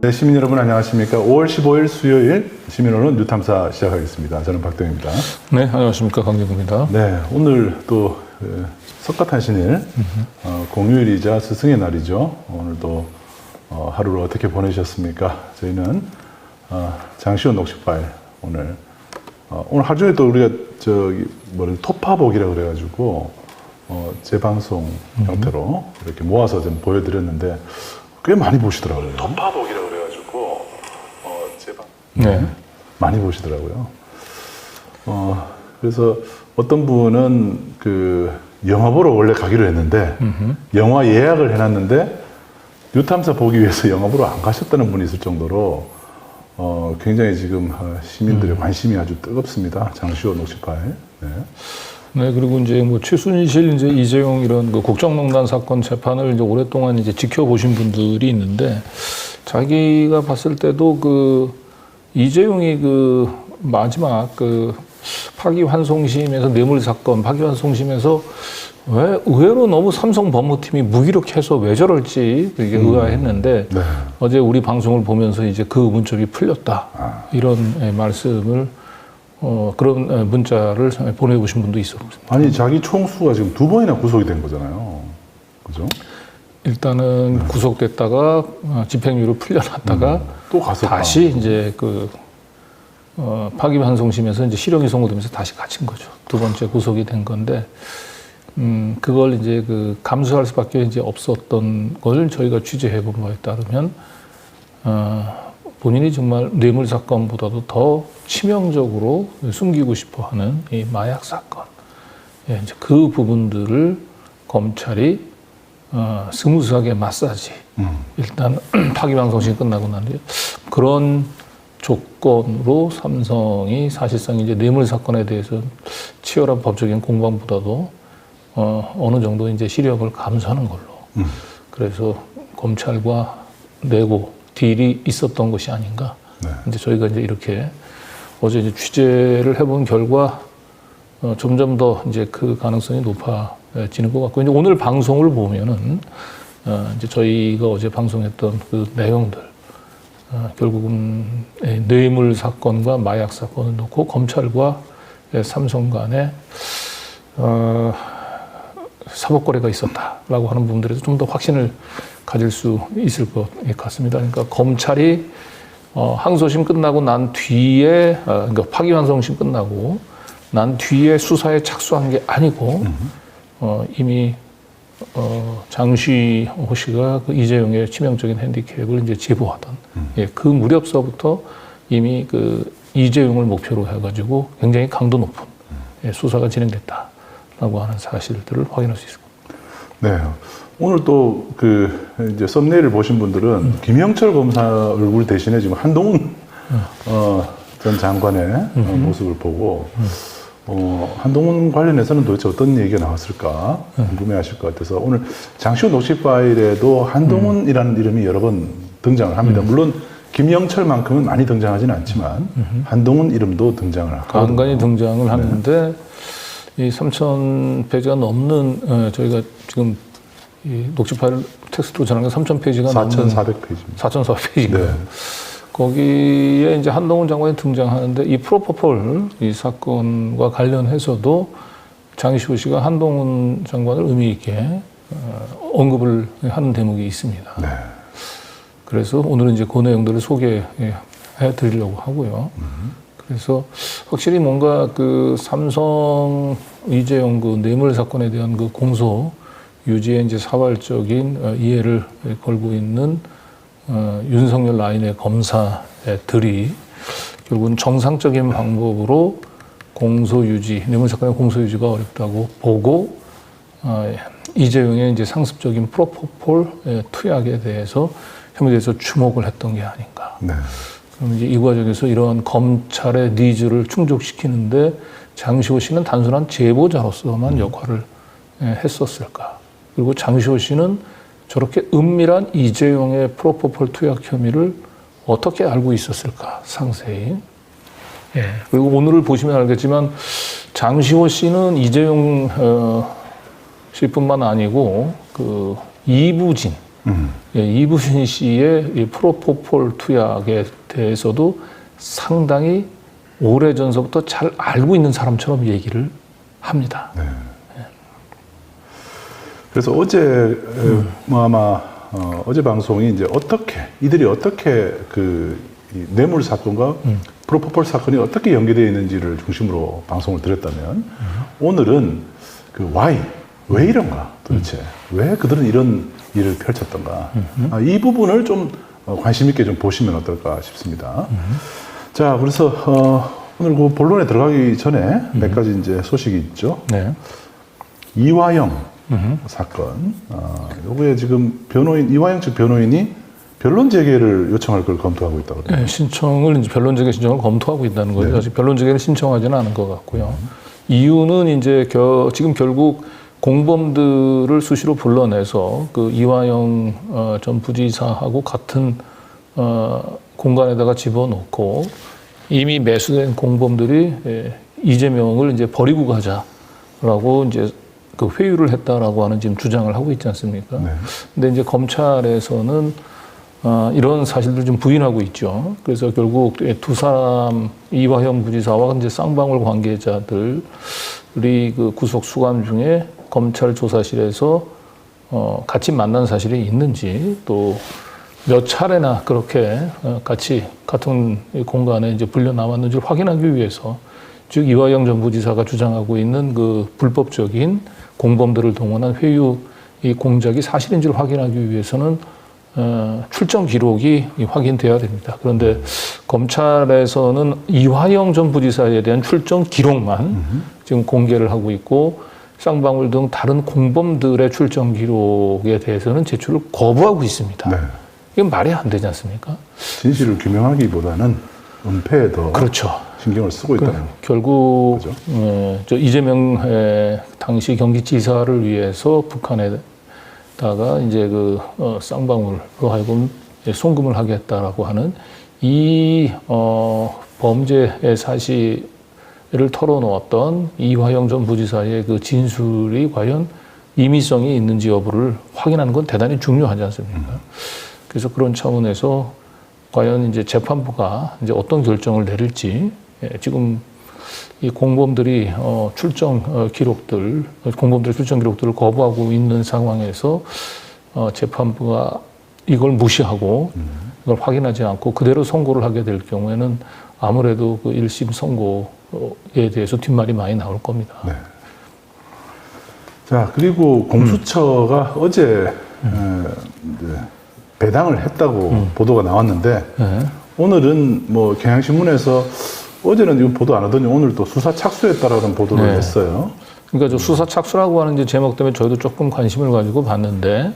네, 시민 여러분 안녕하십니까. 5월 15일 수요일 시민언론 뉴탐사 시작하겠습니다. 저는 박동입니다. 네, 안녕하십니까. 강정구입니다. 네, 오늘 또 석가탄신일 공휴일이자 스승의 날이죠. 오늘도 하루를 어떻게 보내셨습니까? 저희는 장시호 녹취파일 오늘 하루 종일 또 우리가 토파복이라고 그래가지고 재방송 형태로 이렇게 모아서 좀 보여드렸는데 꽤 많이 보시더라고요. 토파복이라고 그래가지고 네. 많이 보시더라고요. 그래서 어떤 분은 그 영화 보러 원래 가기로 했는데 영화 예약을 해놨는데 뉴탐사 보기 위해서 영화 보러 안 가셨다는 분이 있을 정도로 굉장히 지금 시민들의 관심이 아주 뜨겁습니다. 장시호 녹취파일. 네. 네, 그리고 이제 뭐 최순실, 이제 이재용 이런 그 국정농단 사건 재판을 이제 오랫동안 이제 지켜보신 분들이 있는데 자기가 봤을 때도 그 이재용이 그 마지막 그 파기환송심에서 뇌물 사건 파기환송심에서 왜 의외로 너무 삼성 법무팀이 무기력해서 왜 저럴지 되게 의아했는데 네. 어제 우리 방송을 보면서 이제 그 문책이 풀렸다 이런 말씀을 그런 문자를 보내보신 분도 있었습니다. 아니 자기 총수가 지금 2번이나 구속이 된 거잖아요. 그죠? 일단은 구속됐다가 집행유예로 풀려났다가 또 가서 다시 이제 그 파기환송심에서 이제 실형이 선고되면서 다시 갇힌 거죠. 2번째 구속이 된 건데 그걸 이제 그 감수할 수밖에 이제 없었던 걸 저희가 취재해 본 바에 따르면 본인이 정말 뇌물 사건보다도 더 치명적으로 숨기고 싶어하는 이 마약 사건, 예, 이제 그 부분들을 검찰이 스무스하게 마사지. 일단 파기방송심이 끝나고 난 뒤에 그런 조건으로 삼성이 사실상 이제 뇌물 사건에 대해서 치열한 법적인 공방보다도 어느 정도 이제 시력을 감수하는 걸로. 그래서 검찰과 내고 딜이 있었던 것이 아닌가. 네. 이제 저희가 이제 이렇게 어제 이제 취재를 해본 결과 점점 더 이제 그 가능성이 높아지는 것 같고, 이제 오늘 방송을 보면은 이제 저희가 어제 방송했던 그 내용들, 결국은 뇌물 사건과 마약 사건을 놓고 검찰과 삼성 간에 사법거래가 있었다라고 하는 부분들에서 좀 더 확신을 가질 수 있을 것 같습니다. 그러니까 검찰이 항소심 끝나고 난 뒤에, 그러니까 파기환송심 끝나고 난 뒤에 수사에 착수한 게 아니고 이미 장시호 씨가 그 이재용의 치명적인 핸디캡을 이제 제보하던 예, 그 무렵서부터 이미 그 이재용을 목표로 해가지고 굉장히 강도 높은 예, 수사가 진행됐다라고 하는 사실들을 확인할 수 있습니다. 네. 오늘 또 그 이제 썸네일을 보신 분들은 김영철 검사 얼굴 대신에 지금 한동훈 전 장관의 모습을 보고 한동훈 관련해서는 도대체 어떤 얘기가 나왔을까 궁금해하실 것 같아서 오늘 장시호 녹취 파일에도 한동훈이라는 이름이 여러 번 등장을 합니다. 물론 김영철만큼은 많이 등장하지는 않지만 한동훈 이름도 등장을 하거든요. 간간히 등장을 하는데 이 3,000페이지가 넘는 저희가 지금 이 녹취 파일 텍스트로 전한 게 3,000페이지가 4,400페이지입니다. 4,400페이지인가요? 네. 거기에 이제 한동훈 장관이 등장하는데 이 프로포폴 이 사건과 관련해서도 장시호 씨가 한동훈 장관을 의미 있게 언급을 하는 대목이 있습니다. 네. 그래서 오늘은 이제 그 내용들을 소개해 드리려고 하고요. 그래서 확실히 뭔가 그 삼성 이재용 그 뇌물 사건에 대한 그 공소 유지에 이제 사활적인 이해를 걸고 있는 윤석열 라인의 검사들이 결국은 정상적인 방법으로 공소 유지, 뇌물 사건의 공소 유지가 어렵다고 보고 이재용의 이제 상습적인 프로포폴 투약에 대해서 혐의에 대해서 주목을 했던 게 아닌가. 네. 그럼 이제 이 과정에서 이러한 검찰의 니즈를 충족시키는데 장시호 씨는 단순한 제보자로서만 역할을 했었을까? 그리고 장시호 씨는 저렇게 은밀한 이재용의 프로포폴 투약 혐의를 어떻게 알고 있었을까? 상세히. 예. 그리고 오늘을 보시면 알겠지만 장시호 씨는 이재용 씨뿐만 아니고 그 이부진 예, 이부신 씨의 이 프로포폴 투약에 대해서도 상당히 오래전서부터 잘 알고 있는 사람처럼 얘기를 합니다. 네. 그래서 어제 뭐 아마 어제 방송이 이제 이들이 어떻게 이 뇌물 사건과 프로포폴 사건이 어떻게 연계되어 있는지를 중심으로 방송을 드렸다면 오늘은 그 왜 이런가 도대체 왜 그들은 이런 일을 펼쳤던가 이 부분을 좀 관심 있게 좀 보시면 어떨까 싶습니다. 자, 그래서 오늘 그 본론에 들어가기 전에 몇 가지 이제 소식이 있죠. 네. 이화영 사건. 요거에 지금 이화영 측 변호인이 변론 재개를 요청할 걸 검토하고 있다고 그래요. 네, 신청을 이제 변론 재개 신청을 검토하고 있다는 거죠. 네. 아직 변론 재개를 신청하지는 않은 것 같고요. 이유는 이제 지금 결국 공범들을 수시로 불러내서 그 이화영 전 부지사하고 같은 공간에다가 집어넣고 이미 매수된 공범들이 이재명을 이제 버리고 가자라고 이제 그 회유를 했다라고 하는 지금 주장을 하고 있지 않습니까? 네. 근데 이제 검찰에서는 이런 사실들을 좀 부인하고 있죠. 그래서 결국 두 사람 이화영 부지사와 이제 쌍방울 관계자들이 그 구속 수감 중에 검찰 조사실에서 같이 만난 사실이 있는지 또 몇 차례나 그렇게 같이 같은 공간에 이제 불려 나왔는지를 확인하기 위해서 즉 이화영 전 부지사가 주장하고 있는 그 불법적인 공범들을 동원한 회유 이 공작이 사실인지를 확인하기 위해서는 출정 기록이 확인돼야 됩니다. 그런데 검찰에서는 이화영 전 부지사에 대한 출정 기록만 지금 공개를 하고 있고 쌍방울 등 다른 공범들의 출정 기록에 대해서는 제출을 거부하고 있습니다. 네. 이건 말이 안 되지 않습니까? 진실을 규명하기보다는 은폐에 더 그렇죠. 신경을 쓰고 있다는 결국 거죠. 저 이재명 당시 경기지사를 위해서 북한에다가 이제 그 쌍방울로 하여금 송금을 하겠다라고 하는 이 범죄의 사실을 털어놓았던 이화영 전 부지사의 그 진술이 과연 임의성이 있는지 여부를 확인하는 건 대단히 중요하지 않습니까? 그래서 그런 차원에서 과연 이제 재판부가 이제 어떤 결정을 내릴지 지금 이 공범들이 출정 기록들, 공범들의 출정 기록들을 거부하고 있는 상황에서 재판부가 이걸 무시하고 이걸 확인하지 않고 그대로 선고를 하게 될 경우에는 아무래도 그 1심 선고에 대해서 뒷말이 많이 나올 겁니다. 네. 자, 그리고 공수처가 어제 이제 배당을 했다고 보도가 나왔는데 네. 오늘은 뭐 경향신문에서 어제는 이거 보도 안 하더니 오늘 또 수사 착수했다라는 보도를 네. 했어요. 그러니까 저 수사 착수라고 하는 이제 제목 때문에 저희도 조금 관심을 가지고 봤는데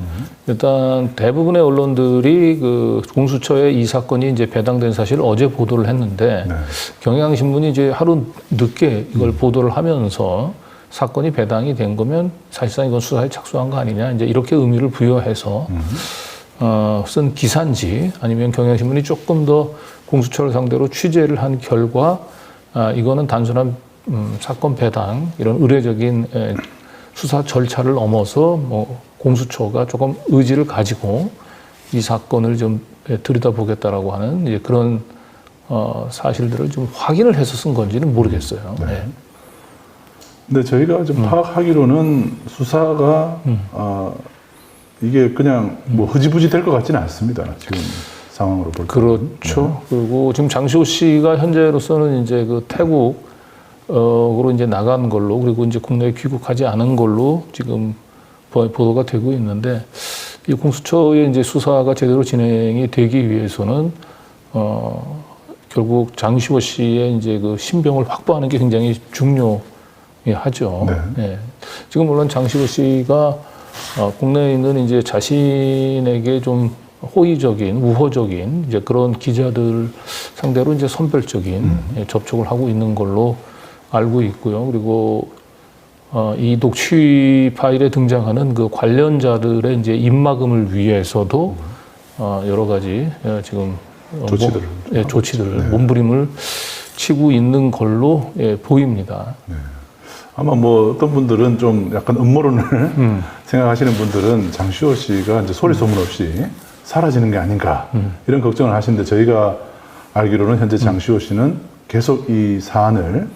일단 대부분의 언론들이 그 공수처에 이 사건이 이제 배당된 사실을 어제 보도를 했는데 네. 경향신문이 이제 하루 늦게 이걸 보도를 하면서 사건이 배당이 된 거면 사실상 이건 수사에 착수한 거 아니냐 이제 이렇게 의미를 부여해서 쓴 기사인지 아니면 경향신문이 조금 더 공수처를 상대로 취재를 한 결과 이거는 단순한 사건 배당 이런 의례적인 수사 절차를 넘어서 뭐 공수처가 조금 의지를 가지고 이 사건을 좀 들여다보겠다라고 하는 이제 그런 사실들을 좀 확인을 해서 쓴 건지는 모르겠어요. 네. 네. 근데 저희가 좀 파악하기로는 수사가 이게 그냥 뭐 흐지부지 될 것 같지는 않습니다. 지금 상황으로 볼 때. 그렇죠. 네. 그리고 지금 장시호 씨가 현재로서는 이제 그 태국으로 이제 나간 걸로 그리고 이제 국내에 귀국하지 않은 걸로 지금 보도가 되고 있는데 이 공수처의 이제 수사가 제대로 진행이 되기 위해서는 결국 장시호 씨의 이제 그 신병을 확보하는 게 굉장히 중요하죠. 네. 네. 지금 물론 장시호 씨가 국내에 있는 이제 자신에게 좀 호의적인, 우호적인 이제 그런 기자들 상대로 이제 선별적인 접촉을 하고 있는 걸로 알고 있고요. 그리고 이 녹취 파일에 등장하는 그 관련자들의 이제 입막음을 위해서도 여러 가지 지금 조치들을 네. 몸부림을 치고 있는 걸로 보입니다. 네. 아마 뭐 어떤 분들은 좀 약간 음모론을 생각하시는 분들은 장시호 씨가 이제 소리 소문 없이 사라지는 게 아닌가 이런 걱정을 하시는데 저희가 알기로는 현재 장시호 씨는 계속 이 사안을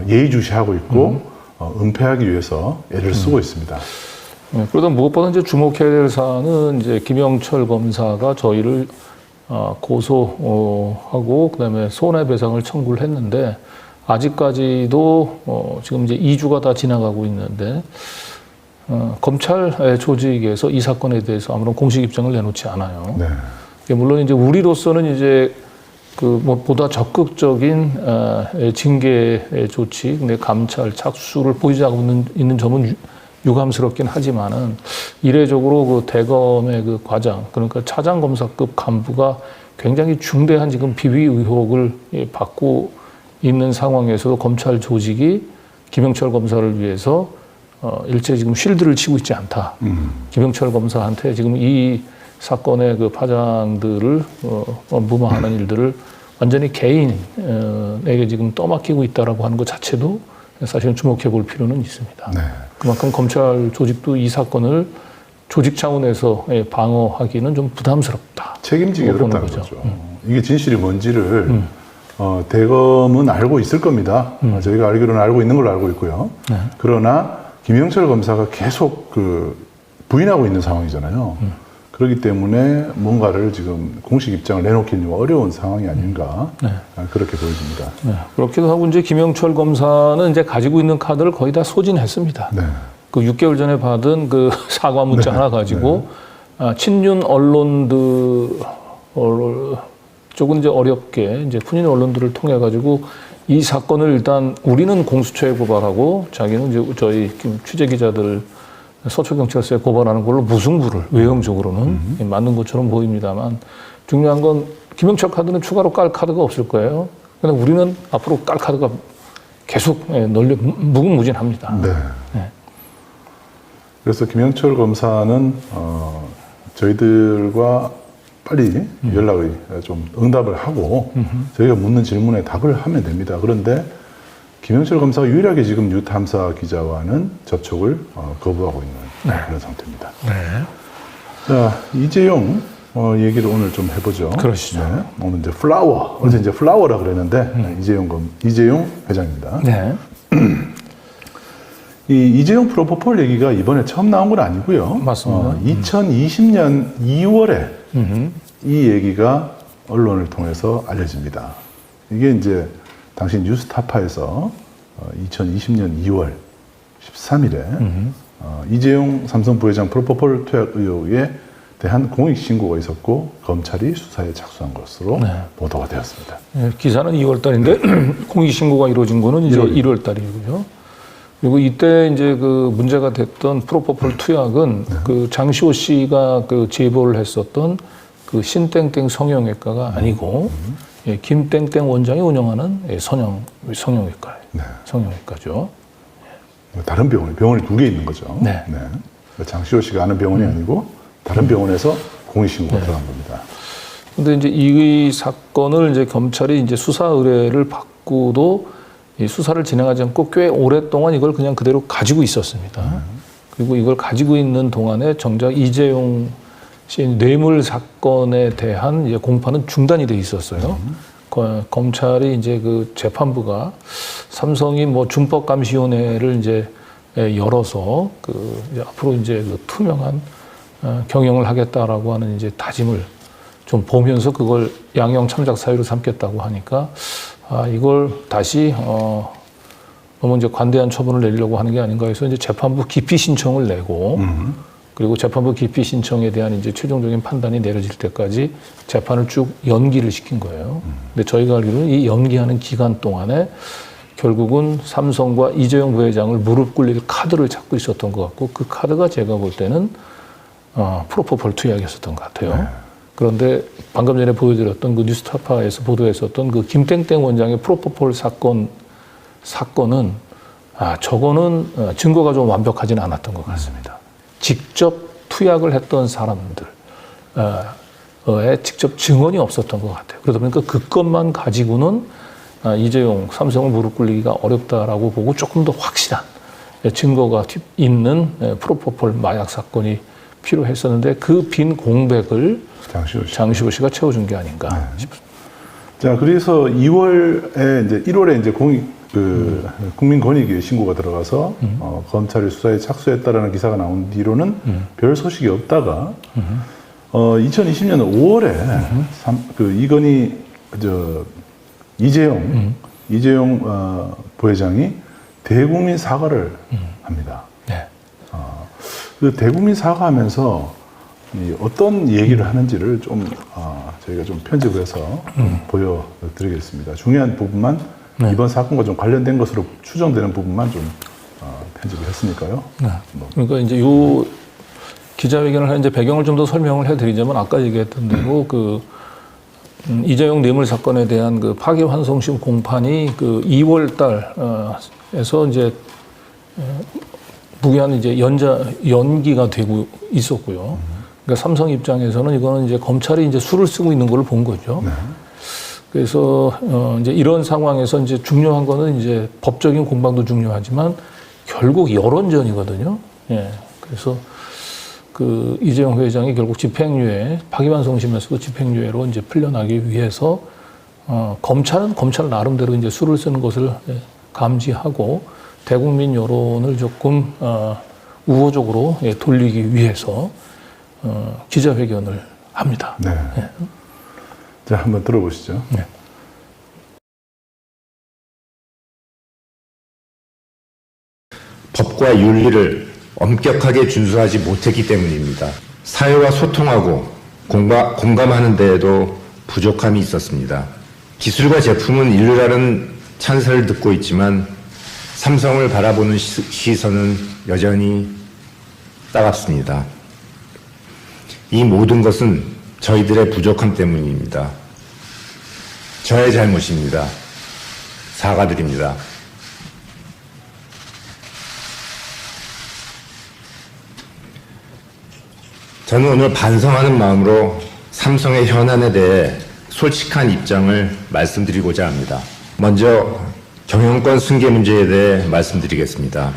예의주시하고 있고 은폐하기 위해서 애를 쓰고 있습니다. 네, 그러다 무엇보다 이제 주목해야 될 사안은 이제 김영철 검사가 저희를 고소하고 그다음에 손해배상을 청구를 했는데 아직까지도 지금 이제 2주가 다 지나가고 있는데 검찰 조직에서 이 사건에 대해서 아무런 공식 입장을 내놓지 않아요. 네. 물론 이제 우리로서는 이제 그 뭐 보다 적극적인 징계 조치, 근데 감찰 착수를 보이지 있는 점은 유감스럽긴 하지만은 이례적으로 그 대검의 그 과장, 그러니까 차장 검사급 간부가 굉장히 중대한 지금 비위 의혹을 받고 있는 상황에서도 검찰 조직이 김영철 검사를 위해서 일체 지금 쉴드를 치고 있지 않다. 김영철 검사한테 지금 이 사건의 그 파장들을 무마하는 일들을 완전히 개인에게 지금 떠맡기고 있다라고 하는 것 자체도 사실은 주목해 볼 필요는 있습니다. 네. 그만큼 검찰 조직도 이 사건을 조직 차원에서 방어하기는 좀 부담스럽다. 책임지기 보는 어렵다는 거죠. 이게 진실이 뭔지를 대검은 알고 있을 겁니다. 저희가 알기로는 알고 있는 걸로 알고 있고요. 네. 그러나 김영철 검사가 계속 그 부인하고 있는 상황이잖아요. 그렇기 때문에 뭔가를 지금 공식 입장을 내놓기는 좀 어려운 상황이 아닌가 네. 그렇게 보여집니다. 네. 그렇기도 하고 이제 김영철 검사는 이제 가지고 있는 카드를 거의 다 소진했습니다. 네. 그 6개월 전에 받은 그 사과 문자 하나 가지고 친윤 언론들 조금 이제 어렵게 이제 친윤 언론들을 통해 가지고 이 사건을 일단 우리는 공수처에 고발하고 자기는 이제 저희 취재 기자들 서초경찰서에 고발하는 걸로 무승부를 외형적으로는 맞는 것처럼 보입니다만 중요한 건 김영철 카드는 추가로 깔 카드가 없을 거예요. 그런데 우리는 앞으로 깔 카드가 계속 널려 무궁무진합니다. 네. 네. 그래서 김영철 검사는 저희들과 빨리 연락을 좀 응답을 하고 저희가 묻는 질문에 답을 하면 됩니다. 그런데 김영철 검사가 유일하게 지금 뉴탐사 기자와는 접촉을 거부하고 있는 그런 상태입니다. 네. 자, 이재용 얘기를 오늘 좀 해보죠. 그러시죠. 네, 오늘 이제 플라워, 어제 이제 플라워라 그랬는데 이재용 회장입니다. 네. 이 이재용 프로포폴 얘기가 이번에 처음 나온 건 아니고요. 맞습니다. 2020년 2월에 이 얘기가 언론을 통해서 알려집니다. 이게 이제 당시 뉴스타파에서 2020년 2월 13일에 이재용 삼성 부회장 프로포폴 투약 의혹에 대한 공익 신고가 있었고 검찰이 수사에 착수한 것으로 보도가 되었습니다. 네, 기사는 2월 달인데 공익 신고가 이루어진 거는 이제 1월 달이고요. 그리고 이때 이제 그 문제가 됐던 프로포폴 투약은 그 장시호 씨가 그 제보를 했었던 그 신땡땡 성형외과가 아니고 김땡땡 원장이 운영하는 성형외과예요. 네. 성형외과죠. 다른 병원이 2개 있는 거죠. 네. 장시호 씨가 아는 병원이 아니고 다른 병원에서 공익신고가 들어간 겁니다. 근데 이제 이 사건을 이제 검찰이 이제 수사 의뢰를 받고도 이 수사를 진행하지 않고 꽤 오랫동안 이걸 그냥 그대로 가지고 있었습니다. 그리고 이걸 가지고 있는 동안에 정작 이재용 씨 뇌물 사건에 대한 이제 공판은 중단이 돼 있었어요. 검찰이 이제 그 재판부가 삼성이 뭐 준법감시위원회를 이제 열어서 그 이제 앞으로 이제 그 투명한 경영을 하겠다라고 하는 이제 다짐을 좀 보면서 그걸 양형 참작 사유로 삼겠다고 하니까 이걸 다시 너무 이제 관대한 처분을 내리려고 하는 게 아닌가 해서 이제 재판부 기피 신청을 내고 그리고 재판부 기피 신청에 대한 이제 최종적인 판단이 내려질 때까지 재판을 쭉 연기를 시킨 거예요. 근데 저희가 알기로는 이 연기하는 기간 동안에 결국은 삼성과 이재용 부회장을 무릎 꿇릴 카드를 찾고 있었던 것 같고 그 카드가 제가 볼 때는 프로포폴 투약이었었던 것 같아요. 네. 그런데 방금 전에 보여드렸던 그 뉴스타파에서 보도했었던 그 김땡땡 원장의 프로포폴 사건은 저거는 증거가 좀 완벽하지는 않았던 것 같습니다. 직접 투약을 했던 사람들에 직접 증언이 없었던 것 같아요. 그러다 보니까 그 것만 가지고는 이재용 삼성을 무릎 꿇리기가 어렵다라고 보고 조금 더 확실한 증거가 있는 프로포폴 마약 사건이 필요했었는데 그 빈 공백을 장시호 씨가 채워준 게 아닌가 싶습니다. 자, 그래서 2월에 이제 1월에 이제 국민권익위 신고가 들어가서 검찰이 수사에 착수했다라는 기사가 나온 뒤로는 별 소식이 없다가 2020년 5월에 이건희 이재용 부회장이 대국민 사과를 합니다. 네. 그 대국민 사과하면서 어떤 얘기를 하는지를 좀 저희가 좀 편집을 해서 보여드리겠습니다. 중요한 부분만 네. 이번 사건과 좀 관련된 것으로 추정되는 부분만 좀 편집을 했으니까요. 네. 그러니까 이제 요 기자회견을 할 이제 배경을 좀 더 설명을 해드리자면 아까 얘기했던 대로 이재용 뇌물 사건에 대한 그 파기환송심 공판이 2월 달에서 이제 무기한 이제 연기가 되고 있었고요. 그러니까 삼성 입장에서는 이거는 이제 검찰이 이제 수를 쓰고 있는 걸 본 거죠. 네. 그래서 이제 이런 상황에서 이제 중요한 거는 이제 법적인 공방도 중요하지만 결국 여론전이거든요. 예. 그래서 이재용 회장이 결국 집행유예, 파기환송심에서도 집행유예로 이제 풀려나기 위해서 검찰은 검찰 나름대로 이제 수를 쓰는 것을 감지하고 대국민 여론을 조금 우호적으로 돌리기 위해서 기자회견을 합니다. 네. 네. 자, 한번 들어보시죠. 네. 법과 윤리를 엄격하게 준수하지 못했기 때문입니다. 사회와 소통하고 공감하는 데에도 부족함이 있었습니다. 기술과 제품은 인류라는 찬사를 듣고 있지만 삼성을 바라보는 시선은 여전히 따갑습니다. 이 모든 것은 저희들의 부족함 때문입니다. 저의 잘못입니다. 사과드립니다. 저는 오늘 반성하는 마음으로 삼성의 현안에 대해 솔직한 입장을 말씀드리고자 합니다. 먼저 경영권 승계 문제에 대해 말씀드리겠습니다.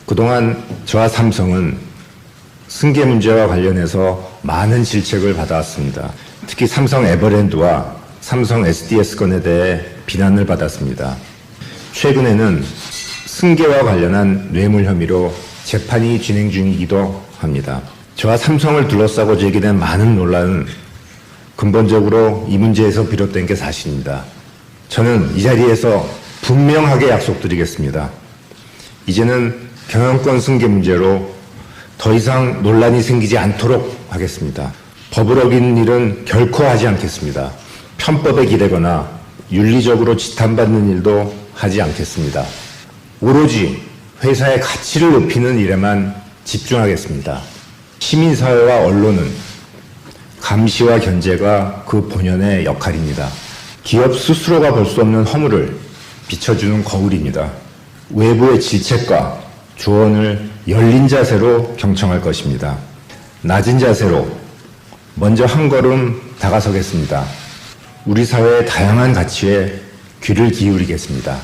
그동안 저와 삼성은 승계 문제와 관련해서 많은 질책을 받아왔습니다. 특히 삼성 에버랜드와 삼성 SDS 건에 대해 비난을 받았습니다. 최근에는 승계와 관련한 뇌물 혐의로 재판이 진행 중이기도 합니다. 저와 삼성을 둘러싸고 제기된 많은 논란은 근본적으로 이 문제에서 비롯된 게 사실입니다. 저는 이 자리에서 분명하게 약속드리겠습니다. 이제는 경영권 승계 문제로 더 이상 논란이 생기지 않도록 하겠습니다. 법을 어기는 일은 결코 하지 않겠습니다. 편법에 기대거나 윤리적으로 지탄받는 일도 하지 않겠습니다. 오로지 회사의 가치를 높이는 일에만 집중하겠습니다. 시민사회와 언론은 감시와 견제가 그 본연의 역할입니다. 기업 스스로가 볼 수 없는 허물을 비춰주는 거울입니다. 외부의 질책과 조언을 열린 자세로 경청할 것입니다. 낮은 자세로 먼저 한 걸음 다가서겠습니다. 우리 사회의 다양한 가치에 귀를 기울이겠습니다.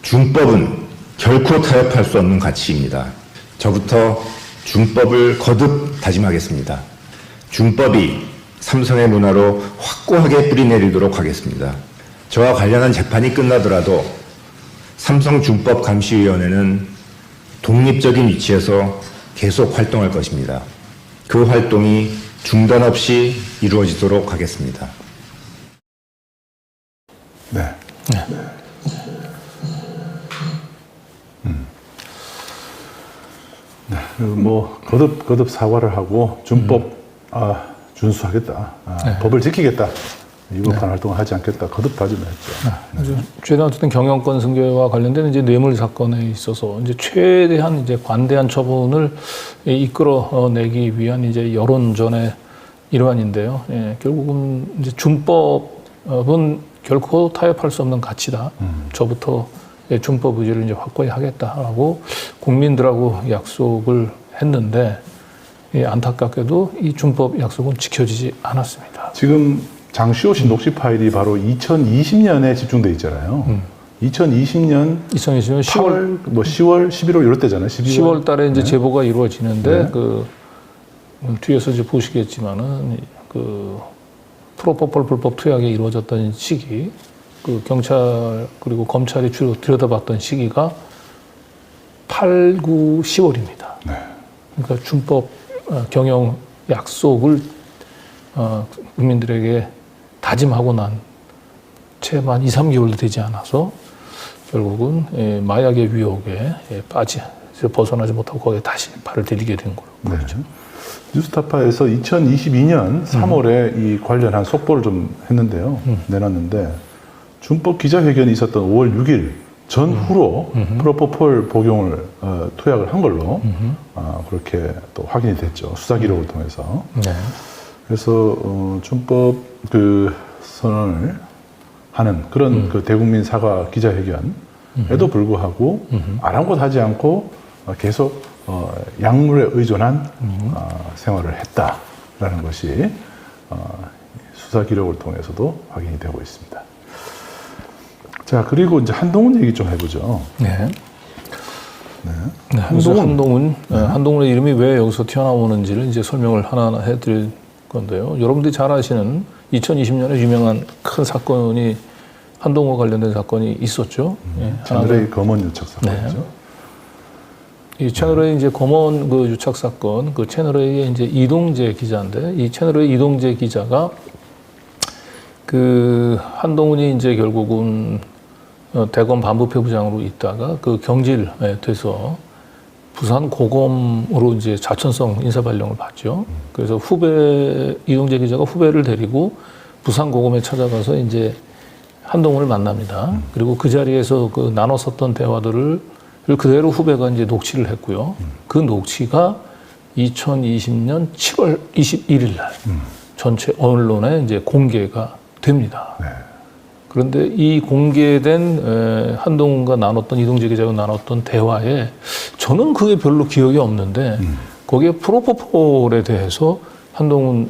준법은 결코 타협할 수 없는 가치입니다. 저부터 준법을 거듭 다짐하겠습니다. 준법이 삼성의 문화로 확고하게 뿌리내리도록 하겠습니다. 저와 관련한 재판이 끝나더라도 삼성준법감시위원회는 독립적인 위치에서 계속 활동할 것입니다. 그 활동이 중단 없이 이루어지도록 하겠습니다. 네. 네. 네. 뭐 거듭 사과를 하고 준법 준수하겠다. 네. 법을 지키겠다. 유급한 활동을 하지 않겠다. 거듭 다짐을 했죠. 최대한 어쨌든 경영권 승계와 관련된 이제 뇌물 사건에 있어서 이제 최대한 이제 관대한 처분을 이끌어내기 위한 이제 여론전의 일환인데요. 예, 결국은 이제 준법은 결코 타협할 수 없는 가치다. 저부터 준법 의지를 이제 확고히 하겠다라고 국민들하고 약속을 했는데 안타깝게도 이 준법 약속은 지켜지지 않았습니다. 지금 장시호 씨 녹취 파일이 바로 2020년에 집중돼 있잖아요. 2020년 2020년 10월 8월, 10월, 11월 이럴 때잖아요. 10월 달에 이제 네. 제보가 이루어지는데 네. 그 뒤에서 이제 보시겠지만은 그 프로포폴 불법 투약이 이루어졌던 시기, 그 경찰 그리고 검찰이 주로 들여다봤던 시기가 8, 9, 10월입니다. 네. 그러니까 준법 경영 약속을 국민들에게 다짐하고 난 채만 2, 3개월도 되지 않아서 결국은 마약의 위혹에 벗어나지 못하고 거기에 다시 발을 들이게 된 걸로 보이죠. 네. 뉴스타파에서 2022년 3월에 이 관련한 속보를 좀 했는데요. 내놨는데 준법 기자회견이 있었던 5월 6일 전후로 프로포폴 복용을 투약을 한 걸로 그렇게 또 확인이 됐죠. 수사 기록을 통해서. 네. 그래서 준법 그 선언을 하는 그런 그 대국민 사과 기자회견에도 불구하고 아랑곳하지 않고 계속 약물에 의존한 생활을 했다라는 것이 수사 기록을 통해서도 확인이 되고 있습니다. 자, 그리고 이제 한동훈 얘기 좀 해보죠. 네. 네. 한동훈의 이름이 왜 여기서 튀어나오는지를 이제 설명을 하나하나 해드릴 건데요. 여러분들이 잘 아시는 2020년에 유명한 큰 사건이 한동훈과 관련된 사건이 있었죠. 채널A 검언 유착 사건이죠. 네. 이 채널A 이제 검언 그 유착 사건, 그 채널A의 이제 이동재 기자인데, 이 채널A 이동재 기자가 그 한동훈이 이제 결국은 대검 반부패부장으로 있다가 그 경질에 돼서 부산 고검으로 이제 자천성 인사발령을 받죠. 그래서 이동재 기자가 후배를 데리고 부산 고검에 찾아가서 이제 한동훈을 만납니다. 그리고 그 자리에서 그 나눴었던 대화들을 그대로 후배가 이제 녹취를 했고요. 그 녹취가 2020년 7월 21일 날 전체 언론에 이제 공개가 됩니다. 네. 그런데 이 공개된 한동훈과 나눴던 이동재 기자가 나눴던 대화에 저는 그게 별로 기억이 없는데 거기에 프로포폴에 대해서 한동훈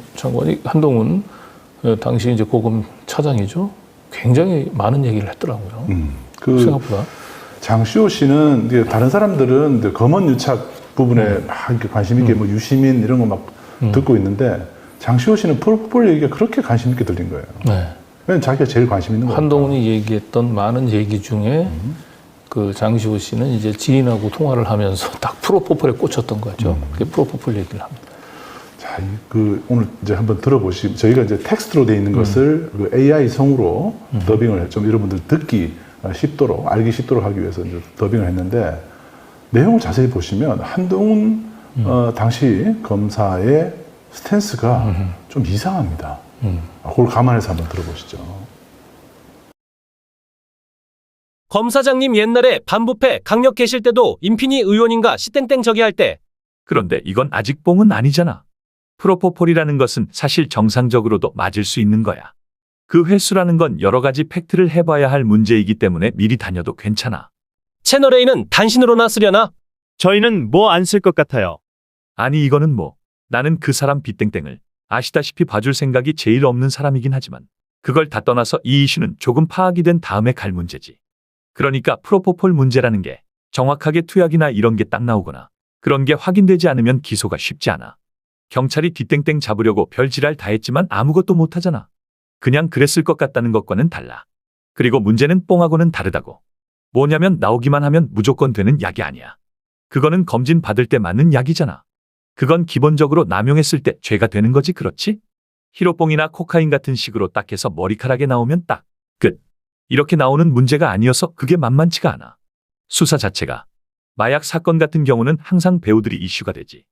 당시 이제 고검 차장이죠. 굉장히 많은 얘기를 했더라고요. 생각보다. 장시호 씨는 이제 다른 사람들은 이제 검언 유착 부분에 막 이렇게 관심 있게 뭐 유시민 이런 거 막 듣고 있는데 장시호 씨는 프로포폴 얘기가 그렇게 관심 있게 들린 거예요. 네. 왜냐면 자기가 제일 관심 있는 거예요. 한동훈이 얘기했던 많은 얘기 중에 그 장시호 씨는 이제 지인하고 통화를 하면서 딱 프로포폴에 꽂혔던 거죠. 그게 프로포폴 얘기를 합니다. 자, 오늘 이제 한번 들어보시면 저희가 이제 텍스트로 돼 있는 것을 그 AI 성으로 더빙을 좀 여러분들 듣기 쉽도록 알기 쉽도록 하기 위해서 이제 더빙을 했는데 내용을 자세히 보시면 한동훈 당시 검사의 스탠스가 좀 이상합니다. 그걸 감안해서 한번 들어보시죠. 검사장님 옛날에 반부패 강력 계실 때도 임핀이 의원인가 시땡땡 저기 할 때 그런데 이건 아직 뽕은 아니잖아. 프로포폴이라는 것은 사실 정상적으로도 맞을 수 있는 거야. 그 횟수라는 건 여러 가지 팩트를 해봐야 할 문제이기 때문에 미리 다녀도 괜찮아. 채널A는 단신으로나 쓰려나? 저희는 뭐 안 쓸 것 같아요. 아니 이거는 뭐 나는 그 사람 빗땡땡을 아시다시피 봐줄 생각이 제일 없는 사람이긴 하지만 그걸 다 떠나서 이 이슈는 조금 파악이 된 다음에 갈 문제지. 그러니까 프로포폴 문제라는 게 정확하게 투약이나 이런 게 딱 나오거나 그런 게 확인되지 않으면 기소가 쉽지 않아. 경찰이 뒷땡땡 잡으려고 별지랄 다 했지만 아무것도 못하잖아. 그냥 그랬을 것 같다는 것과는 달라. 그리고 문제는 뽕하고는 다르다고. 뭐냐면 나오기만 하면 무조건 되는 약이 아니야. 그거는 검진 받을 때 맞는 약이잖아. 그건 기본적으로 남용했을 때 죄가 되는 거지, 그렇지? 히로뽕이나 코카인 같은 식으로 딱 해서 머리카락에 나오면 딱 끝. 이렇게 나오는 문제가 아니어서 그게 만만치가 않아. 수사 자체가. 마약 사건 같은 경우는 항상 배우들이 이슈가 되지.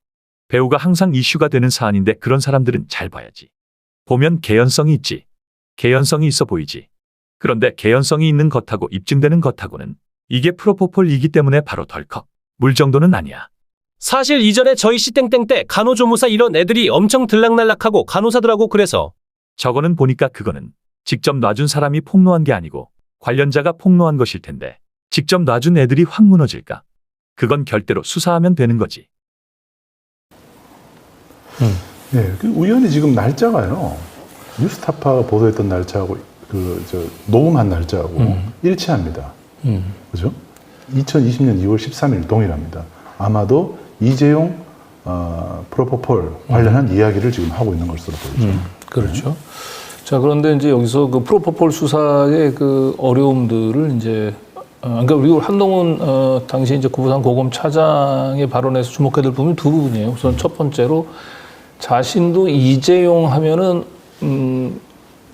배우가 항상 이슈가 되는 사안인데 그런 사람들은 잘 봐야지. 보면 개연성이 있지. 개연성이 있어 보이지. 그런데 개연성이 있는 것하고 입증되는 것하고는 이게 프로포폴이기 때문에 바로 덜컥 물 정도는 아니야. 사실 이전에 저희 시땡땡 때 간호조무사 이런 애들이 엄청 들락날락하고 간호사들하고 그래서 저거는 보니까 그거는 직접 놔준 사람이 폭로한 게 아니고 관련자가 폭로한 것일 텐데 직접 놔준 애들이 확 무너질까? 그건 결대로 수사하면 되는 거지. 네, 그 우연히 지금 날짜가요. 뉴스타파가 보도했던 날짜하고 녹음한 날짜하고 일치합니다. 그죠? 2020년 2월 13일 동일합니다. 아마도 이재용 프로포폴 관련한 이야기를 지금 하고 있는 것으로 보이죠. 그렇죠. 자, 그런데 이제 여기서 그 프로포폴 수사의 그 어려움들을 이제 그러니까 우리 한동훈 당시 이제 부산 고검 차장의 발언에서 주목해야 될 부분이 두 부분이에요. 우선 첫 번째로 자신도 이재용 하면은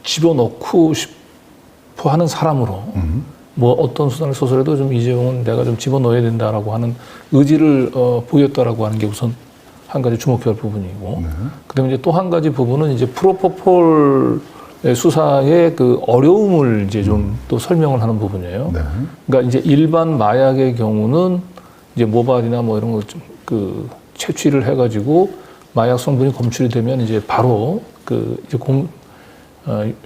집어넣고 싶어 하는 사람으로 뭐 어떤 수단을 써서라도 좀 이재용은 내가 좀 집어넣어야 된다라고 하는 의지를 보였다라고 하는 게 우선 한 가지 주목해야 할 부분이고, 그다음에 이제 또 한 가지 부분은 이제 프로포폴 수사의 그 어려움을 이제 좀 또 설명을 하는 부분이에요. 네. 그러니까 이제 일반 마약의 경우는 이제 모발이나 뭐 이런 거 좀 그 채취를 해가지고 마약 성분이 검출이 되면 이제 바로 그 이제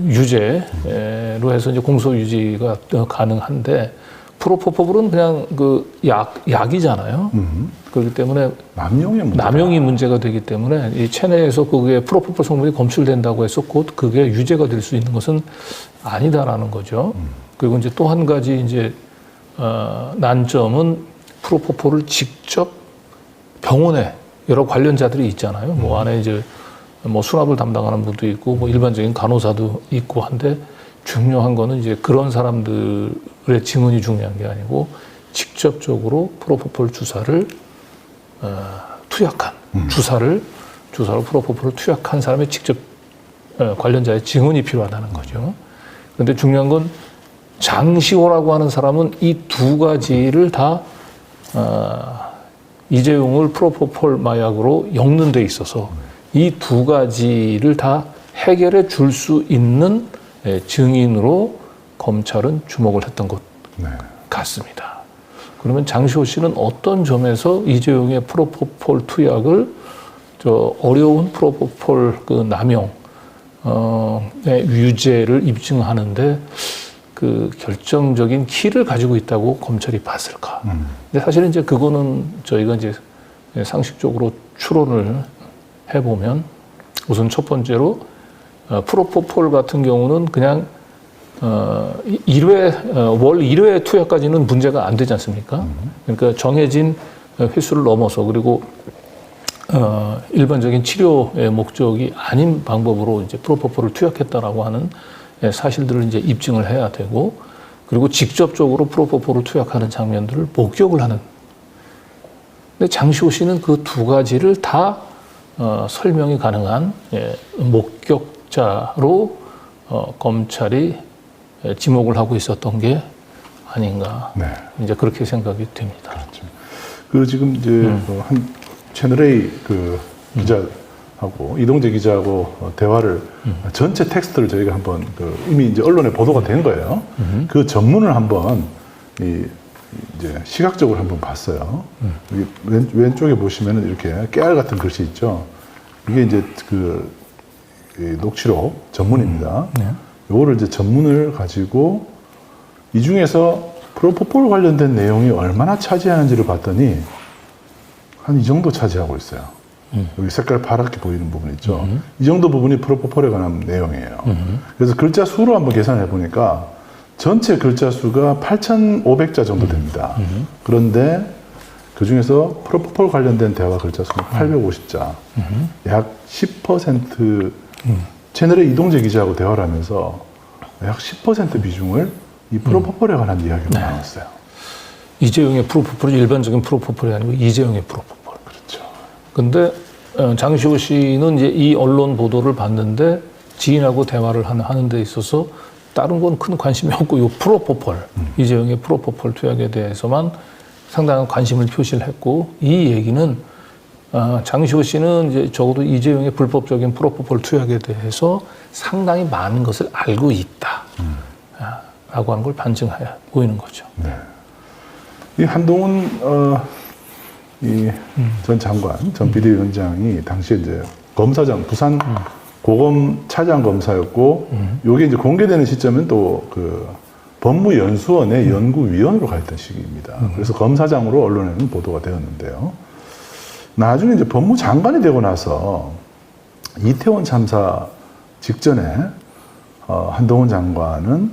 유죄로 해서 이제 공소 유지가 가능한데, 프로포폴은 그냥 그 약이잖아요. 그렇기 때문에 남용이 문제가 되기 때문에 이 체내에서 그게 프로포폴 성분이 검출된다고 해서 곧 그게 유죄가 될 수 있는 것은 아니다라는 거죠. 그리고 이제 또 한 가지 이제 난점은 프로포폴을 직접 병원에 여러 관련자들이 있잖아요. 뭐 안에 이제 뭐 수납을 담당하는 분도 있고 뭐 일반적인 간호사도 있고 한데, 중요한 거는 이제 그런 사람들의 증언이 중요한 게 아니고 직접적으로 프로포폴 주사를 투약한 주사로 프로포폴을 투약한 사람의 직접 관련자의 증언이 필요하다는 거죠. 그런데 중요한 건 장시호라고 하는 사람은 이 두 가지를 다 이재용을 프로포폴 마약으로 엮는 데 있어서 이 두 가지를 다 해결해 줄 수 있는 증인으로 검찰은 주목을 했던 것 같습니다. 그러면 장시호 씨는 어떤 점에서 이재용의 프로포폴 투약을 어려운 프로포폴 그 남용의 유죄를 입증하는데 그 결정적인 키를 가지고 있다고 검찰이 봤을까? 근데 사실은 이제 그거는 저희가 이제 상식적으로 추론을 해보면, 우선 첫 번째로 프로포폴 같은 경우는 그냥 월 1회 투약까지는 문제가 안 되지 않습니까? 그러니까 정해진 횟수를 넘어서, 그리고 일반적인 치료의 목적이 아닌 방법으로 이제 프로포폴을 투약했다라고 하는 사실들을 이제 입증을 해야 되고, 그리고 직접적으로 프로포폴을 투약하는 장면들을 목격을 하는. 근데 장시호 씨는 그 두 가지를 다 설명이 가능한 목격자로 검찰이 지목을 하고 있었던 게 아닌가. 이제 그렇게 생각이 됩니다. 그렇죠. 그 지금 이제 한 채널A 그 기자하고 이동재 기자하고 대화를 전체 텍스트를 저희가 한번 이미 이제 언론에 보도가 된 거예요. 그 전문을 한번 이제 시각적으로 한번 봤어요. 여기 왼쪽에 보시면은 이렇게 깨알 같은 글씨 있죠. 이게 이제 그 녹취록 전문입니다. 요거를 이제 전문을 가지고 이 중에서 프로포폴 관련된 내용이 얼마나 차지하는지를 봤더니 한 이 정도 차지하고 있어요. 여기 색깔 파랗게 보이는 부분 있죠. 이 정도 부분이 프로포폴에 관한 내용이에요. 그래서 글자 수로 한번 계산해 보니까 전체 글자 수가 8,500자 정도 됩니다. 그런데 그 중에서 프로포폴 관련된 대화 글자 수는 850자. 약 10% 채널의 이동재 기자하고 대화를 하면서 약 10% 비중을 이 프로포폴에 관한 이야기로 나눴어요. 이재용의 프로포폴이 일반적인 프로포폴이 아니고 이재용의 프로포폴. 그렇죠. 근데 장시호 씨는 이제 이 언론 보도를 봤는데 지인하고 대화를 하는 데 있어서 다른 건 큰 관심이 없고 이 프로포폴, 이재용의 프로포폴 투약에 대해서만 상당한 관심을 표시를 했고, 이 얘기는 장시호 씨는 이제 적어도 이재용의 불법적인 프로포폴 투약에 대해서 상당히 많은 것을 알고 있다. 라고 하는 걸 반증해 보이는 거죠. 네. 이 한동훈 전 장관, 전 비대위원장이 당시에 이제 검사장, 부산 고검 차장 검사였고, 요게 이제 공개되는 시점은 또 그 법무연수원의 연구위원으로 가 있던 시기입니다. 그래서 검사장으로 언론에는 보도가 되었는데요. 나중에 이제 법무장관이 되고 나서 이태원 참사 직전에 한동훈 장관은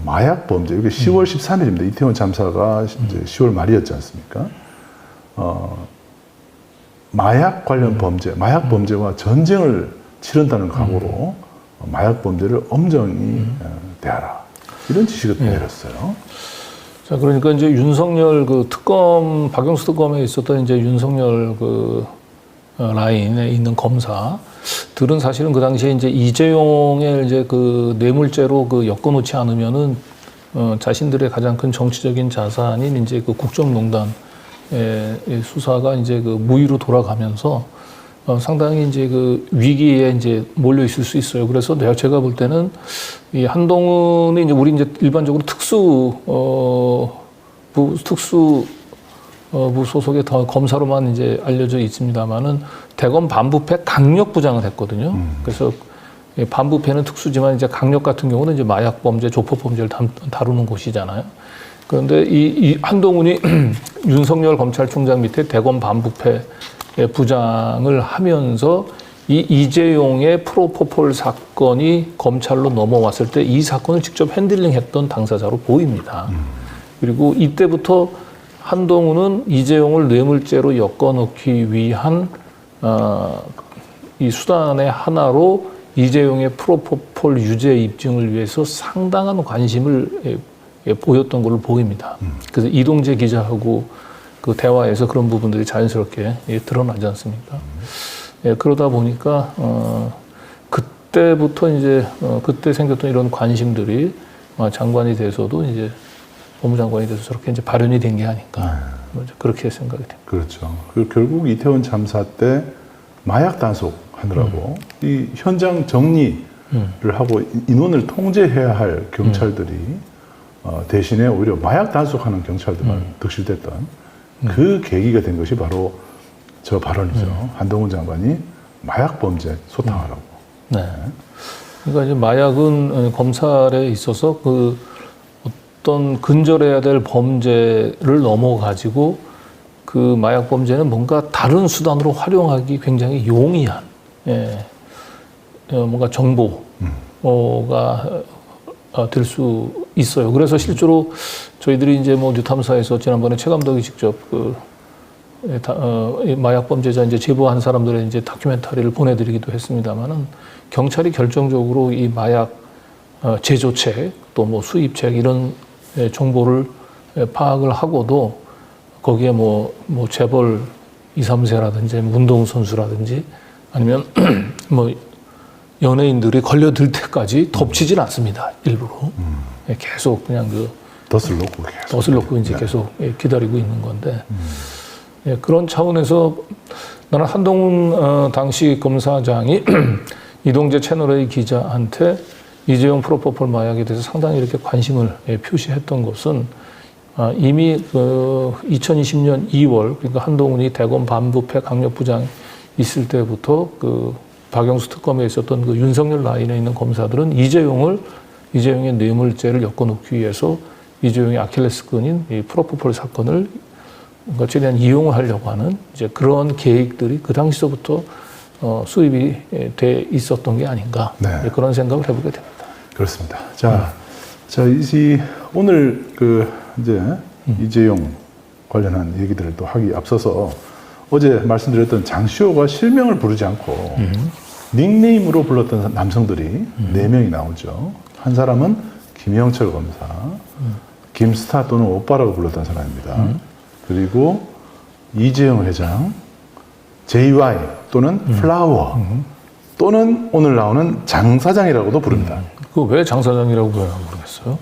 마약 범죄, 이게 10월 13일입니다. 이태원 참사가 이제 10월 말이었지 않습니까? 마약 관련 범죄, 마약 범죄와 전쟁을 치른다는 각오로 마약 범죄를 엄정히 대하라. 이런 지시를 내렸어요. 자, 그러니까 이제 윤석열 그 특검, 박영수 특검에 있었던 이제 윤석열 그 라인에 있는 검사들은 사실은 그 당시에 이제 이재용의 이제 그 뇌물죄로 그 엮어놓지 않으면은 자신들의 가장 큰 정치적인 자산인 이제 그 국정농단의 수사가 이제 그 무위로 돌아가면서 상당히 이제 그 위기에 이제 몰려 있을 수 있어요. 그래서 제가 볼 때는 이 한동훈이 이제 우리 이제 일반적으로 특수부 소속의 검사로만 이제 알려져 있습니다만은 대검 반부패 강력부장을 했거든요. 그래서 반부패는 특수지만 이제 강력 같은 경우는 이제 마약 범죄, 조폭 범죄를 다루는 곳이잖아요. 그런데 이 한동훈이 윤석열 검찰총장 밑에 대검 반부패 부장을 하면서 이 이재용의 프로포폴 사건이 검찰로 넘어왔을 때 이 사건을 직접 핸들링했던 당사자로 보입니다. 그리고 이때부터 한동훈은 이재용을 뇌물죄로 엮어놓기 위한 이 수단의 하나로 이재용의 프로포폴 유죄 입증을 위해서 상당한 관심을 보였던 걸로 보입니다. 그래서 이동재 기자하고 그 대화에서 그런 부분들이 자연스럽게 드러나지 않습니까? 그러다 보니까 그때부터 이제 그때 생겼던 이런 관심들이 장관이 돼서도 이제 법무장관이 돼서 저렇게 이제 발현이 된 게 아닌가 그렇게 생각이 됩니다. 그렇죠. 그 결국 이태원 참사 때 마약 단속하느라고 이 현장 정리를 하고 인원을 통제해야 할 경찰들이 대신에 오히려 마약 단속하는 경찰들만 득실됐던 그 계기가 된 것이 바로 저 발언이죠. 한동훈 장관이 마약 범죄 소탕하라고. 네. 그러니까 이제 마약은 검찰에 있어서 그 어떤 근절해야 될 범죄를 넘어가지고 그 마약 범죄는 뭔가 다른 수단으로 활용하기 굉장히 용이한 뭔가 정보가 될 수 있어요. 그래서 실제로 저희들이 이제 뭐 뉴탐사에서 지난번에 최 감독이 직접 그 마약 범죄자 이제 제보한 사람들의 이제 다큐멘터리를 보내드리기도 했습니다만은 경찰이 결정적으로 이 마약 제조책 또 뭐 수입책 이런 정보를 파악을 하고도 거기에 뭐 재벌 2, 3세라든지 운동선수라든지 아니면 뭐 연예인들이 걸려들 때까지 덮치질 않습니다. 일부러. 계속 그냥 그 덫을 놓고 계속. 덫을 놓고 이제 계속 기다리고 있는 건데 그런 차원에서 나는 한동훈 당시 검사장이 이동재 채널A 기자한테 이재용 프로포폴 마약에 대해서 상당히 이렇게 관심을 표시했던 것은 이미 그 2020년 2월 그러니까 한동훈이 대검 반부패 강력부장 있을 때부터 그 박영수 특검에 있었던 그 윤석열 라인에 있는 검사들은 이재용의 뇌물죄를 엮어놓기 위해서 이재용의 아킬레스건인 이 프로포폴 사건을 뭔가 최대한 이용을 하려고 하는 이제 그런 계획들이 그 당시서부터 수입이 돼 있었던 게 아닌가 그런 생각을 해보게 됩니다. 그렇습니다. 자, 오늘 그 이제 이재용 관련한 얘기들을 또 하기 앞서서 어제 말씀드렸던 장시호가 실명을 부르지 않고 닉네임으로 불렀던 남성들이 4명이 나오죠. 한 사람은 김영철 검사, 김스타 또는 오빠라고 불렀던 사람입니다. 그리고 이재용 회장, JY 또는 플라워 또는 오늘 나오는 장 사장이라고도 부릅니다. 그 왜 장 사장이라고 부르나 모르겠어요.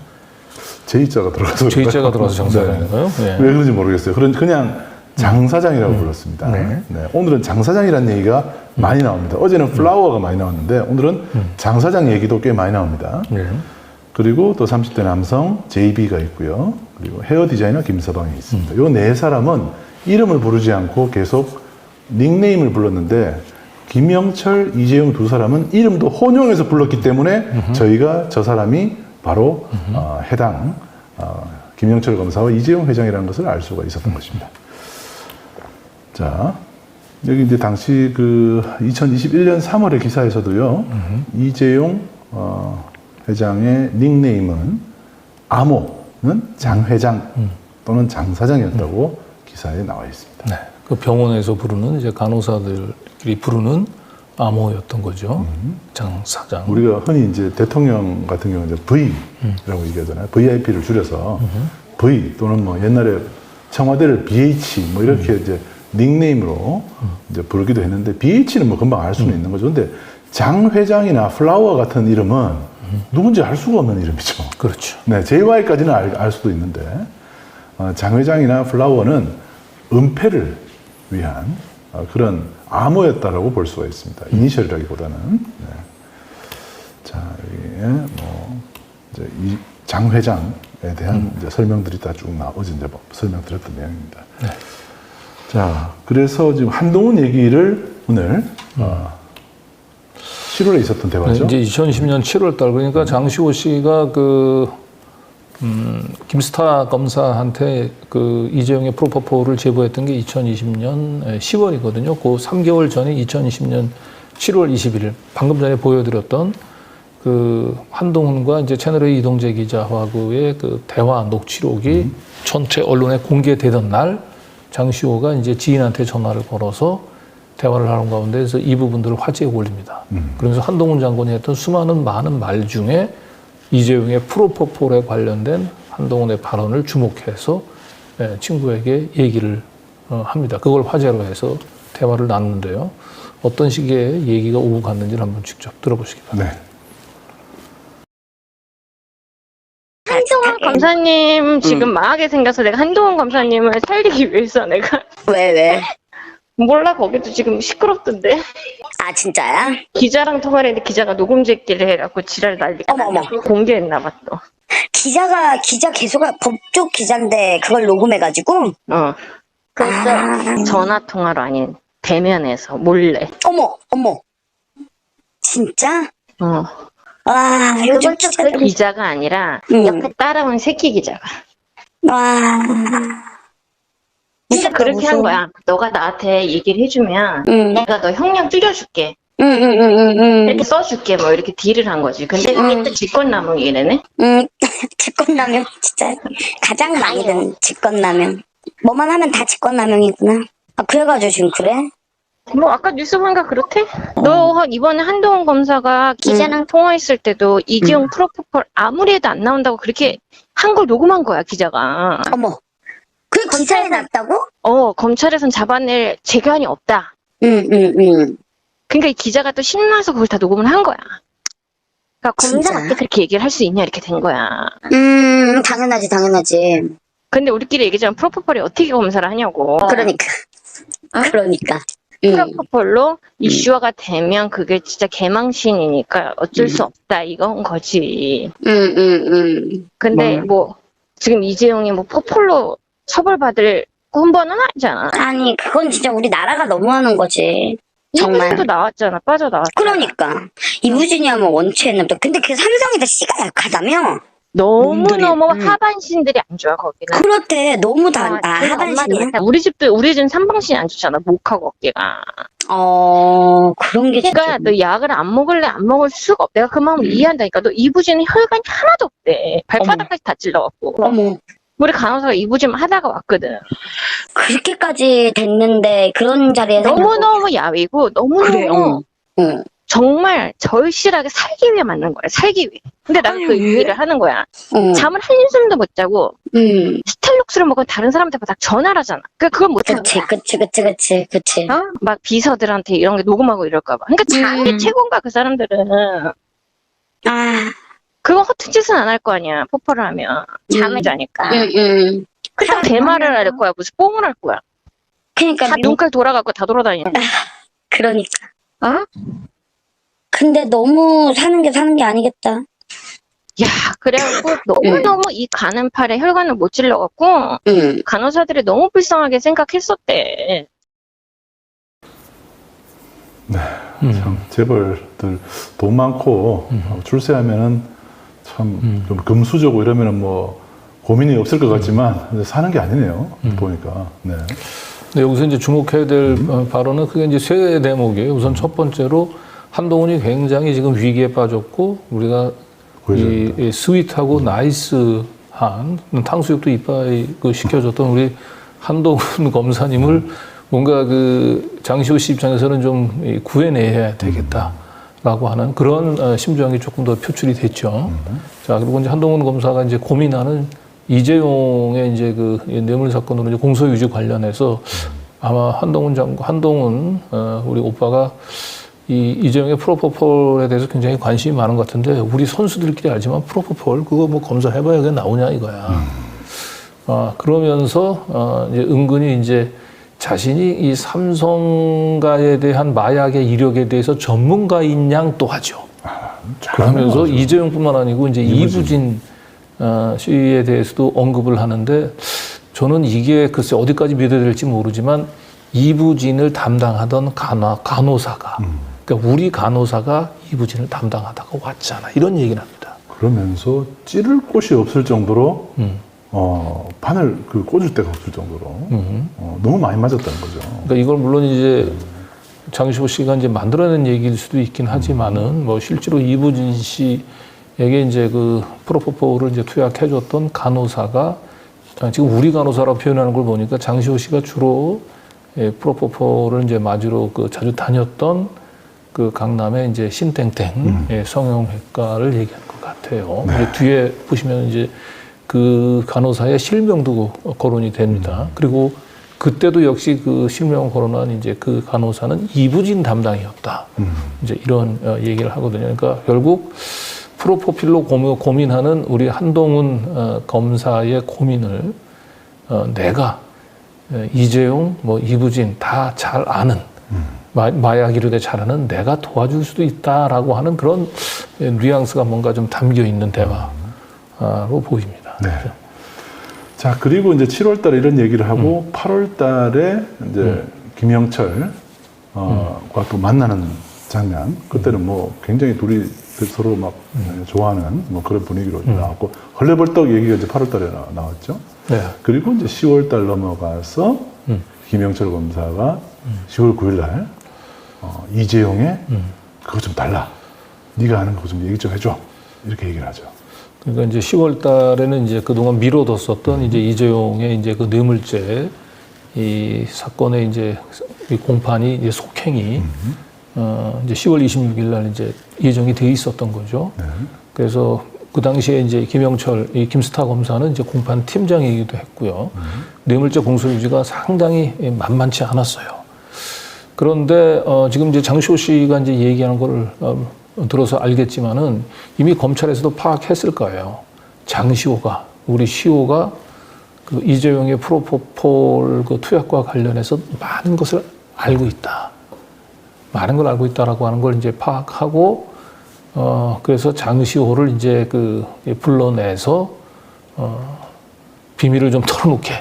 J자가 들어가서 J자가 들어가서 장 사장인가요? 왜 그런지 모르겠어요. 그냥 장 사장이라고 불렀습니다. 네, 오늘은 장 사장이라는 얘기가 많이 나옵니다. 어제는 플라워가 많이 나왔는데 오늘은 장 사장 얘기도 꽤 많이 나옵니다. 그리고 또 30대 남성 JB가 있고요. 그리고 헤어 디자이너 김서방이 있습니다. 요 4사람은 이름을 부르지 않고 계속 닉네임을 불렀는데 김영철, 이재용 2사람은 이름도 혼용해서 불렀기 때문에 저희가 저 사람이 바로 해당 김영철 검사와 이재용 회장이라는 것을 알 수가 있었던 것입니다. 자, 여기 이제 당시 그 2021년 3월의 기사에서도요, 이재용 회장의 닉네임은 암호는 장 회장 또는 장 사장이었다고 기사에 나와 있습니다. 네. 그 병원에서 부르는 이제 간호사들끼리 부르는 암호였던 거죠. 장 사장. 우리가 흔히 이제 대통령 같은 경우는 이제 V라고 얘기하잖아요. VIP를 줄여서 V 또는 뭐 옛날에 청와대를 BH 뭐 이렇게 이제 닉네임으로 이제 부르기도 했는데 BH는 뭐 금방 알 수는 있는 거죠. 근데 장 회장이나 플라워 같은 이름은 누군지 알 수가 없는 이름이죠. 그렇죠. 네, JY까지는 알 수도 있는데 장 회장이나 플라워는 은폐를 위한 그런 암호였다라고 볼 수가 있습니다. 이니셜이라기보다는. 네. 자, 여기에 뭐 이제 이 장 회장에 대한 이제 설명들이 다 쭉 어제 이제 설명드렸던 내용입니다. 네. 자, 그래서 지금 한동훈 얘기를 오늘 7월에 있었던 대화죠. 네, 이제 2020년 7월 달 그러니까 장시호 씨가 김스타 검사한테 그 이재용의 프로포폴을 제보했던 게 2020년 10월이거든요. 그 3개월 전에 2020년 7월 21일 방금 전에 보여드렸던 그 한동훈과 이제 채널A 이동재 기자하고의 그 대화 녹취록이 전체 언론에 공개되던 날 장시호가 이제 지인한테 전화를 걸어서 대화를 하는 가운데서 이 부분들을 화제에 올립니다. 그러면서 한동훈 장관이 했던 많은 말 중에 이재용의 프로포폴에 관련된 한동훈의 발언을 주목해서 친구에게 얘기를 합니다. 그걸 화제로 해서 대화를 나누는데요. 어떤 식의 얘기가 오고 갔는지를 한번 직접 들어보시기 바랍니다. 네. 한동훈 검사님 지금 망하게 생겨서 내가 한동훈 검사님을 살리기 위해서 내가 왜? 몰라 거기도 지금 시끄럽던데 아, 진짜야? 기자랑 통화를 했는데 기자가 녹음 제기를 해갖고 지랄 난리가 어머. 공개했나 봐 또. 기자 계속 법쪽 기자인데 그걸 녹음해가지고? 그래서 전화 통화로 아닌 대면에서 몰래. 어머. 진짜? 와, 요즘 기자가 아니라 옆에 따라온 새끼 기자가. 와. 진짜 그렇게 한 거야. 너가 나한테 얘기를 해주면 내가 너 형량 줄여줄게. 이렇게 써줄게. 뭐 이렇게 딜을 한 거지. 근데 이게 또 직권남용이래네. 직권남용 진짜 가장 많이 든 직권남용. 뭐만 하면 다 직권남용이구나. 아, 그래가지고 지금 그래? 뭐 아까 뉴스 보니까 그렇대? 너 이번에 한동훈 검사가 기자랑 통화했을 때도 이재용 프로포폴 아무리 해도 안 나온다고 그렇게 한 걸 녹음한 거야 기자가. 어머. 그게 기사에 났다고? 검찰에선 잡아낼 재간이 없다. 그러니까 이 기자가 또 신나서 그걸 다 녹음을 한 거야. 그러니까 검사가 어떻게 그렇게 얘기를 할 수 있냐 이렇게 된 거야. 당연하지. 근데 우리끼리 얘기하자면 프로포폴이 어떻게 검사를 하냐고. 그러니까. 프로포폴로 이슈화가 되면 그게 진짜 개망신이니까 어쩔 수 없다 이건 거지. 근데 뭐 지금 이재용이 뭐 포폴로 처벌받을 근본은 아니잖아. 아니, 그건 진짜 우리 나라가 너무하는 거지. 정말. 이부진도 나왔잖아. 빠져나왔잖아. 그러니까. 이부진이야 뭐 원체는 또. 근데 그 삼성이다 씨가 약하다며? 너무너무 하반신들이 안 좋아 거기는. 그렇대. 너무 다 그래서 하반신이야? 엄마도 우리 집 삼방신이 안 좋잖아. 목하고 어깨가. 그런 게 그러니까 너 약을 안 먹을래 안 먹을 수가 없. 내가 그 마음을 이해한다니까. 너 이부진은 혈관이 하나도 없대. 발바닥까지 다 찔러갖고. 어머. 우리 간호사가 이부진 하다가 왔거든. 그렇게까지 됐는데 그런 자리에 너무너무 야위고 너무너무 정말 절실하게 살기 위해 맞는 거야. 살기 위해. 근데 나는 그 얘기를 하는 거야. 잠을 한숨도 못 자고 스텔록스를 먹은 다른 사람한테 다 전화를 하잖아. 그걸 못 하는 거야. 그치. 막 비서들한테 이런 게 녹음하고 이럴까 봐. 그러니까 자는 게 최고인가 그 사람들은. 그건 허튼 짓은 안 할 거 아니야. 포포를 하면. 잠을 자니까. 그렇다고 대말을 할 거야. 무슨 뽕을 할 거야. 그러니까 다 눈깔 돌아가고 다 돌아다니는. 그러니까. 근데 너무 사는 게 아니겠다. 야, 그래갖고 너무너무 이 가는 팔에 혈관을 못 찔러갖고 간호사들이 너무 불쌍하게 생각했었대. 네, 참 재벌들 돈 많고 출세하면은 참 좀 금수저고 이러면은 뭐 고민이 없을 것 같지만 사는 게 아니네요. 보니까. 네. 근데 여기서 이제 주목해야 될 발언은 그게 이제 세 대목이에요. 우선 첫 번째로 한동훈이 굉장히 지금 위기에 빠졌고 우리가 이 스윗하고 나이스 한 탕수육도 이빠이 그 시켜줬던 우리 한동훈 검사님을 뭔가 그 장시호 씨 입장에서는 좀 구해내야 되겠다라고 하는 그런 심정이 조금 더 표출이 됐죠. 자, 그리고 이제 한동훈 검사가 이제 고민하는 이재용의 이제 그 뇌물 사건으로 이제 공소유지 관련해서 아마 한동훈 우리 오빠가 이재용의 프로포폴에 대해서 굉장히 관심이 많은 것 같은데 우리 선수들끼리 알지만 프로포폴 그거 뭐 검사해봐야 그게 나오냐 이거야. 그러면서 이제 은근히 이제 자신이 이 삼성가에 대한 마약의 이력에 대해서 전문가인 양 또 하죠. 그러면서 이재용뿐만 아니고 이제 이부진 씨에 대해서도 언급을 하는데 저는 이게 글쎄 어디까지 믿어야 될지 모르지만 이부진을 담당하던 간호사가 그러니까 우리 간호사가 이부진을 담당하다가 왔잖아 이런 얘기를 합니다. 그러면서 찌를 곳이 없을 정도로 바늘 그 꽂을 데가 없을 정도로 너무 많이 맞았다는 거죠. 그러니까 이걸 물론 이제 장시호 씨가 이제 만들어낸 얘기일 수도 있긴 하지만은 뭐 실제로 이부진 씨에게 이제 그 프로포폴을 이제 투약해줬던 간호사가 지금 우리 간호사라고 표현하는 걸 보니까 장시호 씨가 주로 프로포폴을 이제 맞으러 그 자주 다녔던 그 강남의 이제 신땡땡 성형외과를 얘기한 것 같아요. 네. 이제 뒤에 보시면 이제 그 간호사의 실명도 거론이 됩니다. 그리고 그때도 역시 그 실명 거론한 이제 그 간호사는 이부진 담당이었다. 이제 이런 얘기를 하거든요. 그러니까 결국 프로포필로 고민하는 우리 한동훈 검사의 고민을 내가 이재용, 뭐 이부진 다 잘 아는 마약 이론에 잘 아는 내가 도와줄 수도 있다라고 하는 그런 뉘앙스가 뭔가 좀 담겨 있는 대화로 보입니다. 네. 자, 그리고 이제 7월 달에 이런 얘기를 하고 8월 달에 이제 김영철 과 또 만나는 장면. 그때는 뭐 굉장히 둘이 서로 막 좋아하는 뭐 그런 분위기로 나왔고 헐레벌떡 얘기가 이제 8월 달에 나왔죠. 네. 그리고 이제 10월 달 넘어가서 김영철 검사가 10월 9일 날 이재용의 그거 좀 달라. 네가 아는 거 좀 얘기 좀 해줘. 이렇게 얘기를 하죠. 그러니까 이제 10월 달에는 이제 그동안 미뤄뒀었던 이제 이재용의 이제 그 뇌물죄 이 사건의 이제 이 공판이 이제 속행이 이제 10월 26일 날 이제 예정이 돼 있었던 거죠. 네. 그래서 그 당시에 이제 김영철, 이 김스타 검사는 이제 공판 팀장이기도 했고요. 뇌물죄 공소유지가 상당히 만만치 않았어요. 그런데 지금 이제 장시호 씨가 이제 얘기하는 거를 들어서 알겠지만은 이미 검찰에서도 파악했을 거예요. 장시호가 우리 시호가 그 이재용의 프로포폴 그 투약과 관련해서 많은 것을 알고 있다. 많은 걸 알고 있다라고 하는 걸 이제 파악하고 그래서 장시호를 이제 그 불러내서 비밀을 좀 털어놓게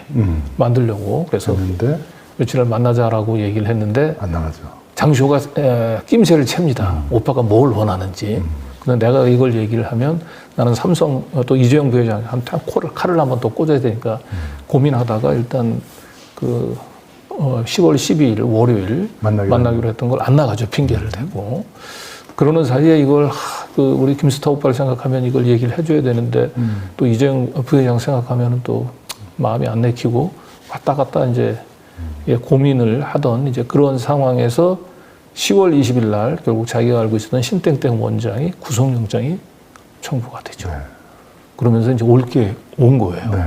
만들려고 그래서 했는데 며칠을 만나자라고 얘기를 했는데 안 나가죠. 장시호가 낌새를 챕니다. 오빠가 뭘 원하는지. 근데 내가 이걸 얘기를 하면 나는 삼성 또 이재용 부회장한테 칼을 한번 또 꽂아야 되니까 고민하다가 일단 그 10월 12일 월요일 만나기로 했던 걸 안 나가죠. 핑계를 대고. 그러는 사이에 이걸 그 우리 김스타 오빠를 생각하면 이걸 얘기를 해줘야 되는데 또 이재용 부회장 생각하면 또 마음이 안 내키고 왔다 갔다 이제 고민을 하던 이제 그런 상황에서 10월 20일 날 결국 자기가 알고 있었던 신땡땡 원장이 구속영장이 청구가 되죠. 네. 그러면서 이제 올게 온 거예요. 네.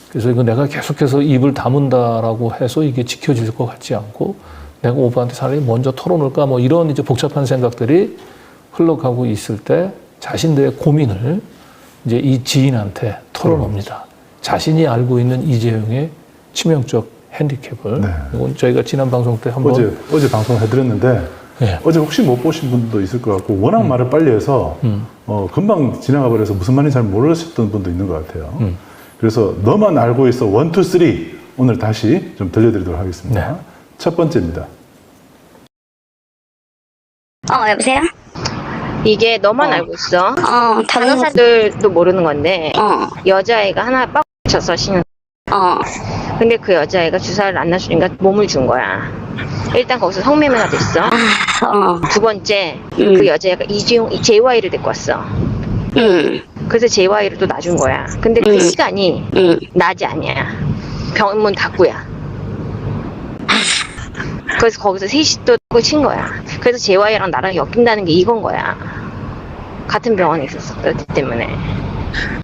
그래서 이거 내가 계속해서 입을 다문다라고 해서 이게 지켜질 것 같지 않고 내가 오빠한테 차라리 먼저 털어놓을까 뭐 이런 이제 복잡한 생각들이 흘러가고 있을 때 자신들의 고민을 이제 이 지인한테 털어놓습니다. 자신이 알고 있는 이재용의 치명적 핸디캡을. 네. 이건 저희가 지난 방송 때 한번 어제 방송해드렸는데 네. 어제 혹시 못 보신 분도 있을 것 같고 워낙 말을 빨리 해서 금방 지나가 버려서 무슨 말인지 잘 모르셨던 분도 있는 것 같아요. 그래서 너만 알고 있어 1, 2, 3 오늘 다시 좀 들려드리도록 하겠습니다. 네. 첫 번째입니다. 여보세요? 이게 너만 알고 있어. 다른 간호사들도 모르는 건데 여자애가 하나 빡 쳐서 신은. 근데 그 여자애가 주사를 안 놔주니까 몸을 준 거야. 일단 거기서 성매매가 됐어. 두 번째 그 여자애가 이재용 JY를 데리고 왔어. 그래서 JY를 또 놔준 거야. 근데 그 시간이 낮이 아니야. 병문 닫고야. 그래서 거기서 셋이 또 친 거야. 그래서 JY랑 나랑 엮인다는 게 이건 거야. 같은 병원에 있었었기 때문에.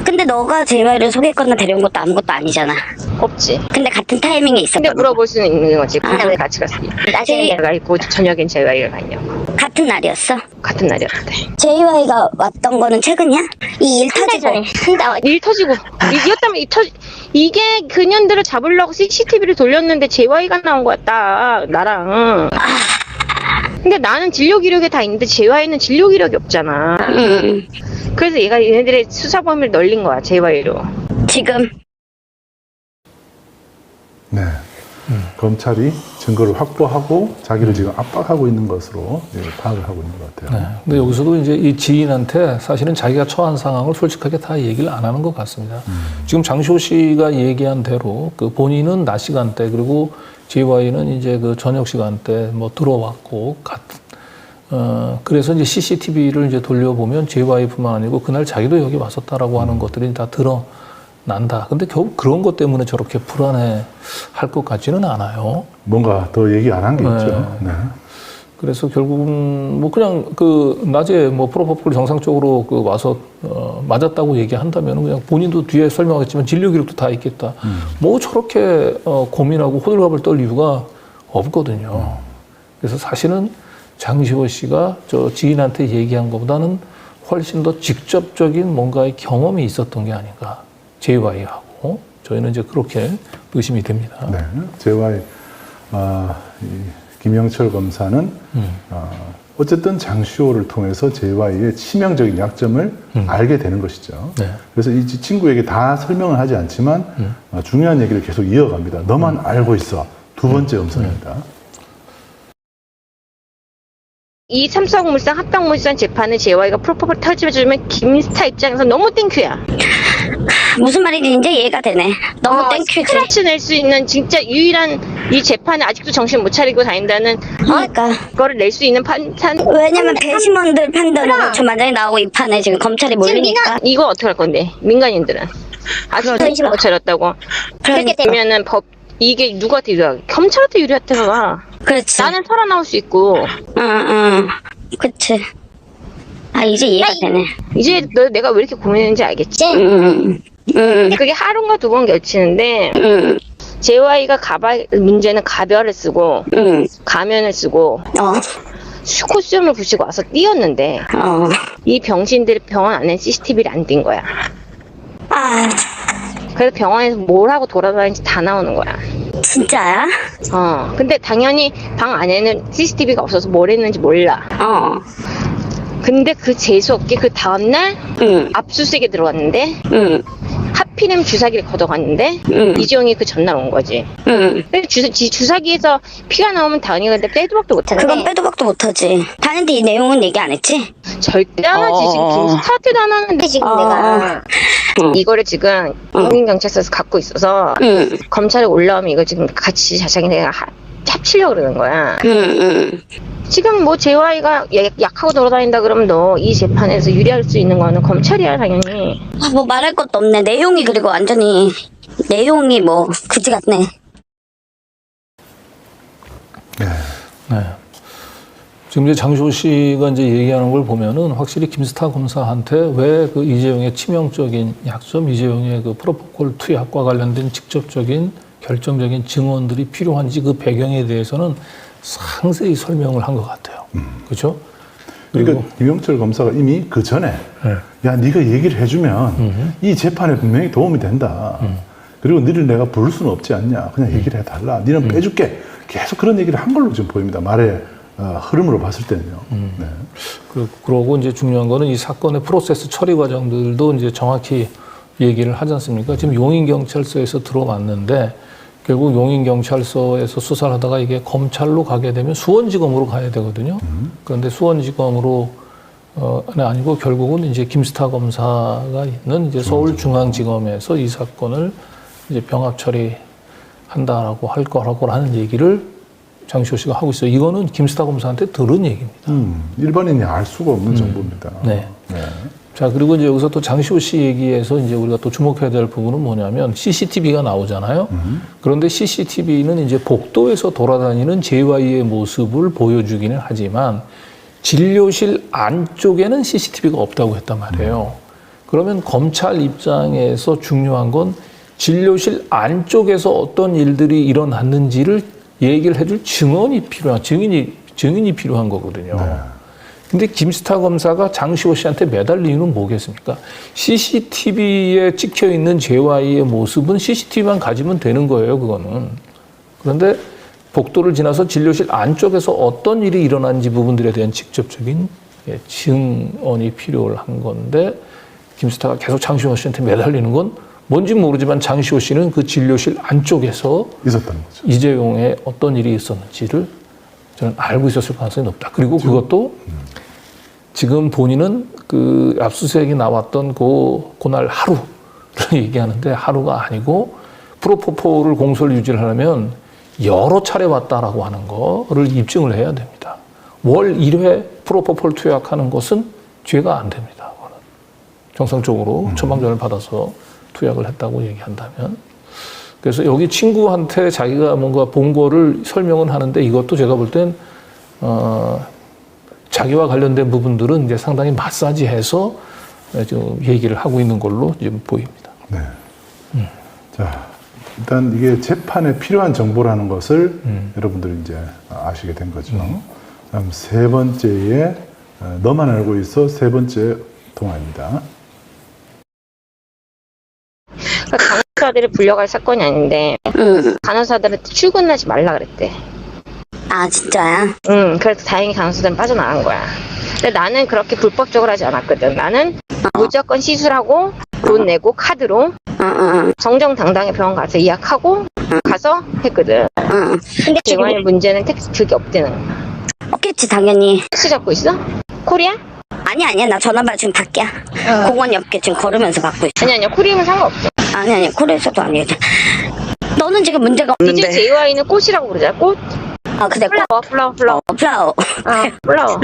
근데 너가 JY를 소개했거나 데려온 것도 아무것도 아니잖아. 없지. 근데 같은 타이밍에 있었던 근데 물어볼 수는 있는 거지. 그냥 같이 갔어. 낮에는 제- 내가 있고 저녁엔 JY가 있냐고. 같은 날이었어? 같은 날이었대. JY가 왔던 거는 최근이야? 이 일 터지고. 일 터지고 이겼다면 이게 그년들을 잡으려고 CCTV를 돌렸는데 JY가 나온 거야 딱 나랑. 근데 나는 진료 기록에 다 있는데 JY는 진료 기록이 없잖아. 그래서 얘네들의 수사 범위를 넓린 거야 JY로. 지금 네. 검찰이 증거를 확보하고 자기를 지금 압박하고 있는 것으로 파악을 하고 있는 것 같아요. 네. 근데 여기서도 이제 이 지인한테 사실은 자기가 처한 상황을 솔직하게 다 얘기를 안 하는 것 같습니다. 지금 장시호 씨가 얘기한 대로 그 본인은 낮 시간대 그리고 JY는 이제 그 저녁 시간대 뭐 들어왔고 그래서 이제 CCTV를 이제 돌려보면 JY뿐만 아니고 그날 자기도 여기 왔었다라고 하는 것들이 다 드러난다. 근데 결국 그런 것 때문에 저렇게 불안해 할 것 같지는 않아요. 뭔가 더 얘기 안 한 게 네. 있죠. 네. 그래서 결국은 뭐 그냥 그 낮에 뭐 프로포폴 정상적으로 그 와서 맞았다고 얘기한다면 그냥 본인도 뒤에 설명하겠지만 진료 기록도 다 있겠다. 뭐 저렇게 고민하고 호들갑을 떨 이유가 없거든요. 그래서 사실은 장시호 씨가 저 지인한테 얘기한 것보다는 훨씬 더 직접적인 뭔가의 경험이 있었던 게 아닌가. JY하고 저희는 이제 그렇게 의심이 됩니다. 네. JY 이 김영철 검사는 어쨌든 장시호를 통해서 JY의 치명적인 약점을 알게 되는 것이죠. 네. 그래서 이 친구에게 다 설명을 하지 않지만 중요한 얘기를 계속 이어갑니다. 너만 알고 있어. 두 번째 음성입니다. 이 삼성물산 합병물산 재판을 JY가 프로포폴 터집어주면 김스타 입장에서 너무 땡큐야. 무슨 말인지 이제 이해가 되네. 너무 땡큐지. 스크래치 낼 수 있는 진짜 유일한 이 재판에 아직도 정신 못 차리고 다닌다는 그러니까 그거를 낼 수 있는 판단. 왜냐면 배심원들 판단으로 저 만장에 나오고 이 판에 지금 검찰이 몰리니까. 이거 어떻게 할 건데 민간인들은 아직도 정신 못 차렸다고. 그렇게 되면은 이게 누구한테 유리하게? 검찰한테 유리한테 가. 그렇지. 나는 살아나올 수 있고. 응. 그치. 아 이제 이해가 되네. 이제 내가 왜 이렇게 고민했는지 알겠지? 그게 하루인가 두 번 결치는데 JY가 문제는 가별을 쓰고 가면을 쓰고 코스튬을 부시고 와서 뛰었는데 이 병신들이 병원 안에 CCTV를 안 띈 거야. 그래서 병원에서 뭘 하고 돌아다니는지 다 나오는 거야. 진짜야? 근데 당연히 방 안에는 CCTV가 없어서 뭘 했는지 몰라. 근데 그 재수없게 그 다음날 압수수색에 들어갔는데 하필이면 주사기를 걷어갔는데 이지영이 그 전날 온 거지. 근데 주사기에서 피가 나오면 당연히 근데 빼도 박도 못하는데 그건 빼도 박도 못하지. 다른데 이 내용은 얘기 안 했지? 절대 안 하지. 지금 김스타트도 안 하는데 지금 내가 이거를 지금 국민경찰서에서 갖고 있어서 검찰에 올라오면 이거 지금 같이 자세히 내가 합치려고 그러는 거야. 지금 뭐 JY가 약하고 돌아다닌다 그러면 너 이 재판에서 유리할 수 있는 거는 검찰이야 당연히. 뭐 말할 것도 없네. 내용이 그리고 완전히 내용이 뭐 그지 같네. 네. 지금 이제 장시호 씨가 이제 얘기하는 걸 보면은 확실히 김스타 검사한테 왜 그 이재용의 치명적인 약점, 이재용의 그 프로포콜 투약과 관련된 직접적인 결정적인 증언들이 필요한지 그 배경에 대해서는 상세히 설명을 한 것 같아요. 그렇죠? 그러니까 김영철 검사가 이미 그 전에 야 네가 얘기를 해주면 이 재판에 분명히 도움이 된다. 그리고 너를 내가 부를 수는 없지 않냐. 그냥 얘기를 해달라. 너는 빼줄게. 계속 그런 얘기를 한 걸로 지금 보입니다. 말의 흐름으로 봤을 때는요. 네. 그러고 이제 중요한 거는 이 사건의 프로세스 처리 과정들도 이제 정확히 얘기를 하지 않습니까? 지금 용인경찰서에서 들어왔는데 결국 용인경찰서에서 수사를 하다가 이게 검찰로 가게 되면 수원지검으로 가야 되거든요. 그런데 수원지검으로 아니고 결국은 이제 김스타 검사가 있는 이제 서울중앙지검에서 이 사건을 이제 병합 처리한다라고 할 거라고 하는 얘기를 장시호 씨가 하고 있어요. 이거는 김스타 검사한테 들은 얘기입니다. 일반인이 알 수가 없는 정보입니다. 네. 네. 자, 그리고 이제 여기서 또 장시호 씨 얘기에서 이제 우리가 또 주목해야 될 부분은 뭐냐면 CCTV가 나오잖아요. 그런데 CCTV는 이제 복도에서 돌아다니는 JY의 모습을 보여주기는 하지만 진료실 안쪽에는 CCTV가 없다고 했단 말이에요. 그러면 검찰 입장에서 중요한 건 진료실 안쪽에서 어떤 일들이 일어났는지를 얘기를 해줄 증언이 필요한, 증인이 필요한 거거든요. 네. 근데 김스타 검사가 장시호 씨한테 매달린 이유는 뭐겠습니까? CCTV에 찍혀 있는 JY의 모습은 CCTV만 가지면 되는 거예요, 그거는. 그런데 복도를 지나서 진료실 안쪽에서 어떤 일이 일어난지 부분들에 대한 직접적인 증언이 필요한 건데, 김스타가 계속 장시호 씨한테 매달리는 건 뭔지 모르지만 장시호 씨는 그 진료실 안쪽에서 있었다는 거죠. 이재용의 어떤 일이 있었는지를 저는 알고 있었을 가능성이 높다. 그리고 그것도 지금 본인은 그 압수수색이 나왔던 그날 하루를 얘기하는데 하루가 아니고 프로포폴을 공소를 유지를 하려면 여러 차례 왔다라고 하는 거를 입증을 해야 됩니다. 월 1회 프로포폴 투약하는 것은 죄가 안 됩니다. 그거는. 정상적으로 처방전을 받아서 투약을 했다고 얘기한다면. 그래서 여기 친구한테 자기가 뭔가 본 거를 설명은 하는데 이것도 제가 볼 땐, 자기와 관련된 부분들은 이제 상당히 마사지해서 지금 얘기를 하고 있는 걸로 지금 보입니다. 네. 자, 일단 이게 재판에 필요한 정보라는 것을 여러분들이 이제 아시게 된 거죠. 다음 세 번째에 너만 알고 있어 세 번째 통화입니다. 간호사들을 불려갈 사건이 아닌데 간호사들한테 출근하지 말라 그랬대. 아 진짜야? 그래서 다행히 간호사들은 빠져나간 거야. 근데 나는 그렇게 불법적으로 하지 않았거든. 나는 무조건 시술하고 돈 내고 카드로 정정당당히 병원 가서 예약하고 가서 했거든. 근데 지금 문제는 택시 그게 없대는 거야. 없겠지 당연히. 택시 잡고 있어? 코리아? 아니야 나 전화받아 지금 밖이야. 공원 옆에 지금 걸으면서 받고 있어. 아니야 코리아는 상관없어. 아니 코리아에서도 아니거든. 너는 지금 문제가 없는데. 이제 JY는 꽃이라고 부르자. 꽃. 아 근데 플라워. 플라워. 플라워.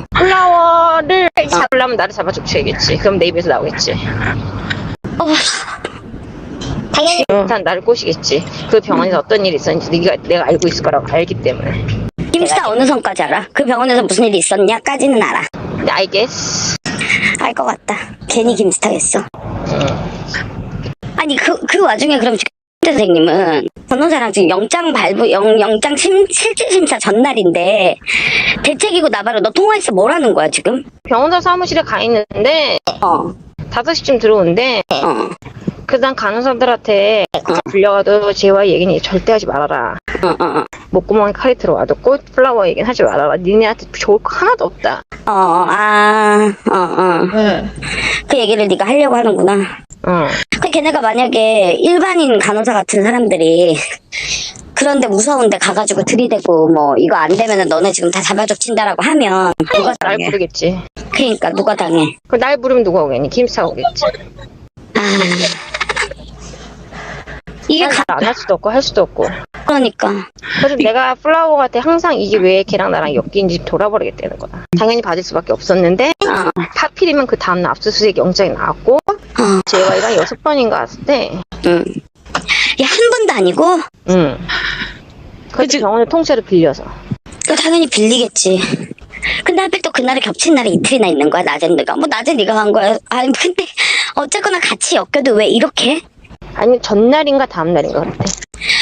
플라워를 잡으려면 나를 잡아줘야겠지. 그럼 내 입에서 나오겠지. 당연히. 일단 나를 꼬시겠지. 그 병원에서 어떤 일이 있었는지 내가 알고 있을 거라고 알기 때문에. 김스타 어느 선까지 알아? 그 병원에서 무슨 일이 있었냐까지는 알아. 근데 I guess. 알 것 같다. 괜히 김스타였어. 아니 그 와중에 그럼 선생님은 변호사랑 지금 영장 실질심사 전날인데 대책이고 나발로 너 통화해서 뭐라는 거야 지금? 병원사 사무실에 가 있는데 5시쯤 들어오는데 난 간호사들한테 불려가도 JY 얘기는 자절대 하지 말아라. 목구멍에 칼이 들어와도 꽃 플라워 얘기는 하지 말아라. 니네한테 좋을 거 하나도 없다. 그 얘기를 네가 하려고 하는구나. 그 걔네가 만약에 일반인 간호사 같은 사람들이 그런데 무서운데 가가지고 들이대고 뭐 이거 안 되면은 너네 지금 다 잡아줘친다라고 하면 누가 날 당해? 부르겠지. 그러니까 누가 당해? 날 부르면 누가 오겠니? 김스타 오겠지. 이게 안 할 수도 없고 할 수도 없고. 그러니까 그래서 내가 플라워한테 항상 이게 왜 걔랑 나랑 엮인지 돌아버리겠다는 거다. 당연히 받을 수밖에 없었는데 하필이면 그 다음날 압수수색 영장이 나왔고 JY가 6번인가 왔을 때 야, 한 번도 아니고? 그치 병원을 통째로 빌려서. 당연히 빌리겠지. 근데 하필 또 그날에 겹친 날이 이틀이나 있는 거야. 낮엔 네가 낮에 네가 간 거야. 아니 근데 어쨌거나 같이 엮여도 왜 이렇게? 아니 전날인가 다음날인가 그랬대.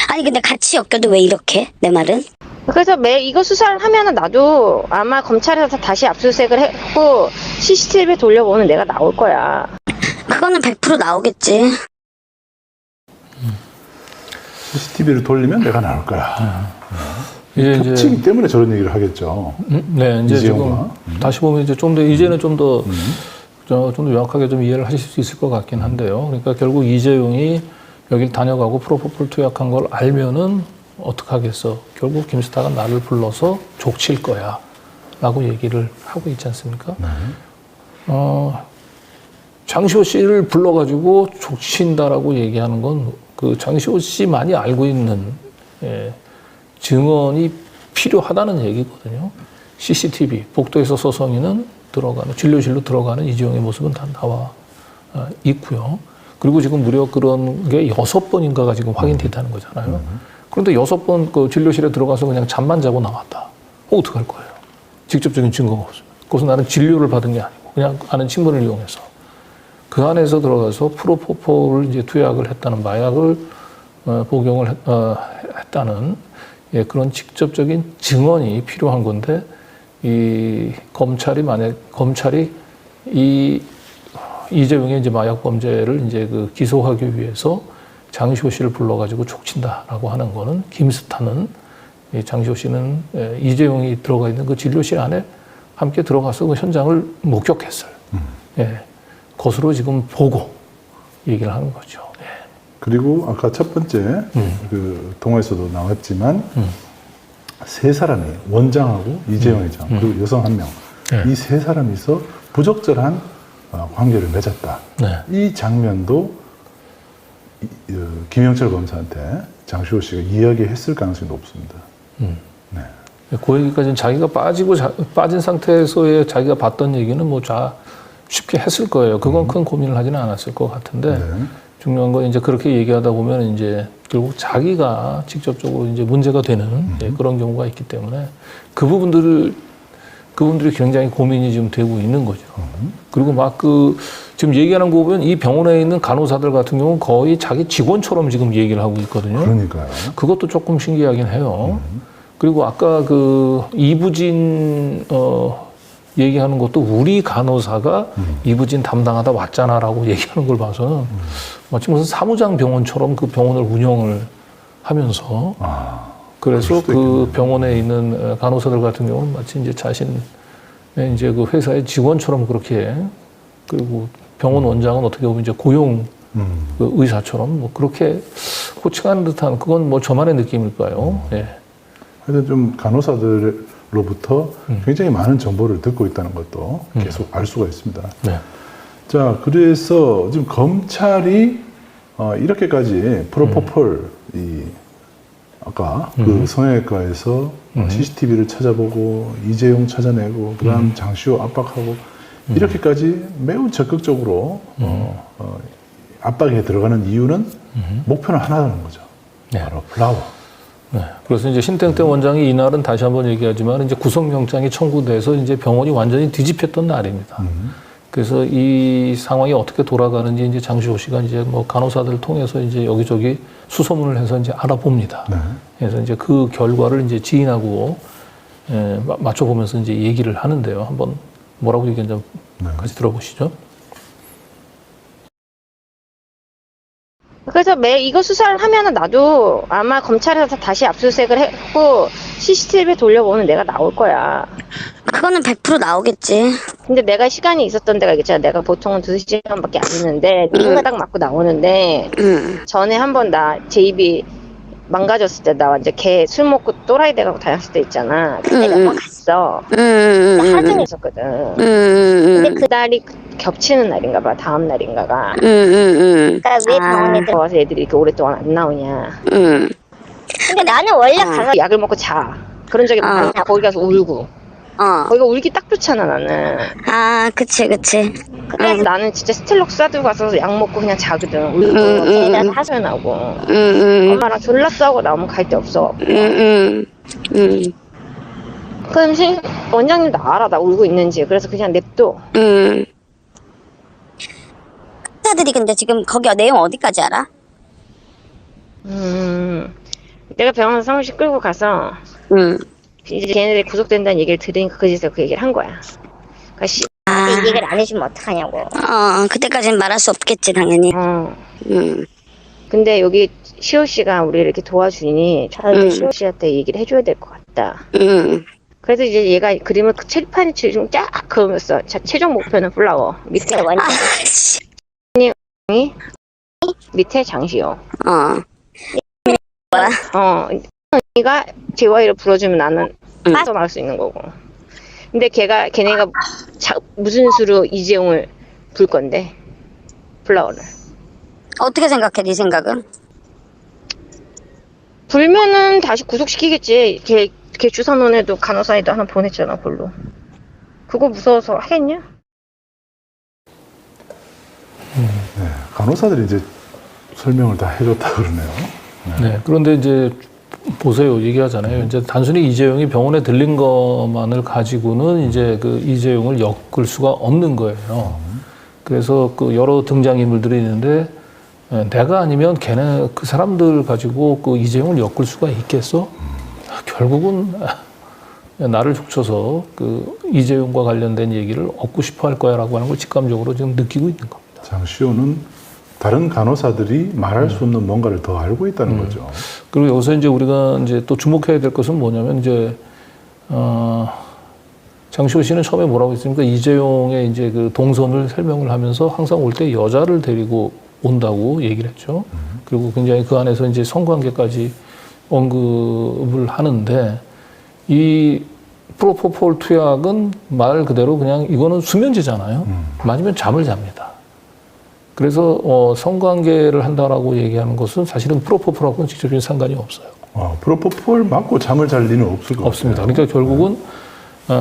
아니 근데 같이 엮여도 왜 이렇게? 내 말은? 그래서 이거 수사를 하면은 나도 아마 검찰에서 다시 압수수색을 했고 CCTV 돌려보면 내가 나올 거야. 그거는 100% 나오겠지. CCTV를 돌리면 내가 나올 거야. 이제 겹치기 때문에 저런 얘기를 하겠죠. 네, 이제 이재용과. 지금 다시 보면 이제 좀 더 이제는 좀 더 명확하게 좀 이해를 하실 수 있을 것 같긴 한데요. 그러니까 결국 이재용이 여길 다녀가고 프로포폴 투약한 걸 알면은 어떡하겠어. 결국 김스타가 나를 불러서 족칠 거야. 라고 얘기를 하고 있지 않습니까? 장시호 씨를 불러가지고 족친다라고 얘기하는 건 그 장시호 씨만이 알고 있는 증언이 필요하다는 얘기거든요. CCTV, 복도에서 서성이는 들어가는 진료실로 들어가는 이재용의 모습은 다 나와 있고요. 그리고 지금 무려 그런 게 6번인가가 지금 확인됐다는 거잖아요. 그런데 6번 그 진료실에 들어가서 그냥 잠만 자고 나왔다. 어떡할 거예요? 직접적인 증거가 없습니다. 그것은 나는 진료를 받은 게 아니고 그냥 아는 친분을 이용해서 그 안에서 들어가서 프로포폴을 이제 투약을 했다는 마약을 복용을 했다는 그런 직접적인 증언이 필요한 건데 이 검찰이 이 이재용의 이제 마약 범죄를 이제 그 기소하기 위해서 장시호 씨를 불러가지고 촉친다라고 하는 거는 김스타는 장시호 씨는 이재용이 들어가 있는 그 진료실 안에 함께 들어가서 그 현장을 목격했어요. 것으로 지금 보고 얘기를 하는 거죠. 그리고 아까 첫 번째 그 동화에서도 나왔지만 세 사람이 원장하고 이재용의 장 그리고 여성 한 명 이 세 사람이서 부적절한 관계를 맺었다. 이 장면도 김영철 검사한테 장시호 씨가 이야기했을 가능성이 높습니다. 그 얘기까지는 자기가 빠진 상태에서의 자기가 봤던 얘기는 뭐 쉽게 했을 거예요. 그건 큰 고민을 하지는 않았을 것 같은데 중요한 건 이제 그렇게 얘기하다 보면 이제 결국 자기가 직접적으로 이제 문제가 되는 그런 경우가 있기 때문에 그분들이 굉장히 고민이 지금 되고 있는 거죠. 그리고 막 지금 얘기하는 거 보면 이 병원에 있는 간호사들 같은 경우는 거의 자기 직원처럼 지금 얘기를 하고 있거든요. 그러니까요. 그것도 조금 신기하긴 해요. 그리고 아까 이부진 얘기하는 것도 우리 간호사가 이부진 담당하다 왔잖아라고 얘기하는 걸 봐서는 마치 무슨 사무장 병원처럼 그 병원을 운영을 하면서 그래서 그 병원에 있는 간호사들 같은 경우는 마치 이제 자신의 이제 그 회사의 직원처럼 그렇게 그리고 병원 원장은 어떻게 보면 이제 고용 그 의사처럼 뭐 그렇게 호칭하는 듯한 그건 뭐 저만의 느낌일까요? 하여튼 좀 간호사들로부터 굉장히 많은 정보를 듣고 있다는 것도 계속 알 수가 있습니다. 자, 그래서 지금 검찰이 이렇게까지 프로포폴 아까 그 성형외과에서 CCTV를 찾아보고 이재용 찾아내고 그다음 장시호 압박하고 이렇게까지 매우 적극적으로 압박에 들어가는 이유는 목표는 하나라는 거죠. 바로 플라워. 그래서 이제 신땡땡 원장이 이날은 다시 한번 얘기하지만 이제 구속영장이 청구돼서 이제 병원이 완전히 뒤집혔던 날입니다. 그래서 이 상황이 어떻게 돌아가는지 이제 장시호 씨가 이제 뭐 간호사들을 통해서 이제 여기저기 수소문을 해서 이제 알아봅니다. 그래서 이제 그 결과를 이제 지인하고 맞춰보면서 이제 얘기를 하는데요. 한번 뭐라고 얘기했는지 같이 들어보시죠. 그래서 이거 수사를 하면은 나도 아마 검찰에서 다시 압수수색을 했고 CCTV 돌려보면 내가 나올 거야. 그거는 100% 나오겠지. 근데 내가 시간이 있었던 데가 있잖아. 내가 보통은 2시간밖에 안 있는데 누군가 딱 맞고 나오는데 전에 한번 제 입이 망가졌을 때 나 이제 걔 술 먹고 또라이 돼가고 다녔을 때 있잖아. 그때 몇 번 갔어. 하중에 있었거든. 근데 그날이 겹치는 날인가 봐. 다음 날인가가. 그러니까 왜 병원에 들어와서 애들이 이렇게 오랫동안 안 나오냐. 근데 나는 원래 가서 약을 먹고 자. 그런 적이 많아. 거기 가서 울고. 거기가 울기 딱 좋잖아, 나는. 그치. 그래서 나는 진짜 스텔록 싸들고 가서 약 먹고 그냥 자거든. 울고, 걔네들 하소연하고. 엄마랑 졸라 싸우고 나오면 갈 데 없어. 그럼 원장님도 알아, 나 울고 있는지. 그래서 그냥 냅둬. 의사들이 근데 지금 거기 내용 어디까지 알아? 내가 병원 사무실 끌고 가서, 이제 걔네들이 구속된다는 얘기를 들으니까 그제서 그 얘기를 한 거야. 그러니까 이 얘기를 안 해주면 어떡하냐고. 그때까지는 말할 수 없겠지, 당연히. 근데 여기 시호 씨가 우리를 이렇게 도와주니 저한테 시호 씨한테 얘기를 해줘야 될 것 같다. 그래서 이제 얘가 그림을 칠판에 지금 쫙 그으면서 최종 목표는 플라워. 밑에 원장. 밑에 장시호. 언니가 JY를 불러주면 나는 빠져나갈 수 있는 거고. 근데 걔네가 무슨 수로 이재용을 불 건데, 플라워를. 어떻게 생각해, 네 생각은? 불면은 다시 구속시키겠지. 걔 주사논에도 간호사에도 하나 보냈잖아, 볼로. 그거 무서워서 하겠냐? 네, 간호사들이 이제 설명을 다 해줬다 그러네요. 네. 그런데 이제 보세요. 얘기하잖아요. 이제 단순히 이재용이 병원에 들린 것만을 가지고는 이제 그 이재용을 엮을 수가 없는 거예요. 그래서 그 여러 등장인물들이 있는데 내가 아니면 걔네 그 사람들 가지고 그 이재용을 엮을 수가 있겠어? 결국은 나를 족쳐서 그 이재용과 관련된 얘기를 얻고 싶어 할 거야라고 하는 걸 직감적으로 지금 느끼고 있는 겁니다. 장시호는 다른 간호사들이 말할 수 없는 뭔가를 더 알고 있다는 거죠. 그리고 여기서 이제 우리가 이제 또 주목해야 될 것은 뭐냐면 이제 장시호 씨는 처음에 뭐라고 했습니까? 이재용의 이제 그 동선을 설명을 하면서 항상 올 때 여자를 데리고 온다고 얘기를 했죠. 그리고 굉장히 그 안에서 이제 성관계까지 언급을 하는데 이 프로포폴 투약은 말 그대로 그냥 이거는 수면제잖아요. 맞으면 잠을 잡니다. 그래서 성관계를 한다라고 얘기하는 것은 사실은 프로포폴하고는 직접적인 상관이 없어요. 프로포폴 맞고 잠을 잘 리는 없을 것 없습니다. 같아요. 그러니까 결국은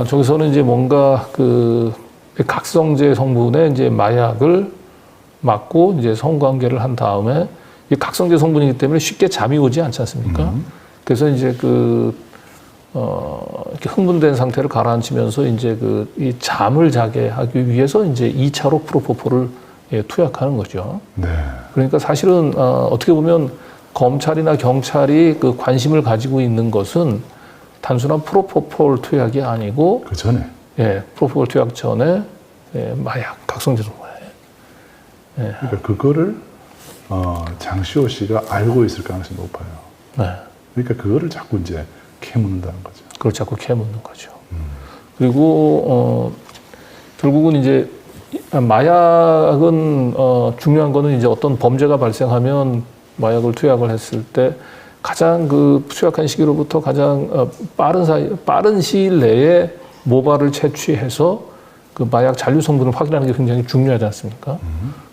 저기서는 이제 뭔가 그 각성제 성분의 이제 마약을 맞고 이제 성관계를 한 다음에 이 각성제 성분이기 때문에 쉽게 잠이 오지 않지 않습니까? 그래서 이제 이렇게 흥분된 상태를 가라앉히면서 이제 이 잠을 자게 하기 위해서 이제 2차로 프로포폴을 투약하는 거죠. 네. 그러니까 사실은 어떻게 보면 검찰이나 경찰이 그 관심을 가지고 있는 것은 단순한 프로포폴 투약이 아니고 그 전에. 프로포폴 투약 전에 마약, 각성제 성분. 그러니까 그거를 장시호 씨가 알고 있을 가능성이 높아요. 네. 그러니까 그거를 자꾸 이제 캐묻는다는 거죠. 그걸 자꾸 캐묻는 거죠. 그리고 결국은 이제 마약은 중요한 거는 이제 어떤 범죄가 발생하면 마약을 투약을 했을 때 가장 그 투약한 시기로부터 가장 빠른 시일 내에 모발을 채취해서 그 마약 잔류 성분을 확인하는 게 굉장히 중요하지 않습니까?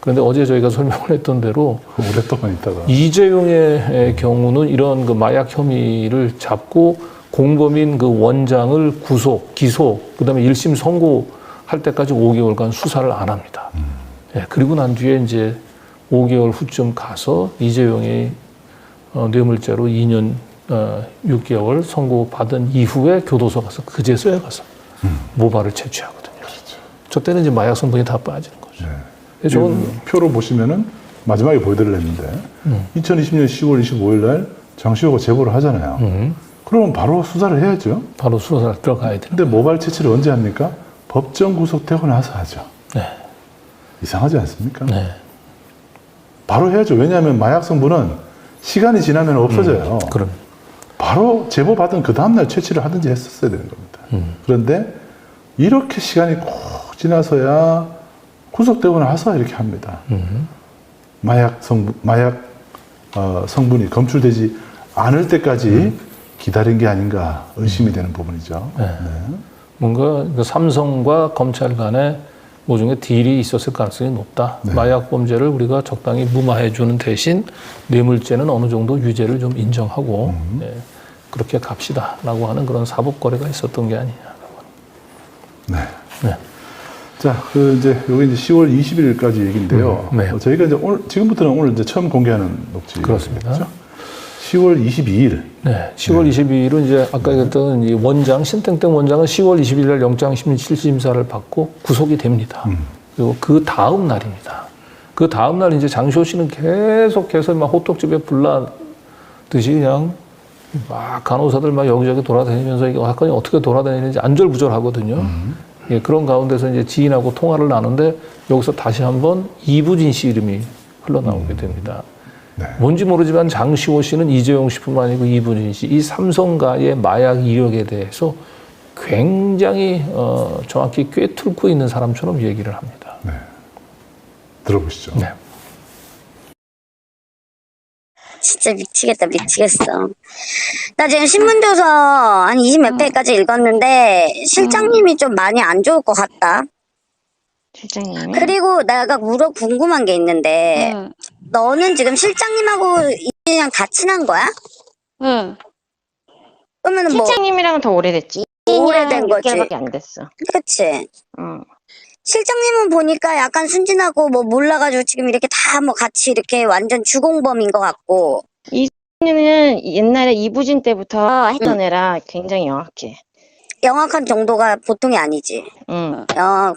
그런데 어제 저희가 설명을 했던 대로 오랫동안 있다가 이재용의 경우는 이런 그 마약 혐의를 잡고 공범인 그 원장을 구속, 기소, 그다음에 1심 선고할 때까지 5개월간 수사를 안 합니다. 그리고 난 뒤에 이제 5개월 후쯤 가서 이재용이 뇌물죄로 2년 6개월 선고받은 이후에 교도소 가서 그제서야 가서 모발을 채취하거든요. 그렇죠. 저 때는 이제 마약 성분이 다 빠지는 거죠. 네. 저건 표로 보시면은 마지막에 보여드렸는데 2020년 10월 25일 날 장시호가 제보를 하잖아요. 그러면 바로 수사를 해야죠. 바로 수사를 들어가야 돼요. 근데 모발 채취를 언제 합니까? 법정 구속되고 나서 하죠. 네. 이상하지 않습니까? 네. 바로 해야죠. 왜냐하면 마약 성분은 시간이 지나면 없어져요. 그럼. 바로 제보받은 그 다음날 채취를 하든지 했었어야 되는 겁니다. 그런데 이렇게 시간이 꼭 지나서야 구속되고 나서 이렇게 합니다. 마약 성분이 검출되지 않을 때까지 기다린 게 아닌가 의심이 되는 부분이죠. 네. 뭔가 그 삼성과 검찰 간에 모종의 딜이 있었을 가능성이 높다. 네. 마약 범죄를 우리가 적당히 무마해주는 대신 뇌물죄는 어느 정도 유죄를 좀 인정하고 그렇게 갑시다라고 하는 그런 사법 거래가 있었던 게 아니냐라고. 네. 네. 자, 이제 여기 이제 10월 21일까지 얘기인데요. 네. 저희가 이제 지금부터는 오늘 이제 처음 공개하는 녹취. 그렇습니다. 10월 22일. 네, 10월 22일은 이제 아까 얘기했던 이 원장 신땡땡 원장은 10월 22일 날 영장 실질심사를 받고 구속이 됩니다. 그리고 그 다음 날입니다. 그 다음 날 이제 장시호 씨는 계속해서 막 호떡집에 불나듯이 그냥 막 간호사들 막 여기저기 돌아다니면서 이게 사건이 어떻게 돌아다니는지 안절부절하거든요. 예, 그런 가운데서 이제 지인하고 통화를 나누는데 여기서 다시 한번 이부진 씨 이름이 흘러나오게 됩니다. 네. 뭔지 모르지만 장시호 씨는 이재용 씨뿐만 아니고 이부진 씨, 이 삼성가의 마약 이력에 대해서 굉장히 정확히 꿰뚫고 있는 사람처럼 얘기를 합니다. 네. 들어보시죠. 네. 진짜 미치겠다, 미치겠어. 나 지금 신문조서 한 20 몇 페이지까지 읽었는데 실장님이 좀 많이 안 좋을 것 같다. 실장님. 그리고 내가 궁금한 게 있는데 너는 지금 실장님하고 이랑 다 친한 거야? 응. 그러면은 뭐 실장님이랑은 더 오래됐지. 오래된 거지. 6개월밖에 안 됐어. 그치? 응. 실장님은 보니까 약간 순진하고 뭐 몰라가지고 지금 이렇게 다 뭐 같이 이렇게 완전 주공범인 것 같고. 이는 옛날에 이부진 때부터 했던 애라 굉장히 영악해. 영악한 정도가 보통이 아니지. 응.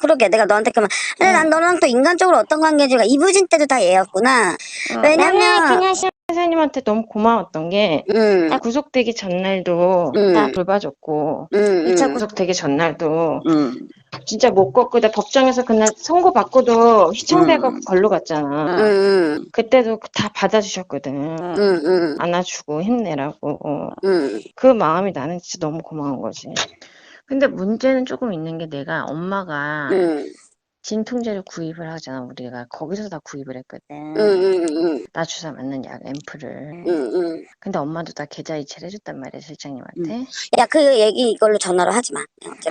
그러게. 내가 너한테 그러면, 근데 난 너랑 또 인간적으로 어떤 관계인지가 이부진 때도 다 얘였구나. 왜냐면. 나는 그냥 신사님한테 너무 고마웠던 게, 나 구속되기 전날도 다 돌봐줬고, 2차 구속되기 전날도, 진짜 못 걷고, 나 법정에서 그날 선고 받고도 희청대가 걸로 갔잖아. 그때도 다 받아주셨거든. 안아주고 힘내라고. 그 마음이 나는 진짜 너무 고마운 거지. 근데 문제는 조금 있는 게 내가 엄마가 진통제를 구입을 하잖아. 우리가 거기서 다 구입을 했거든. 나 주사 맞는 약 앰플을. 근데 엄마도 다 계좌이체를 해줬단 말이야 실장님한테. 야, 그 얘기 이걸로 전화로 하지 마.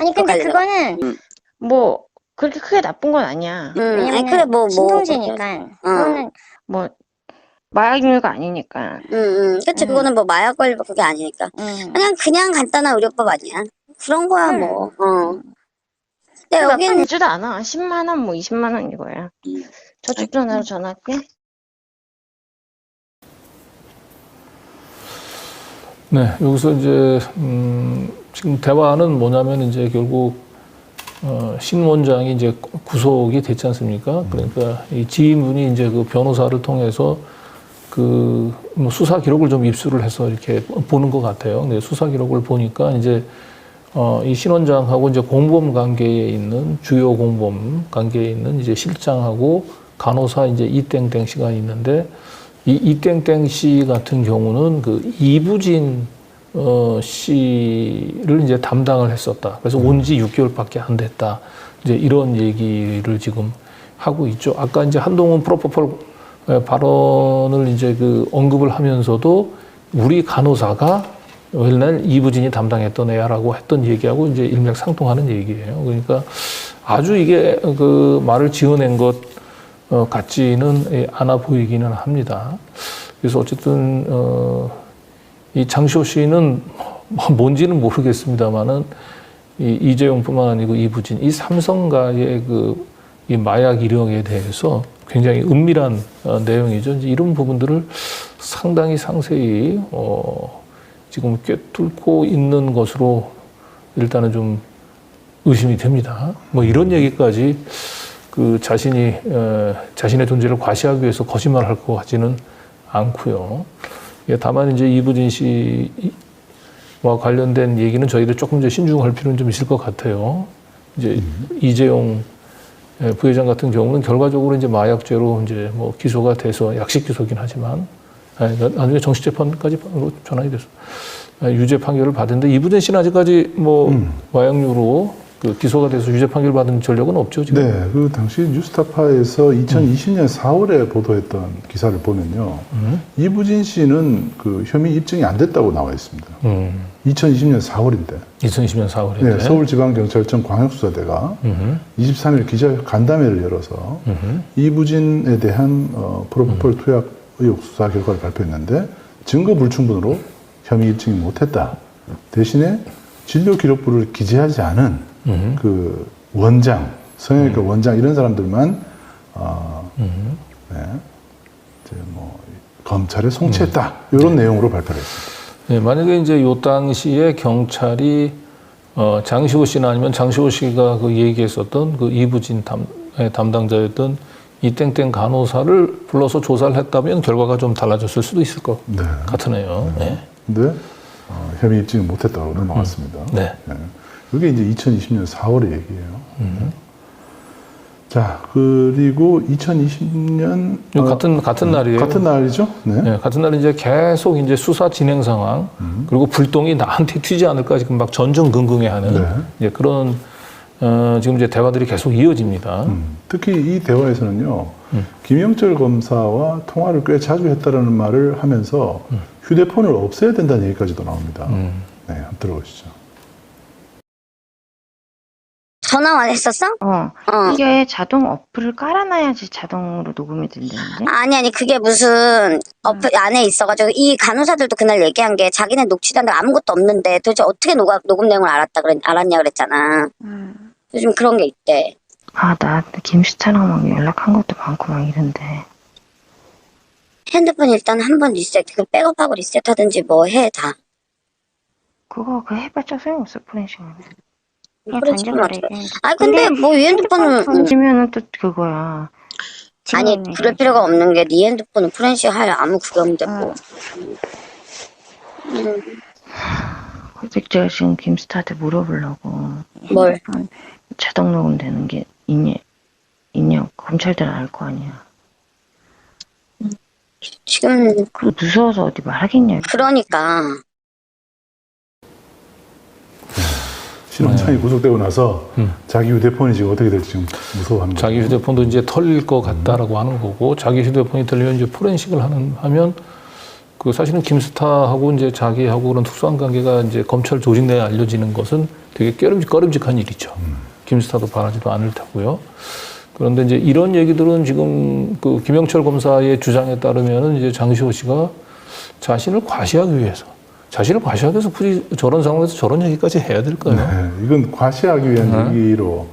아니 근데 그거는 뭐 그렇게 크게 나쁜 건 아니야. 아니, 그래, 진통제니까. 그거는 뭐 마약류가 아니니까. 그치, 그거는 뭐 마약 걸리고 그게 아니니까. 그냥 간단한 의료법 아니야. 그런 거야, 뭐. 근데 몇번 여기는. 되지도 않아. 10만 원, 뭐 20만 원 이거야. 저축전화로 전화할게. 네, 여기서 이제 지금 대화는 뭐냐면 이제 결국 신 원장이 이제 구속이 됐지 않습니까? 그러니까 이 지인분이 이제 그 변호사를 통해서 뭐 수사 기록을 좀 입수를 해서 이렇게 보는 것 같아요. 근데 수사 기록을 보니까 이제 이 신 원장하고 이제 공범 관계에 있는 주요 공범 관계에 있는 이제 실장하고 간호사 이제 이땡땡 씨가 있는데 이 이땡땡 씨 같은 경우는 그 이부진 씨를 이제 담당을 했었다. 그래서 온 지 6개월밖에 안 됐다. 이제 이런 얘기를 지금 하고 있죠. 아까 이제 한동훈 프로포폴 발언을 이제 그 언급을 하면서도 우리 간호사가 옛날 이부진이 담당했던 애야라고 했던 얘기하고 이제 일맥상통하는 얘기예요. 그러니까 아주 이게 그 말을 지어낸 것 같지는 않아 보이기는 합니다. 그래서 어쨌든 이 장시호 씨는 뭔지는 모르겠습니다만은 이 이재용뿐만 아니고 이부진 이 삼성가의 이 마약 이력에 대해서 굉장히 은밀한 내용이죠. 이제 이런 부분들을 상당히 상세히 지금 꿰뚫고 있는 것으로 일단은 좀 의심이 됩니다. 뭐 이런 얘기까지 그 자신의 존재를 과시하기 위해서 거짓말을 할 것 같지는 않고요. 다만 이제 이부진 씨와 관련된 얘기는 저희들 조금 이제 신중할 필요는 좀 있을 것 같아요. 이제 이재용 부회장 같은 경우는 결과적으로 이제 마약죄로 이제 뭐 기소가 돼서 약식 기소긴 하지만 나중에 정식 재판까지 전환이 돼서 유죄 판결을 받은데 이부진 씨는 아직까지 뭐 마약류로 그 기소가 돼서 유죄 판결 받은 전력은 없죠 지금. 네, 그 당시 뉴스타파에서 2020년 4월에 보도했던 기사를 보면요, 이부진 씨는 그 혐의 입증이 안 됐다고 나와 있습니다. 2020년 4월인데. 2020년 4월인데. 네, 서울지방경찰청 광역수사대가 23일 기자 간담회를 열어서 이부진에 대한 프로포폴 투약 의혹 수사 결과를 발표했는데 증거 불충분으로 혐의 입증이 못했다. 대신에 진료기록부를 기재하지 않은 그 원장, 성형외과 원장 이런 사람들만 네, 이제 뭐 검찰에 송치했다 이런 내용으로 발표를 했습니다. 네, 만약에 이제 요 당시에 경찰이 장시호 씨나 아니면 장시호 씨가 그 얘기했었던 그 이부진 담당자였던 이 땡땡 간호사를 불러서 조사를 했다면 결과가 좀 달라졌을 수도 있을 것 같으네요. 네. 근데 혐의 입증을 못했다고 넘어갔습니다. 네. 네. 그게 이제 2020년 4월의 얘기예요. 자, 그리고 2020년 같은 날이에요. 같은 날이죠. 네. 네, 같은 날 이제 계속 이제 수사 진행 상황 그리고 불똥이 나한테 튀지 않을까 지금 막 전전긍긍해하는 이제 그런 지금 이제 대화들이 계속 이어집니다. 특히 이 대화에서는요, 김영철 검사와 통화를 꽤 자주 했다라는 말을 하면서 휴대폰을 없애야 된다는 얘기까지도 나옵니다. 네, 한번 들어보시죠. 전화 했었어? 이게 자동 어플을 깔아놔야지 자동으로 녹음이 된다는데? 아니, 그게 무슨 어플 안에 있어가지고, 이 간호사들도 그날 얘기한 게 자기네 녹취된 데 아무것도 없는데 도대체 어떻게 녹음 내용을 알았냐 그랬잖아. 요즘 그런 게 있대. 나 김스타랑 막 연락한 것도 많고 막 이런데. 핸드폰 일단 한번 백업하고 리셋하든지 뭐 해, 다. 그거 해봤자 소용없어, 포렌식은. 그냥 포렌식은 던져버리게. 근데 뭐 이 핸드폰은 던지면은 또 그거야. 아니 그럴 필요가 없는 게 네 핸드폰은 포렌식 할 아무 그게 없는데 뭐. 그래서 제가 지금 김스타한테 물어보려고. 뭘? 자동 녹음되는 게 있냐? 검찰들은 알 거 아니야. 지금 그 무서워서 어디 말하겠냐. 그러니까. 신원창이 구속되고 나서 자기 휴대폰이 지금 어떻게 될지 지금 무서워하는 거죠. 자기 휴대폰도 이제 털릴 것 같다라고 하는 거고, 자기 휴대폰이 털리면 이제 포렌식을 하면 그 사실은 김스타하고 이제 자기하고 그런 특수한 관계가 이제 검찰 조직 내에 알려지는 것은 되게 꺼림직한 일이죠. 김스타도 바라지도 않을 테고요. 그런데 이제 이런 얘기들은 지금 그 김영철 검사의 주장에 따르면은 이제 장시호 씨가 자신을 과시하기 위해서 굳이 저런 상황에서 저런 얘기까지 해야 될까요? 네, 이건 과시하기 위한 얘기로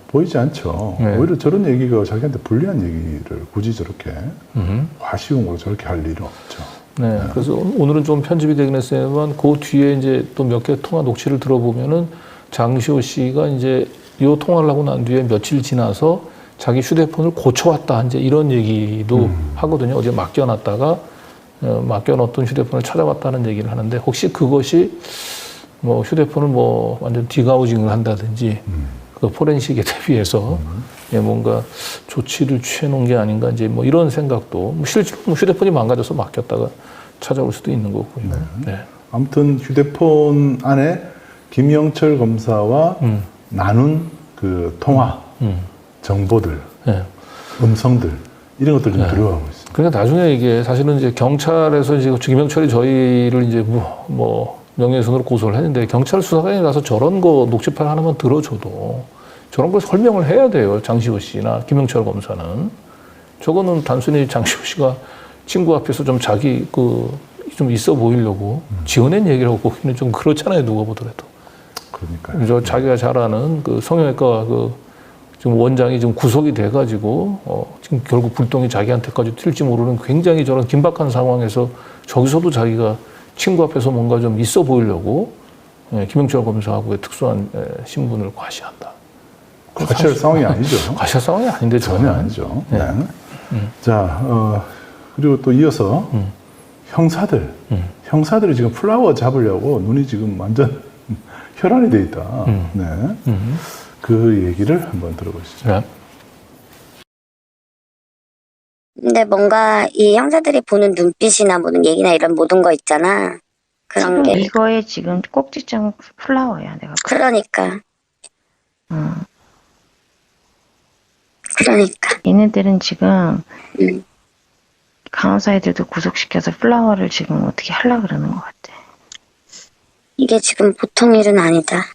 보이지 않죠. 오히려 저런 얘기가 자기한테 불리한 얘기를 굳이 저렇게 과시용으로 저렇게 할 일은 없죠. 네, 그래서 오늘은 좀 편집이 되긴 했지만 그 뒤에 이제 또 몇 개 통화 녹취를 들어보면은 장시호 씨가 이제 이 통화를 하고 난 뒤에 며칠 지나서 자기 휴대폰을 고쳐왔다 이제 이런 얘기도 하거든요. 어제 맡겨놨다가 맡겨놓던 휴대폰을 찾아왔다는 얘기를 하는데, 혹시 그것이 뭐 휴대폰을 뭐 완전 디가우징을 한다든지 그 포렌식에 대비해서 뭔가 조치를 취해놓은 게 아닌가 이제 뭐 이런 생각도, 뭐 실제로 휴대폰이 망가져서 맡겼다가 찾아올 수도 있는 거고요. 네. 아무튼 휴대폰 안에 김영철 검사와 나눈 그 통화 정보들, 음성들 이런 것들이 좀 들어가고 있습니다. 그러니까 나중에 이게 사실은 이제 경찰에서 이제 김영철이 저희를 이제 뭐 명예훼손으로 고소를 했는데, 경찰 수사관에 가서 저런 거 녹취 파일 하나만 들어줘도 저런 걸 설명을 해야 돼요. 장시호 씨나 김영철 검사는. 저거는 단순히 장시호 씨가 친구 앞에서 좀 자기 좀 있어 보이려고 지어낸 얘기를 하고 거기는 좀 그렇잖아요. 누가 보더라도. 그러니까요. 저 자기가 잘 아는 그 성형외과 지금 원장이 지금 구속이 돼가지고 지금 결국 불똥이 자기한테까지 튈지 모르는 굉장히 저런 긴박한 상황에서 저기서도 자기가 친구 앞에서 뭔가 좀 있어 보이려고 김영철 검사하고의 특수한 신분을 과시한다. 과시할 상황이 아니죠. 과시할 상황이 아닌데 전혀 아니죠. 네. 자, 그리고 또 이어서 형사들이 지금 플라워 잡으려고 눈이 지금 완전 혈안이 돼 있다. 네. 그 얘기를 한번 들어보시죠. 네. 근데 뭔가 이 형사들이 보는 눈빛이나 보는 얘기나 이런 모든 거 있잖아. 그런 게. 이거에 지금 꼭지점 플라워야, 내가. 그러니까. 얘네들은 지금 간호사 애들도 구속시켜서 플라워를 지금 어떻게 하려고 그러는 것 같아. 이게 지금 보통 일은 아니다.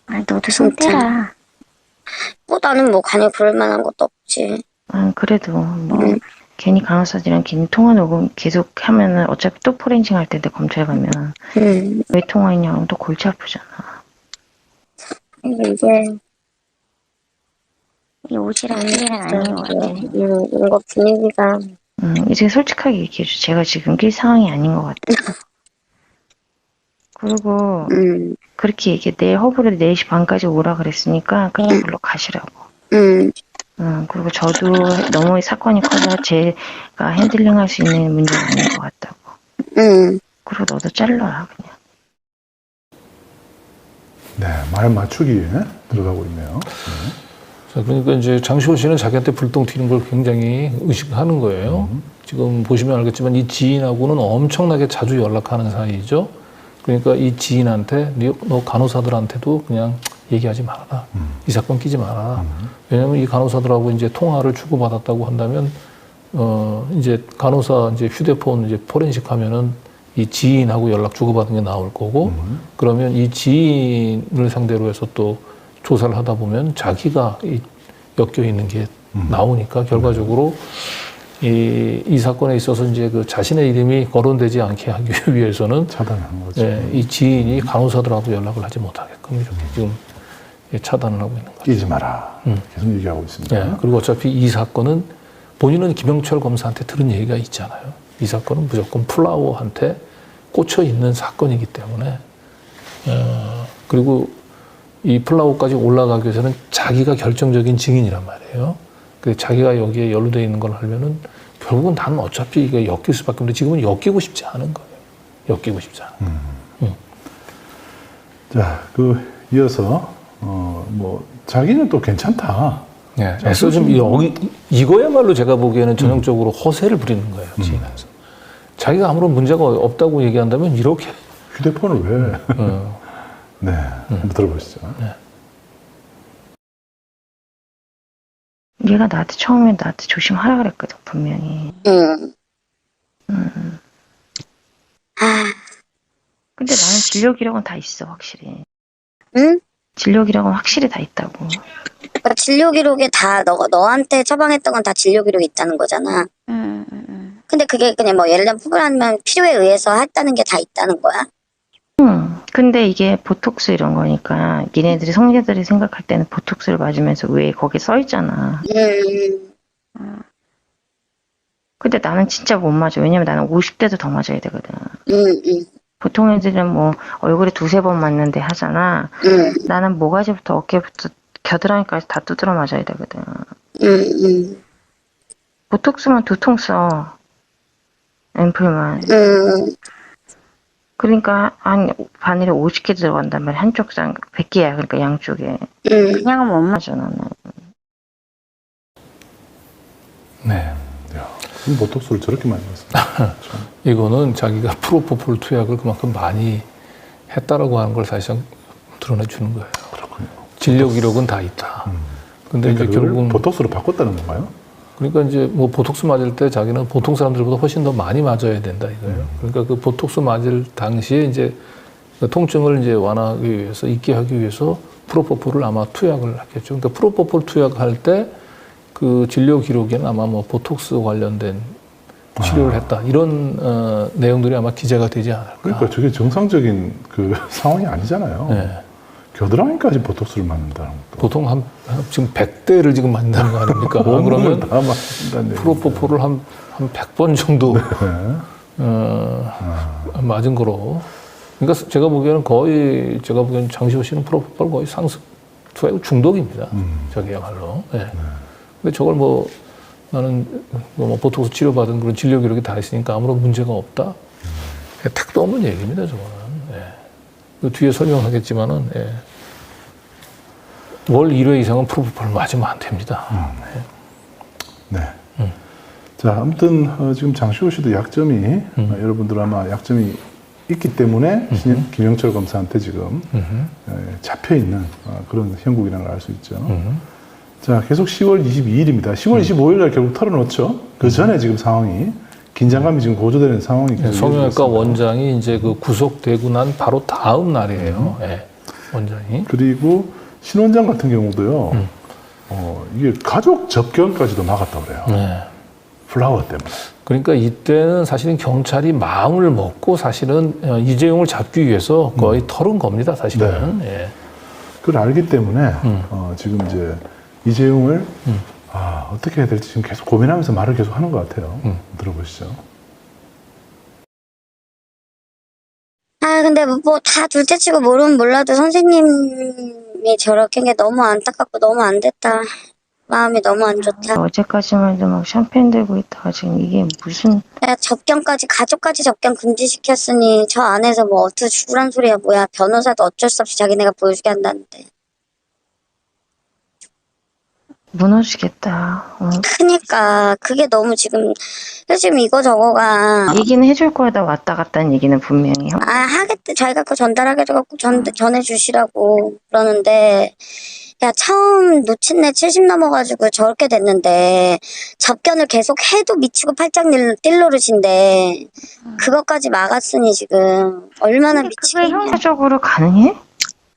너도 손 떼라. 나는 뭐 간에 그럴 만한 것도 없지. 그래도 뭐 괜히 간호사들이랑 괜히 통화 녹음 계속 하면은 어차피 또 포렌징 할 텐데 검찰 가면 왜 통화했냐고 또 골치 아프잖아. 이게 옷이랑 일이랑 아닌 것 같아. 이거 분위기가. 이제 솔직하게 얘기해줘. 제가 지금 낄 상황이 아닌 것 같아. 그리고 그렇게 얘기해. 내일 허브를 4시 반까지 오라 그랬으니까 그냥 불러 가시라고. 그리고 저도 너무 사건이 커서 제가 핸들링할 수 있는 문제가 아닌 것 같다고. 그리고 너도 잘라라 그냥. 네, 말 맞추기에 들어가고 있네요. 자, 그러니까 이제 장시호 씨는 자기한테 불똥 튀는 걸 굉장히 의식하는 거예요. 지금 보시면 알겠지만 이 지인하고는 엄청나게 자주 연락하는 사이죠. 그러니까 이 지인한테 너 간호사들한테도 그냥 얘기하지 말아라. 이 사건 끼지 말아라. 왜냐하면 이 간호사들하고 이제 통화를 주고받았다고 한다면 이제 간호사 이제 휴대폰 이제 포렌식 하면은 이 지인하고 연락 주고받은 게 나올 거고 그러면 이 지인을 상대로 해서 또 조사를 하다 보면 자기가 엮여 있는 게 나오니까 결과적으로 이 사건에 있어서 이제 그 자신의 이름이 거론되지 않게 하기 위해서는 차단하는 거죠. 예, 이 지인이 간호사들하고 연락을 하지 못하게끔 이렇게 지금 차단을 하고 있는 거죠. 끼지 마라. 계속 얘기하고 있습니다. 예, 그리고 어차피 이 사건은 본인은 김영철 검사한테 들은 얘기가 있잖아요. 이 사건은 무조건 플라워한테 꽂혀 있는 사건이기 때문에 그리고 이 플라워까지 올라가기 위해서는 자기가 결정적인 증인이란 말이에요. 그 자기가 여기에 연루되어 있는 걸 하면은 결국은 나는 어차피 이게 엮일 수밖에 없는데 지금은 엮이고 싶지 않은 거예요. 엮이고 싶지 않은 거예요. 자, 이어서 뭐 자기는 또 괜찮다. 네, 그래서 좀 이거야말로 제가 보기에는 전형적으로 허세를 부리는 거예요. 지인에서. 자기가 아무런 문제가 없다고 얘기한다면 이렇게 휴대폰을 왜? 네, 한번 들어보시죠. 네. 얘가 처음에 나한테 조심하라 그랬거든, 분명히. 근데 나는 진료 기록은 다 있어, 확실히. 응? 진료 기록은 확실히 다 있다고. 그러니까 진료 기록에 다 너한테 처방했던 건 다 진료 기록이 있다는 거잖아. 근데 그게 그냥 뭐 예를 들면 포괄하면 필요에 의해서 했다는 게 다 있다는 거야? 근데 이게 보톡스 이런 거니까 니네들이 성녀들이 생각할 때는 보톡스를 맞으면서 왜 거기 써 있잖아. 근데 나는 진짜 못 맞아. 왜냐면 나는 50대도 더 맞아야 되거든. 보통 애들은 뭐 얼굴에 2-3번 맞는데 하잖아. 나는 모가지부터 어깨부터 겨드랑이까지 다 두드려 맞아야 되거든. 보톡스만 2통 써. 앰플만. 그러니까 한 바늘에 50개 들어간단 말이야. 한쪽 상 100개야. 그러니까 양쪽에. 그냥은 못 맞아 나는. 네. 그럼 보톡스를 저렇게 많이 했습니다. 이거는 자기가 프로포폴 투약을 그만큼 많이 했다라고 하는 걸 사실상 드러내 주는 거예요. 그렇군요. 진료 기록은 다 있다. 근데 그러니까 이제 결국은 보톡스로 바꿨다는 건가요? 그러니까 이제 뭐 보톡스 맞을 때 자기는 보통 사람들보다 훨씬 더 많이 맞아야 된다 이거예요. 그러니까 그 보톡스 맞을 당시에 이제 그 통증을 이제 완화하기 위해서 있게 하기 위해서 프로포폴을 아마 투약을 했겠죠. 그러니까 프로포폴 투약할 때 그 진료 기록에는 아마 뭐 보톡스 관련된 치료를 했다 이런 내용들이 아마 기재가 되지 않을까. 그러니까 저게 정상적인 그 상황이 아니잖아요. 네. 겨드랑이까지 보톡스를 맞는다는 것도. 보통 지금 100대를 지금 맞는다는 거 아닙니까? 그러면 다 맞는다는 프로포폴을 한 100번 정도 맞은 거로. 그러니까 제가 보기에는 장시호 씨는 프로포폴 거의 상습 투약 중독입니다. 저기야말로. 네. 근데 저걸 뭐 나는 뭐 보톡스 치료받은 그런 진료 기록이 다 있으니까 아무런 문제가 없다. 택도 없는 얘기입니다, 저거는. 예. 그 뒤에 설명하겠지만은 월 1회 이상은 프로포폴 맞으면 안 됩니다. 네. 자, 아무튼 지금 장시호 씨도 약점이 여러분들 아마 약점이 있기 때문에 김영철 검사한테 지금 잡혀 있는 그런 형국이라는 걸 알 수 있죠. 자, 계속 10월 22일입니다. 10월 25일 날 결국 털어놓죠. 그 전에 지금 상황이 긴장감이 지금 고조되는 상황이 계속 성형외과 원장이 이제 그 구속되고 난 바로 다음 날이에요. 원장이. 그리고 신 원장 같은 경우도요. 이게 가족 접견까지도 막았다고 그래요. 네. 플라워 때문에. 그러니까 이때는 사실은 경찰이 마음을 먹고 사실은 이재용을 잡기 위해서 거의 털은 겁니다, 사실은. 예. 그걸 알기 때문에 지금 이제 이재용을 어떻게 해야 될지 지금 계속 고민하면서 말을 계속 하는 것 같아요. 들어보시죠. 근데 뭐 다 둘째치고 모르면 몰라도 선생님이 저렇게 한 게 너무 안타깝고 너무 안 됐다. 마음이 너무 안 좋다. 어제까지만 해도 막 샴페인 들고 있다가 지금 이게 무슨. 접견까지 가족까지 접견 금지시켰으니 저 안에서 뭐 어떻게 죽으란 소리야 뭐야. 변호사도 어쩔 수 없이 자기네가 보여주게 한다는데. 무너지겠다. 그니까 그게 너무 지금 이거 저거가 얘기는 해줄 거다 왔다 갔다는 얘기는 분명히 하겠대. 자기가 그거 전달하게돼갖고 전해주시라고 그러는데, 야, 처음 놓친 애 70 넘어가지고 저렇게 됐는데 접견을 계속 해도 미치고 팔짝 뛸 노릇인데 그것까지 막았으니 지금 얼마나 그게 미치겠냐. 형사적으로 가능해?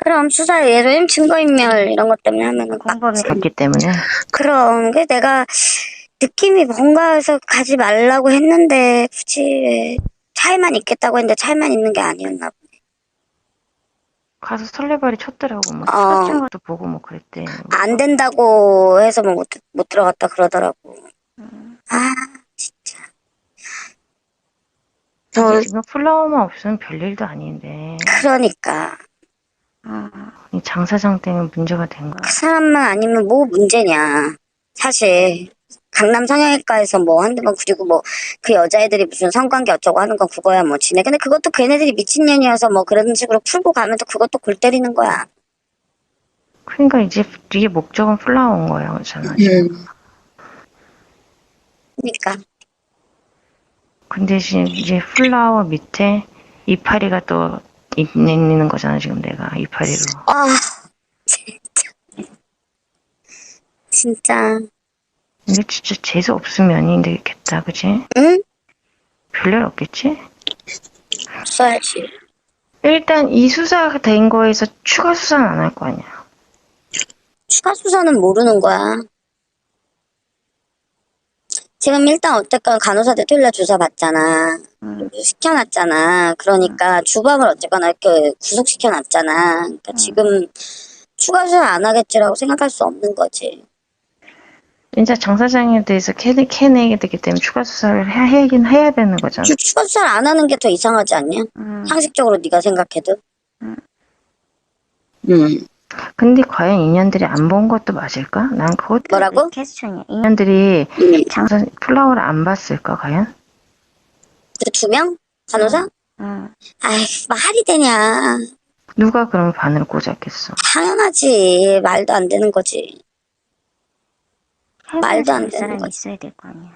그럼 수사에 예를 들면 증거인멸 이런 것 때문에 하면은 공범이 갔기 때문에. 그럼 그 내가 느낌이 뭔가 해서 가지 말라고 했는데 굳이 차에만 있겠다고 했는데 차에만 있는 게 아니었나 보네. 가서 설레발이 쳤더라고. 뭐 사진 것도 보고 뭐 그랬대. 안 된다고 해서 뭐 못 들어갔다 그러더라고. 아 진짜. 지금 플라워만 없으면 별일도 아닌데. 그러니까 이 장 사장 때문에 문제가 된 거야. 그 사람만 아니면 뭐 문제냐. 사실 강남 성형외과에서 뭐 한두 번 그리고 뭐 그 여자애들이 무슨 성관계 어쩌고 하는 건 그거야 뭐 지네. 근데 그것도 걔네들이 미친년이어서 뭐 그런 식으로 풀고 가면 또 그것도 골 때리는 거야. 그러니까 이제 이게 목적은 플라워인 거야, 그렇잖아. 지금. 그러니까 근데 지금 이제 플라워 밑에 이파리가 또 있는 거잖아, 지금 내가 이파리로. 아 진짜 진짜. 이게 진짜 재수 없으면 안 되겠다, 그치? 응? 별일 없겠지? 써야지. 일단 이 수사가 된 거에서 추가 수사는 안 할 거 아니야. 추가 수사는 모르는 거야. 지금 일단 어쨌건 간호사들 토요일날 조사 받잖아. 시켜놨잖아. 그러니까 주범을 어쨌거나 이렇게 구속시켜놨잖아. 그러니까 지금 추가 수사 안 하겠지라고 생각할 수 없는 거지. 진짜 장 사장에 대해서 캐내게 되기 때문에 추가 수사를 해야 되는 거잖아. 추가 수사를 안 하는 게 더 이상하지 않냐? 상식적으로 네가 생각해도. 근데 과연 인연들이 안 본 것도 맞을까? 난 그것도 뭐라고? 퀘스천이야. 인연들이 장사 플라워를 안 봤을까 과연? 그 2명? 간호사? 아이 말이 되냐. 누가 그러면 바늘을 꽂았겠어? 당연하지. 말도 안 되는 거지. 말도 안 되는 사람이 거지. 있어야 될 거 아니야.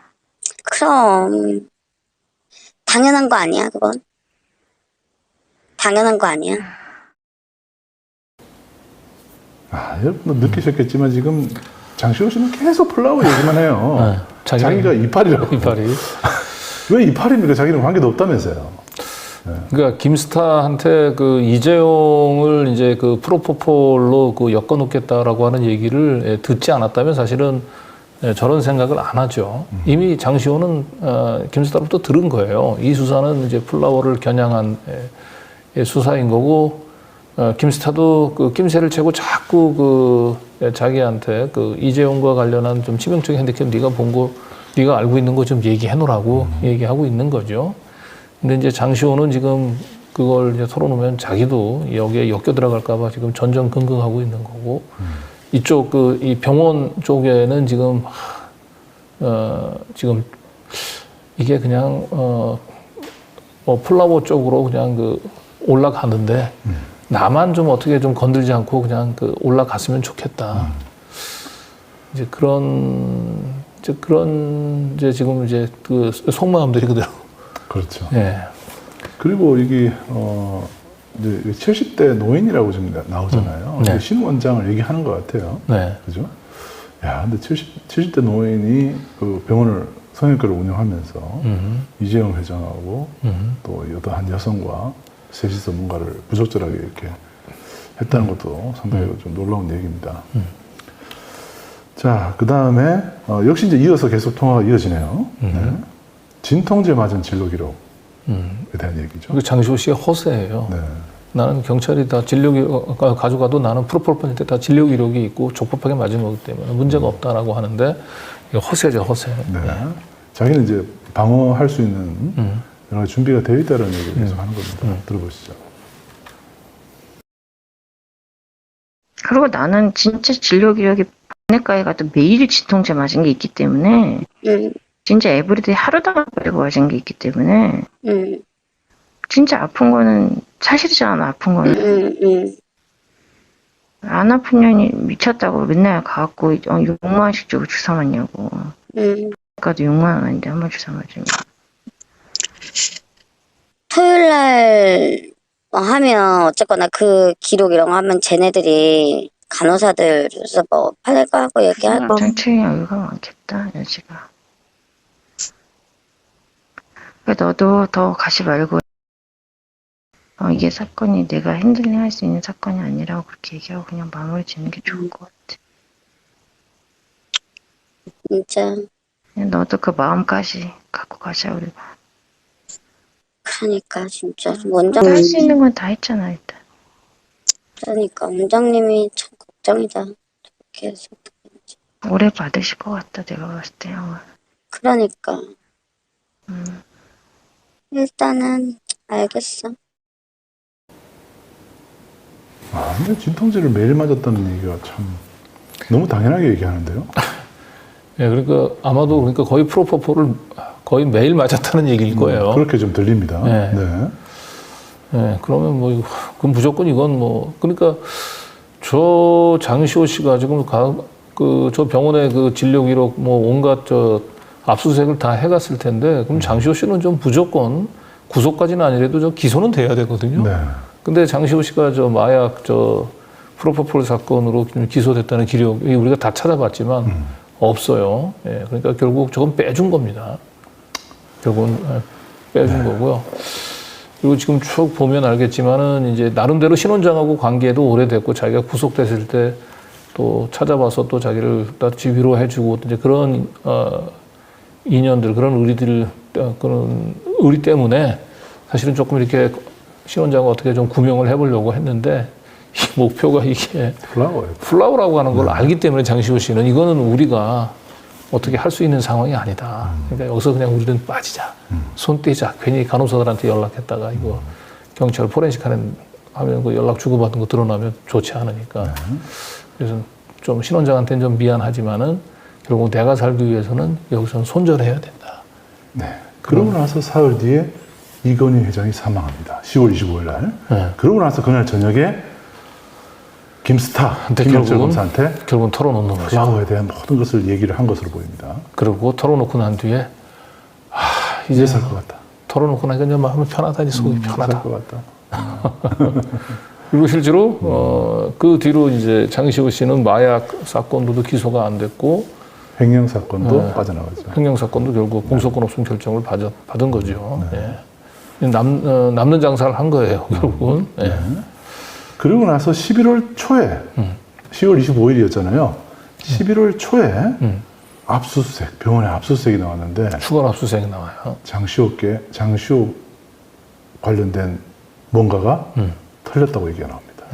그럼 당연한 거 아니야 그건. 당연한 거 아니야. 여러분 느끼셨겠지만 지금 장시호 씨는 계속 플라워 얘기만 해요. 네, 자기가 이파리라고. 이파리. 왜 이파리입니까? 자기는 관계도 없다면서요. 그러니까 김스타한테 그 이재용을 이제 그 프로포폴로 그 엮어놓겠다라고 하는 얘기를 듣지 않았다면 사실은 저런 생각을 안 하죠. 이미 장시호는 김스타로부터 들은 거예요. 이 수사는 이제 플라워를 겨냥한 수사인 거고, 김스타도 그 낌새를 채고 자꾸 그 자기한테 그 이재용과 관련한 좀 치명적인 핸디캡 네가 본 거, 네가 알고 있는 거 좀 얘기해 놓으라고 얘기하고 있는 거죠. 근데 이제 장시호는 지금 그걸 이제 털어놓으면 자기도 여기에 엮여 들어갈까봐 지금 전전긍긍하고 있는 거고, 이쪽 이 병원 쪽에는 지금 지금 이게 그냥 플라워 쪽으로 그냥 올라가는데 나만 좀 어떻게 좀 건들지 않고 그냥 올라갔으면 좋겠다. 이제 이제 지금 이제 그 속마음들이 그대로. 그렇죠. 예. 그리고 이게 이제 70대 노인이라고 지금 나오잖아요. 네. 신 원장을 얘기하는 것 같아요. 네. 그죠? 야, 근데 70대 노인이 그 병원을 성형외과를 운영하면서 이재용 회장하고 또 한 여성과 셋이서 뭔가를 부적절하게 이렇게 했다는 것도 상당히 좀 놀라운 얘기입니다. 자, 그 다음에 역시 이제 이어서 계속 통화가 이어지네요. 네. 진통제 맞은 진료 기록에 대한 얘기죠. 장시호 씨의 허세예요. 네. 나는 경찰이 다 진료 가져가도 나는 프로폴폴한테 다 진료 기록이 있고 적법하게 맞은 거기 때문에 문제가 없다라고 하는데 이거 허세죠, 허세. 네. 자기는 이제 방어할 수 있는 여러 가지 준비가 되어 있다는 얘기를 계속 하는 겁니다. 들어보시죠. 그리고 나는 진짜 진료 기록이 내과에 가도 매일 진통제 맞은 게 있기 때문에 진짜 에브리데이 하루도 안 빼고 맞은 게 있기 때문에 진짜 아픈 거는 사실이잖아. 아픈 거는 안 아픈 년이 미쳤다고 맨날 가갖고 6만 원씩 주고 주사 맞냐고. 아까도 6만 원인데 한 번 주사 맞으면. 토요일 날 하면 어쨌거나 그 기록 이런 거 하면 쟤네들이 간호사들에서 뭐 팔릴 거 하고 얘기할 거. 정치인 여유가 많겠다 여지가. 그러니까 너도 더 가지 말고 이게 사건이 내가 핸들링 할 수 있는 사건이 아니라고 그렇게 얘기하고 그냥 마무리 짓는 게 좋을 것 같아. 진짜. 그냥 너도 그 마음까지 갖고 가자 우리가. 그러니까 진짜 할 수 원장님. 있는 건 다 했잖아 일단. 그러니까 원장님이 참 걱정이다. 그렇게 해서 어떡하지. 오래 받으실 것 같다 내가 봤을 때 형은. 그러니까. 일단은 알겠어. 근데 진통제를 매일 맞았다는 얘기가 참 너무 당연하게 얘기하는데요. 예, 그러니까 아마도 그러니까 거의 프로포폴을 거의 매일 맞았다는 얘기일 거예요. 그렇게 좀 들립니다. 네. 네. 예, 그러면 뭐, 그럼 무조건 이건 뭐, 그러니까 저 장시호 씨가 지금 저 병원의 그 진료 기록 뭐 온갖 압수수색을 다 해갔을 텐데, 그럼 장시호 씨는 좀 무조건 구속까지는 아니라도 저 기소는 돼야 되거든요. 네. 근데 장시호 씨가 저 마약 프로포폴 사건으로 기소됐다는 기록이 우리가 다 찾아봤지만 없어요. 예, 그러니까 결국 저건 빼준 겁니다. 결국은 빼준 거고요. 그리고 지금 쭉 보면 알겠지만은 이제 나름대로 신원장하고 관계도 오래됐고 자기가 구속됐을 때 또 찾아봐서 또 자기를 같이 위로해주고 이제 그런 인연들 그런 그런 의리 때문에 사실은 조금 이렇게 신원장과 어떻게 좀 구명을 해보려고 했는데 이 목표가 이게 플라워라고 하는 걸 알기 때문에 장시호 씨는 이거는 우리가 어떻게 할 수 있는 상황이 아니다. 그러니까 여기서 그냥 우리는 빠지자. 손 떼자. 괜히 간호사들한테 연락했다가 이거 경찰 포렌식 하면 그 연락 주고받은 거 드러나면 좋지 않으니까. 그래서 좀 신원장한테는 좀 미안하지만은 결국 내가 살기 위해서는 여기서는 손절해야 된다. 네. 그러고 나서 사흘 뒤에 이건희 회장이 사망합니다. 10월 25일 날. 네. 그러고 나서 그날 저녁에 김영철 검사한테 결국은 털어놓는 거죠. 플라워에 대한 모든 것을 얘기를 한 것으로 보입니다. 그리고 털어놓고 난 뒤에 이제 살 것 같다. 털어놓고 나니까 이제 마음이 편하다, 이제 속이 편하다. 살 것 같다. 그리고 실제로 그 뒤로 이제 장시호 씨는 마약 사건도 기소가 안 됐고 횡령 사건도 빠져나가죠. 횡령 사건도 결국 공소권 없음 결정을 받은 거죠. 예. 남는 장사를 한 거예요, 결국은. 예. 그리고 나서 11월 초에 10월 25일이었잖아요. 11월 초에 압수수색, 병원에 압수수색이 나왔는데 추가 압수수색이 나와요. 장시호 관련된 뭔가가 털렸다고 얘기가 나옵니다.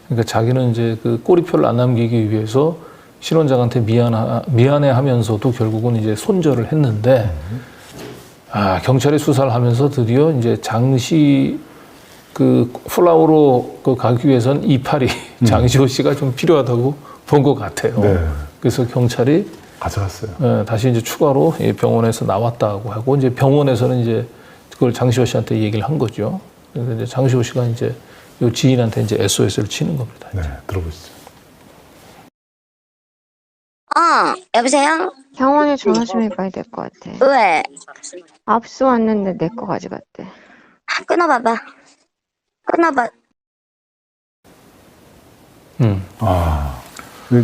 그러니까 자기는 이제 그 꼬리표를 안 남기기 위해서 신원장한테 미안해하면서도 결국은 이제 손절을 했는데 경찰이 수사를 하면서 드디어 이제 장시 그 플라워로 가기 위해선 이파리 장시호 씨가 좀 필요하다고 본 것 같아요. 네. 그래서 경찰이 가져갔어요. 다시 이제 추가로 병원에서 나왔다고 하고 이제 병원에서는 이제 그걸 장시호 씨한테 얘기를 한 거죠. 그래서 이제 장시호 씨가 이제 요 지인한테 이제 SOS를 치는 겁니다. 네, 들어보시죠. 여보세요? 병원에 전화 좀 해봐야 될 것 같아. 왜? 압수 왔는데 내 거 가져갔대. 끊어봐봐. 끊어봐.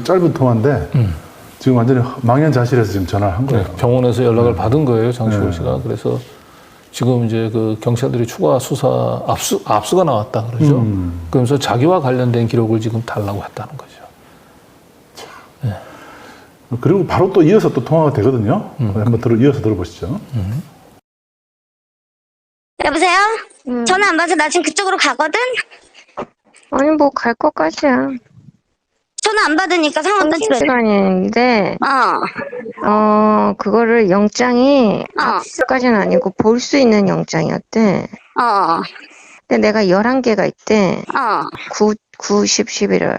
짧은 통화인데 지금 완전히 망연자실해서 지금 전화를 한 거예요. 병원에서 연락을 받은 거예요, 장시호 씨가. 그래서 지금 이제 그 경찰들이 추가 수사 압수가 나왔다 그러죠. 그러면서 자기와 관련된 기록을 지금 달라고 했다는 거죠. 그리고 바로 또 이어서 또 통화가 되거든요. 한번 이어서 들어보시죠. 여보세요? 전화 안 받아. 나 지금 그쪽으로 가거든? 아니 뭐 갈 것까지야. 전화 안 받으니까 상황 점심 시간인데 그거를 영장이 압수까지는 아니고 볼 수 있는 영장이었대. 근데 내가 11개가 있대. 9, 10, 11월.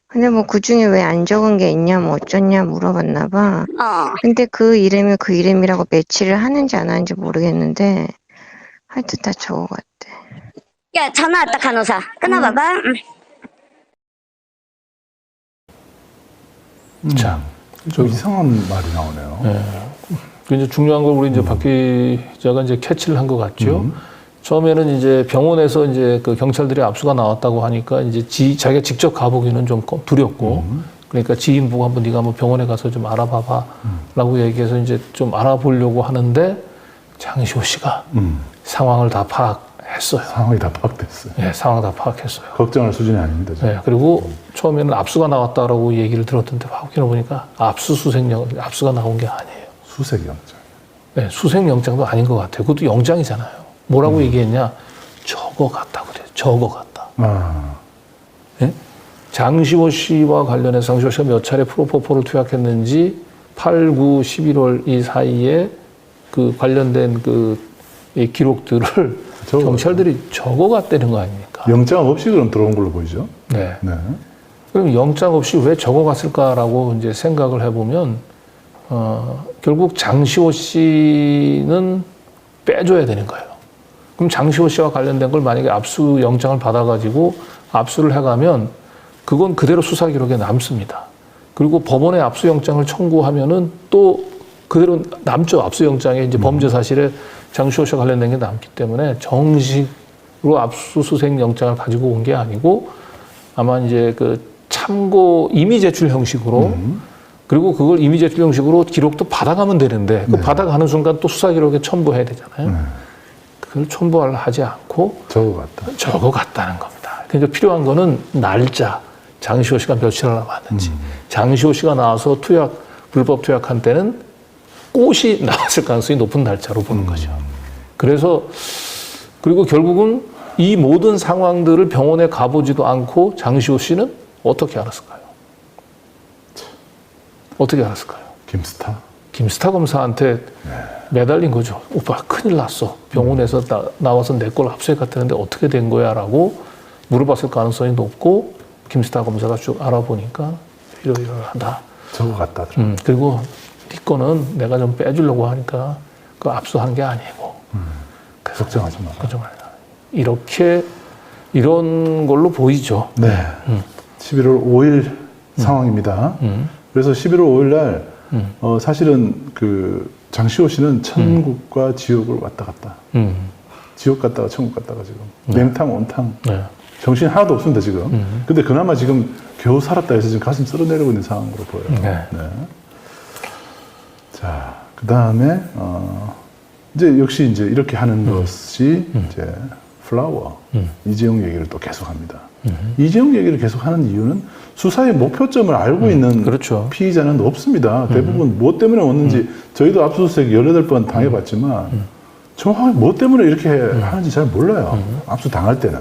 근데 뭐 그 중에 왜 안 적은 게 있냐 뭐 어쩌냐 물어봤나 봐. 근데 그 이름이 그 이름이라고 매치를 하는지 안 하는지 모르겠는데 하여튼 다 적어갔대. 야, 전화 왔다, 간호사. 끊어봐봐. 자, 좀 이상한 말이 나오네요. 네. 그 이제 중요한 걸 우리 이제 박 기자가 이제 캐치를 한 것 같죠. 처음에는 이제 병원에서 이제 그 경찰들이 압수가 나왔다고 하니까 이제 자기가 직접 가보기는 좀 두렵고, 그러니까 지인 보고 한번 네가 한번 병원에 가서 좀 알아봐봐라고 얘기해서 이제 좀 알아보려고 하는데 장시호 씨가 상황을 다 파악했어요. 상황이 다 파악됐어요. 네, 상황 다 파악했어요. 걱정할 수준이 아닙니다. 네, 그리고 처음에는 압수가 나왔다라고 얘기를 들었던데 확인해 보니까 압수가 나온 게 아니에요. 수색영장. 네, 수색영장도 아닌 것 같아요. 그것도 영장이잖아요. 뭐라고 얘기했냐? 저거 같다 그래요. 저거 같다. 네? 장시호 씨와 관련해서 장시호 씨가 몇 차례 프로포폴을 투약했는지 8, 9, 11월 이 사이에 그 관련된 이 기록들을 경찰들이 적어갔다는 거 아닙니까? 영장 없이 그럼 들어온 걸로 보이죠? 네. 네. 그럼 영장 없이 왜 적어갔을까라고 이제 생각을 해보면 결국 장시호 씨는 빼줘야 되는 거예요. 그럼 장시호 씨와 관련된 걸 만약에 압수 영장을 받아가지고 압수를 해가면 그건 그대로 수사 기록에 남습니다. 그리고 법원에 압수 영장을 청구하면은 또 그대로 남죠. 압수 영장에 이제 범죄 사실에 장시호 씨와 관련된 게 남기 때문에 정식으로 압수수색 영장을 가지고 온 게 아니고 아마 이제 그 참고 이미 제출 형식으로 그리고 그걸 이미 제출 형식으로 기록도 받아가면 되는데 그 받아가는 순간 또 수사 기록에 첨부해야 되잖아요. 그걸 첨부를 하지 않고 적어갔다는 겁니다. 그러니까 필요한 거는 날짜, 장시호 씨가 며칠 남았는지, 장시호 씨가 나와서 불법 투약한 때는 꽃이 나왔을 가능성이 높은 날짜로 보는 거죠. 그래서 그리고 결국은 이 모든 상황들을 병원에 가보지도 않고 장시호 씨는 어떻게 알았을까요? 어떻게 알았을까요? 김스타 검사한테 매달린 거죠. 오빠 큰일 났어. 병원에서 나와서 내 걸 압수해 갔다는데 어떻게 된 거야? 라고 물어봤을 가능성이 높고 김스타 검사가 쭉 알아보니까 이러이러하다. 저거 같다. 그리고 네 거는 내가 좀 빼주려고 하니까 그 압수한 게 아니고 걱정하지 마라. 걱정하지 마라. 이런 걸로 보이죠. 네. 11월 5일 상황입니다. 그래서 11월 5일 날 사실은 그 장시호 씨는 천국과 지옥을 왔다 갔다. 지옥 갔다가 천국 갔다가 지금 냉탕 온탕. 정신이 하나도 없습니다 지금. 근데 그나마 지금 겨우 살았다 해서 지금 가슴 쓸어내리고 있는 상황으로 보여요. 네. 자, 그 다음에 이제 역시 이제 이렇게 하는 것이 이제 플라워 이재용 얘기를 또 계속합니다. 이재용 얘기를 계속하는 이유는 수사의 목표점을 알고 있는 그렇죠. 피의자는 없습니다. 대부분 뭐 때문에 왔는지 저희도 압수수색 18번 당해봤지만 정확하게 뭐 때문에 이렇게 하는지 잘 몰라요. 압수 당할 때는.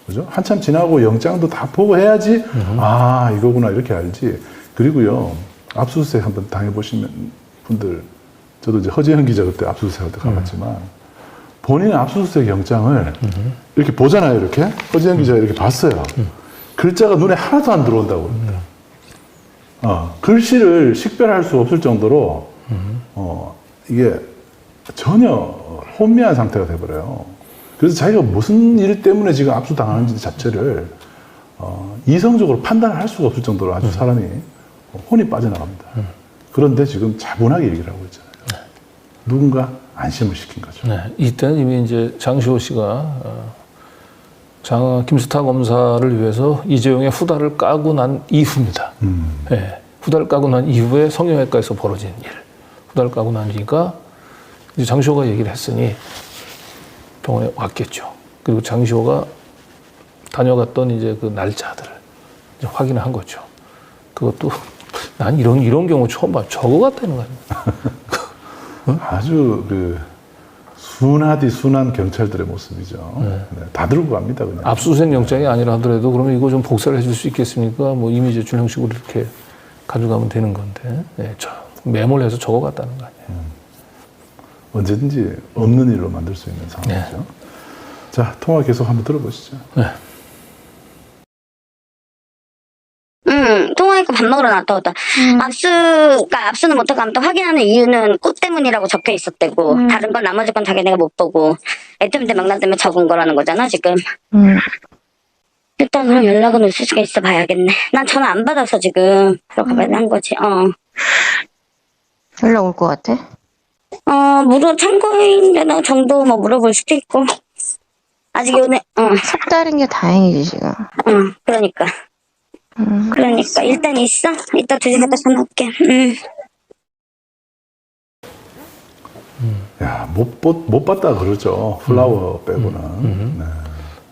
그죠? 한참 지나고 영장도 다 보고 해야지 아 이거구나 이렇게 알지. 그리고요 압수수색 한번 당해보시면 분들 저도 이제 허재현 기자 그때 압수수색할 때 가봤지만 본인의 압수수색 영장을 이렇게 보잖아요. 이렇게 허재현 기자가 이렇게 봤어요. 글자가 눈에 하나도 안 들어온다고 합니다. 글씨를 식별할 수 없을 정도로 이게 전혀 혼미한 상태가 돼버려요. 그래서 자기가 무슨 일 때문에 지금 압수당하는지 자체를 이성적으로 판단을 할 수가 없을 정도로 아주 사람이 혼이 빠져나갑니다. 그런데 지금 차분하게 얘기를 하고 있잖아요. 누군가 안심을 시킨 거죠. 네, 이때는 이미 이제 장시호 씨가 김스타 검사를 위해서 이재용의 후다를 까고 난 이후입니다. 네, 후다를 까고 난 이후에 성형외과에서 벌어진 일. 후다를 까고 나니까 이제 장시호가 얘기를 했으니 병원에 왔겠죠. 그리고 장시호가 다녀갔던 이제 그 날짜들을 이제 확인을 한 거죠. 그것도 난 이런 경우 처음 봐. 저거 같다는 거 아닙니까? 아주 순한 경찰들의 모습이죠. 네, 다 들고 갑니다. 그냥. 압수수색 영장이 아니라 하더라도 그러면 이거 좀 복사를 해줄 수 있겠습니까? 뭐 이미 제출 형식으로 이렇게 가져가면 되는 건데 메모를 해서 적어갔다는 거 아니에요. 언제든지 없는 일로 만들 수 있는 상황이죠. 네. 자, 통화 계속 한번 들어보시죠. 네. 통화했고 밥 먹으러 나왔다 오다. 압수는 못하고 또 확인하는 이유는 꽃 때문이라고 적혀 있었대고 다른 건 나머지 건 자기네가 못 보고 애터미 때 망난 때문에 적은 거라는 거잖아 지금. 일단 그럼 연락은 올 수가 있어 봐야겠네. 난 전화 안 받아서 지금 들어가봐야 한 거지. 연락 올 것 같아? 참고인 번호 정도 뭐 물어볼 수도 있고. 아직 요네, 색다른 게 다행이지, 지금. 그러니까. 일단 있어. 이따 2시 갖다 전화할게. 야, 못 봤다 그러죠. 플라워 빼고는. 네.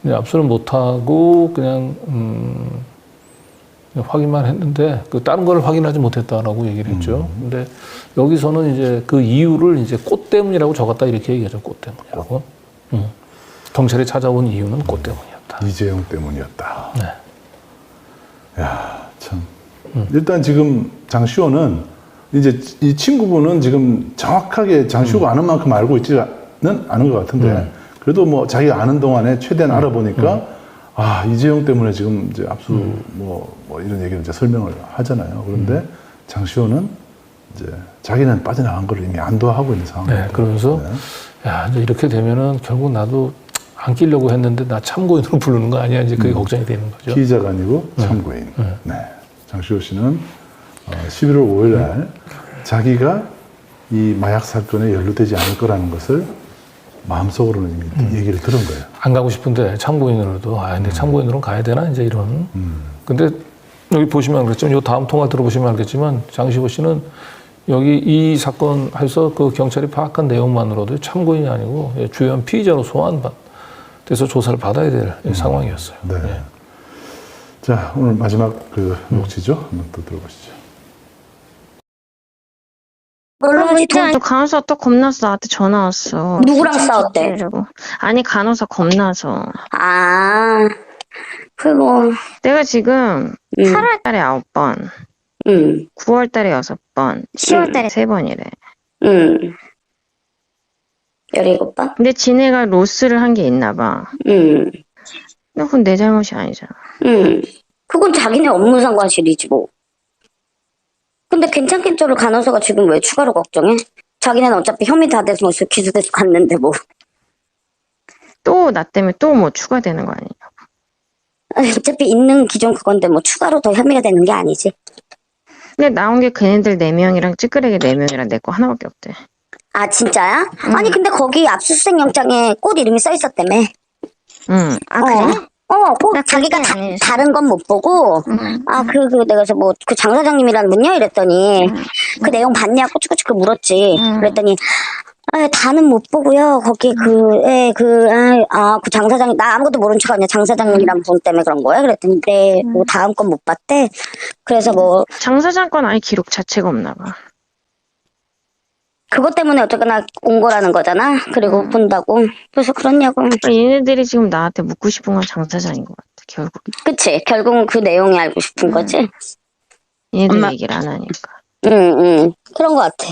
근데 압수를 못하고 그냥 확인만 했는데 그 다른 걸 확인하지 못했다라고 얘기를 했죠. 근데 여기서는 이제 그 이유를 이제 꽃 때문이라고 적었다 이렇게 얘기하죠. 꽃 때문이라고. 경찰이 찾아온 이유는 꽃 때문이었다. 이재용 때문이었다. 네. 야, 참. 일단 지금 장시호는 이제 이 친구분은 지금 정확하게 장시호가 아는 만큼 알고 있지는 않은 것 같은데 그래도 뭐 자기가 아는 동안에 최대한 알아보니까 아, 이재용 때문에 지금 이제 압수 뭐 이런 얘기를 이제 설명을 하잖아요. 그런데 장시호는 이제 자기는 빠져나간 걸 이미 안도하고 있는 상황이에요. 네, 그러면서 야, 이제 이렇게 되면은 결국 나도 안 끼려고 했는데 나 참고인으로 부르는 거 아니야? 이제 그게 걱정이 되는 거죠. 피의자가 아니고 참고인. 네. 장시호 씨는 11월 5일 날 자기가 이 마약 사건에 연루되지 않을 거라는 것을 마음속으로는 이미 얘기를 들은 거예요. 안 가고 싶은데 참고인으로도 근데 참고인으로 가야 되나 이제 이런. 근데 여기 보시면 그랬지만 요 다음 통화 들어보시면 알겠지만 장시호 씨는 여기 이 사건 해서 그 경찰이 파악한 내용만으로도 참고인이 아니고 주요한 피의자로 소환돼서 조사를 받아야 될 상황이었어요. 네. 예. 자, 오늘 마지막 그 녹취죠. 한번 또 들어보시죠. 물론 또 간호사 또 겁나서 나한테 전화 왔어. 누구랑 싸웠대? 아니, 간호사 겁나서. 그리고 내가 지금 8월 달에 9번, 9월 달에 6번, 10월 달에 3번이래. 17번? 근데 지네가 로스를 한 게 있나 봐. 근데 그건 내 잘못이 아니잖아. 그건 자기네 업무 상관실이지 뭐. 근데 괜찮겠죠를 간호사가 지금 왜 추가로 걱정해? 자기네는 어차피 혐의 다 돼서 기소돼서 갔는데 뭐. 또 나 때문에 또 뭐 추가되는 거 아니냐. 어차피 있는 기존 그건데 뭐 추가로 더 혐의가 되는 게 아니지. 근데 나온 게 걔네들 4명이랑 찌끄레기 4명이랑 내 거 하나밖에 없대. 아 진짜야? 아니 근데 거기 압수수색 영장에 꽃 이름이 써 있었다며. 아, 그래? 꼭 나 자기가 그렇게는 안 했어. 다른 건 못 보고, 내가 그래서 뭐, 그 장 사장님이라는 분요? 이랬더니, 그 내용 봤냐? 꼬치꼬치 물었지. 그랬더니, 다는 못 보고요. 거기 그 장 사장님, 나 아무것도 모른 척 하냐. 장 사장님이란 분 때문에 그런 거야? 그랬더니, 네, 뭐 다음 건 못 봤대. 그래서 뭐, 장 사장 건 아예 기록 자체가 없나 봐. 그것 때문에 어쨌거나 온 거라는 거잖아. 그리고 본다고. 그래서 그렇냐고. 그러니까 얘네들이 지금 나한테 묻고 싶은 건 장 사장인 것 같아, 결국. 그치. 결국은 그 내용이 알고 싶은 거지. 얘네들 얘기를 안 하니까. 그런 것 같아.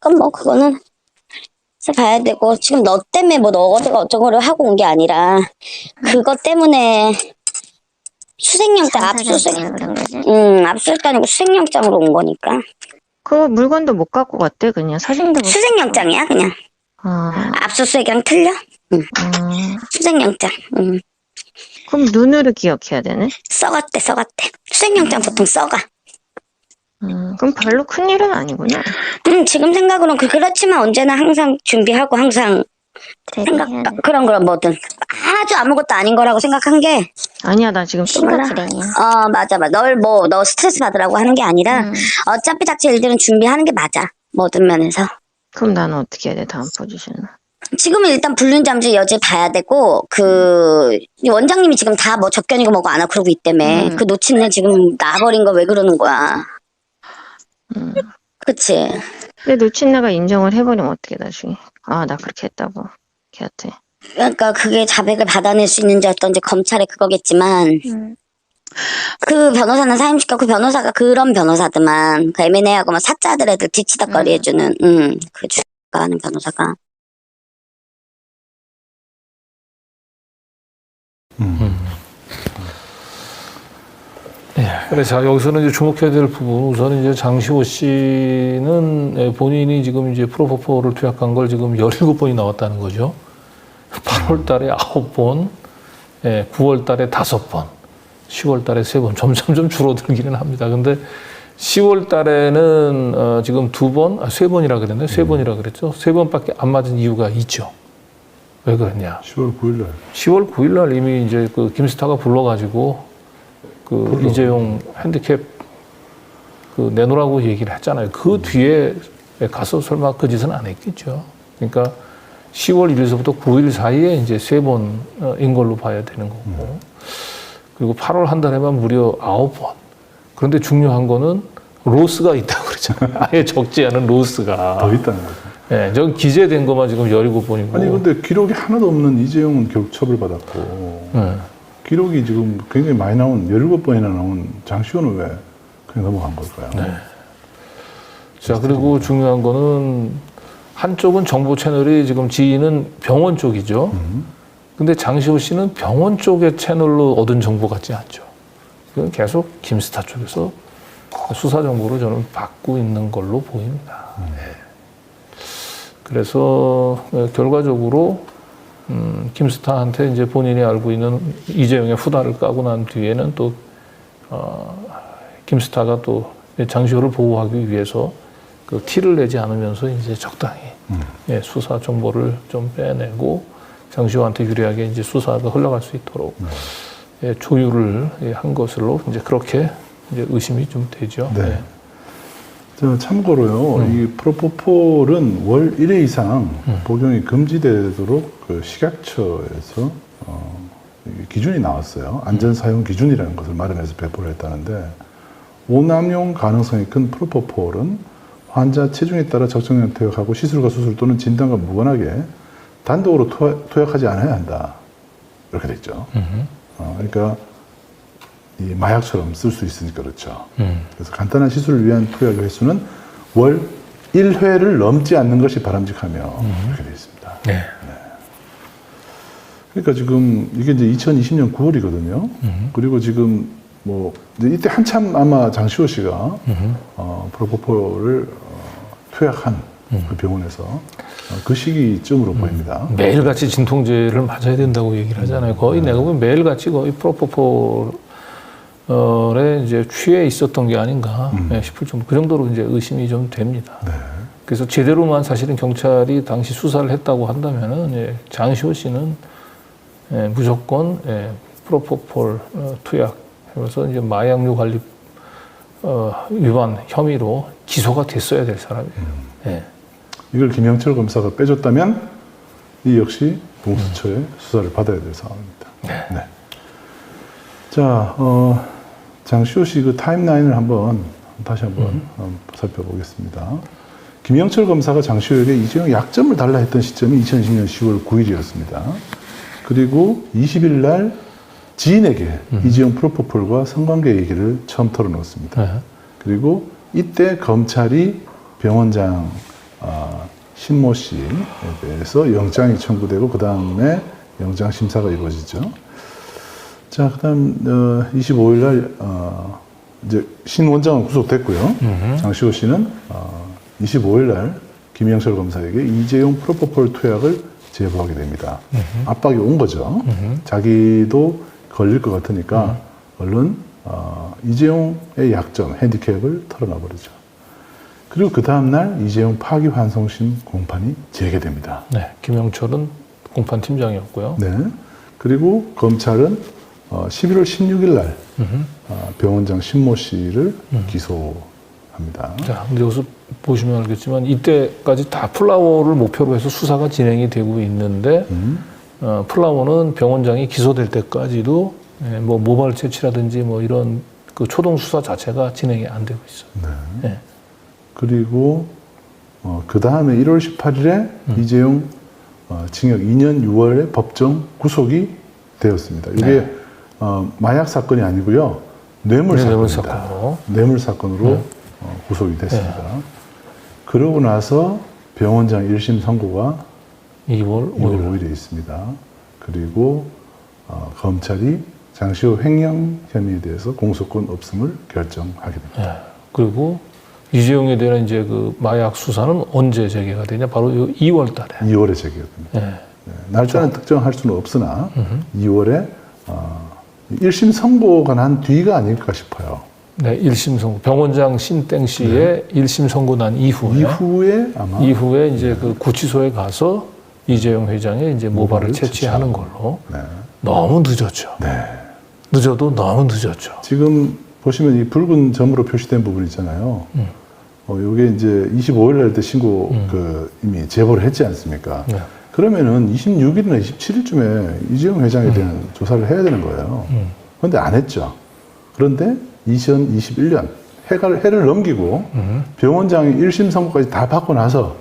그럼 뭐, 그거는, 봐야 되고, 지금 너 때문에 뭐, 너가 어쩌고를 하고 온 게 아니라, 그것 때문에, 수색영장, 압수수색도 아니고 수색영장으로 온 거니까. 그 물건도 못 갖고 갔대, 그냥. 사진도 못. 수색영장이야, 그냥. 압수수색이랑 틀려? 수색영장. 그럼 눈으로 기억해야 되네? 써갔대. 수색영장 보통 써가. 그럼 별로 큰 일은 아니구나. 지금 생각으로는 그렇지만 언제나 항상 준비하고 항상 그런 뭐든 아주 아무것도 아닌 거라고 생각한 게 아니야, 나 지금 심각해. 맞아. 너 스트레스 받으라고 하는 게 아니라 어차피 닥칠 일들은 준비하는 게 맞아. 모든 면에서. 그럼 나는 어떻게 해야 돼, 다음 포지션은? 지금은 일단 불륜 잠재 여지 봐야 되고 원장님이 지금 다 뭐 접견이고 뭐고 안 하고 그러고 있다며. 그 놓친 애 지금 놔버린 거 왜 그러는 거야. 그치? 근데 놓친 내가 인정을 해버리면 어떻게 나중에. 나 그렇게 했다고 걔한테. 그러니까 그게 자백을 받아낼 수 있는지 어떤지 검찰의 그거겠지만 그 변호사는 사임시켜. 그 변호사가 그런 변호사들만 그 M&A하고 막 사짜들 애들 뒤치다거리 해주는 그 주가 하는 변호사가. 그래서 여기서는 이제 주목해야 될 부분, 우선 이제 장시호 씨는 본인이 지금 이제 프로포폴을 투약한 걸 지금 17번이 나왔다는 거죠. 8월 달에 9번, 9월 달에 5번, 10월 달에 3번 점점 줄어들기는 합니다. 근데 10월 달에는 지금 2번, 3번이라 그랬나요? 3번이라 그랬죠. 3번밖에 안 맞은 이유가 있죠. 왜 그랬냐? 10월 9일 날. 10월 9일 날 이미 이제 그 김스타가 불러가지고 그 이재용 핸디캡 그 내놓으라고 얘기를 했잖아요. 그 뒤에 가서 설마 그 짓은 안 했겠죠. 그러니까 10월 1일서부터 9일 사이에 이제 3번인 걸로 봐야 되는 거고. 그리고 8월 한 달에만 무려 9번. 그런데 중요한 거는 로스가 있다고 그러잖아요. 아예 적지 않은 로스가. 더 있다는 거죠. 네, 저 기재된 것만 지금 17번이고. 아니 근데 기록이 하나도 없는 이재용은 결국 처벌받았고 기록이 지금 굉장히 많이 나온 17번이나 나온 장시호는 왜 그냥 넘어간 걸까요? 네. 자, 그리고 중요한 거는 한쪽은 정보 채널이 지금 지인은 병원 쪽이죠. 근데 장시호 씨는 병원 쪽의 채널로 얻은 정보 같지 않죠. 그건 계속 김스타 쪽에서 수사 정보를 저는 받고 있는 걸로 보입니다. 네. 그래서 결과적으로 김스타한테 이제 본인이 알고 있는 이재용의 후다를 까고 난 뒤에는 또 김스타가 또 장시호를 보호하기 위해서 그 티를 내지 않으면서 이제 적당히 수사 정보를 좀 빼내고 장시호한테 유리하게 이제 수사가 흘러갈 수 있도록 조율을 한 것으로 이제 그렇게 이제 의심이 좀 되죠. 네. 네. 저 참고로요, 이 프로포폴은 월 1회 이상 복용이 금지되도록 그 식약처에서 기준이 나왔어요. 안전사용 기준이라는 것을 마련해서 배포를 했다는데, 오남용 가능성이 큰 프로포폴은 환자 체중에 따라 적정량 투약하고 시술과 수술 또는 진단과 무관하게 단독으로 투약하지 않아야 한다. 이렇게 돼 있죠. 그러니까 이 마약처럼 쓸 수 있으니까 그렇죠. 그래서 간단한 시술을 위한 투약의 횟수는 월 1회를 넘지 않는 것이 바람직하며 이렇게 되어 있습니다. 네. 네. 그러니까 지금 이게 이제 2020년 9월이거든요. 그리고 지금 뭐 이제 이때 한참 아마 장시호 씨가 프로포폴을 투약한 그 병원에서 그 시기쯤으로 보입니다. 매일같이 진통제를 맞아야 된다고 얘기를 하잖아요. 거의 내가 보면 매일같이 거의 프로포폴에 이제 취해 있었던 게 아닌가 싶을 정도, 그 정도로 이제 의심이 좀 됩니다. 네. 그래서 제대로만 사실은 경찰이 당시 수사를 했다고 한다면은 장시호 씨는 무조건 프로포폴 투약하면서 이제 마약류 관리 위반 혐의로 기소가 됐어야 될 사람이에요. 이걸 김영철 검사가 빼줬다면 이 역시 공수처의 수사를 받아야 될 상황입니다. 네. 자, 장시호 씨 그 타임라인을 다시 한번 살펴보겠습니다. 김영철 검사가 장시호에게 이재용 약점을 달라 했던 시점이 2020년 10월 9일이었습니다. 그리고 20일 날 지인에게 이재용 프로포폴과 성관계 얘기를 처음 털어놓았습니다. 그리고 이때 검찰이 병원장 신모 씨에 대해서 영장이 청구되고 그 다음에 영장 심사가 이루어지죠. 자, 그다음 25일 날 이제 신 원장은 구속됐고요. 장시호 씨는 25일 날 김영철 검사에게 이재용 프로포폴 투약을 제보하게 됩니다. 압박이 온 거죠. 자기도 걸릴 것 같으니까 얼른 이재용의 약점, 핸디캡을 털어놔버리죠. 그리고 그 다음날 이재용 파기환송심 공판이 재개됩니다. 네, 김영철은 공판 팀장이었고요. 네. 그리고 검찰은 11월 16일 날 병원장 신모 씨를 기소합니다. 자, 근데 여기서 보시면 알겠지만 이때까지 다 플라워를 목표로 해서 수사가 진행이 되고 있는데 플라워는 병원장이 기소될 때까지도 뭐 모발 채취라든지 뭐 이런 그 초동 수사 자체가 진행이 안 되고 있어요. 네. 네. 그리고 그 다음에 1월 18일에 이재용 징역 2년 6월에 법정 구속이 되었습니다. 이게 마약 사건이 아니고요, 뇌물 사건입니다. 뇌물 사건으로 구속이 됐습니다. 그러고 나서 병원장 1심 선고가 2월 5일에 있습니다. 그리고 검찰이 장시호 횡령 혐의에 대해서 공소권 없음을 결정하게 됩니다. 그리고 이재용에 대한 이제 그 마약 수사는 언제 재개가 되냐? 바로 2월 달에. 2월에 재개가 됩니다. 날짜는 특정할 수는 없으나 2월에 1심 선고가 난 뒤가 아닐까 싶어요. 네, 1심 선고. 병원장 신땡 씨의 1심 선고 난 이후에 아마 이제 그 구치소에 가서 이재용 회장의 이제 모발을 채취하는 걸로. 네. 너무 늦었죠. 네. 늦어도 너무 늦었죠. 지금 보시면 이 붉은 점으로 표시된 부분 있잖아요. 요게 이제 25일 날 때 신고 이미 제보를 했지 않습니까? 네. 그러면은 26일이나 27일쯤에 이재용 회장에 대한 조사를 해야 되는 거예요. 그런데 안 했죠. 그런데 2021년 해를 넘기고 병원장이 1심 선고까지 다 받고 나서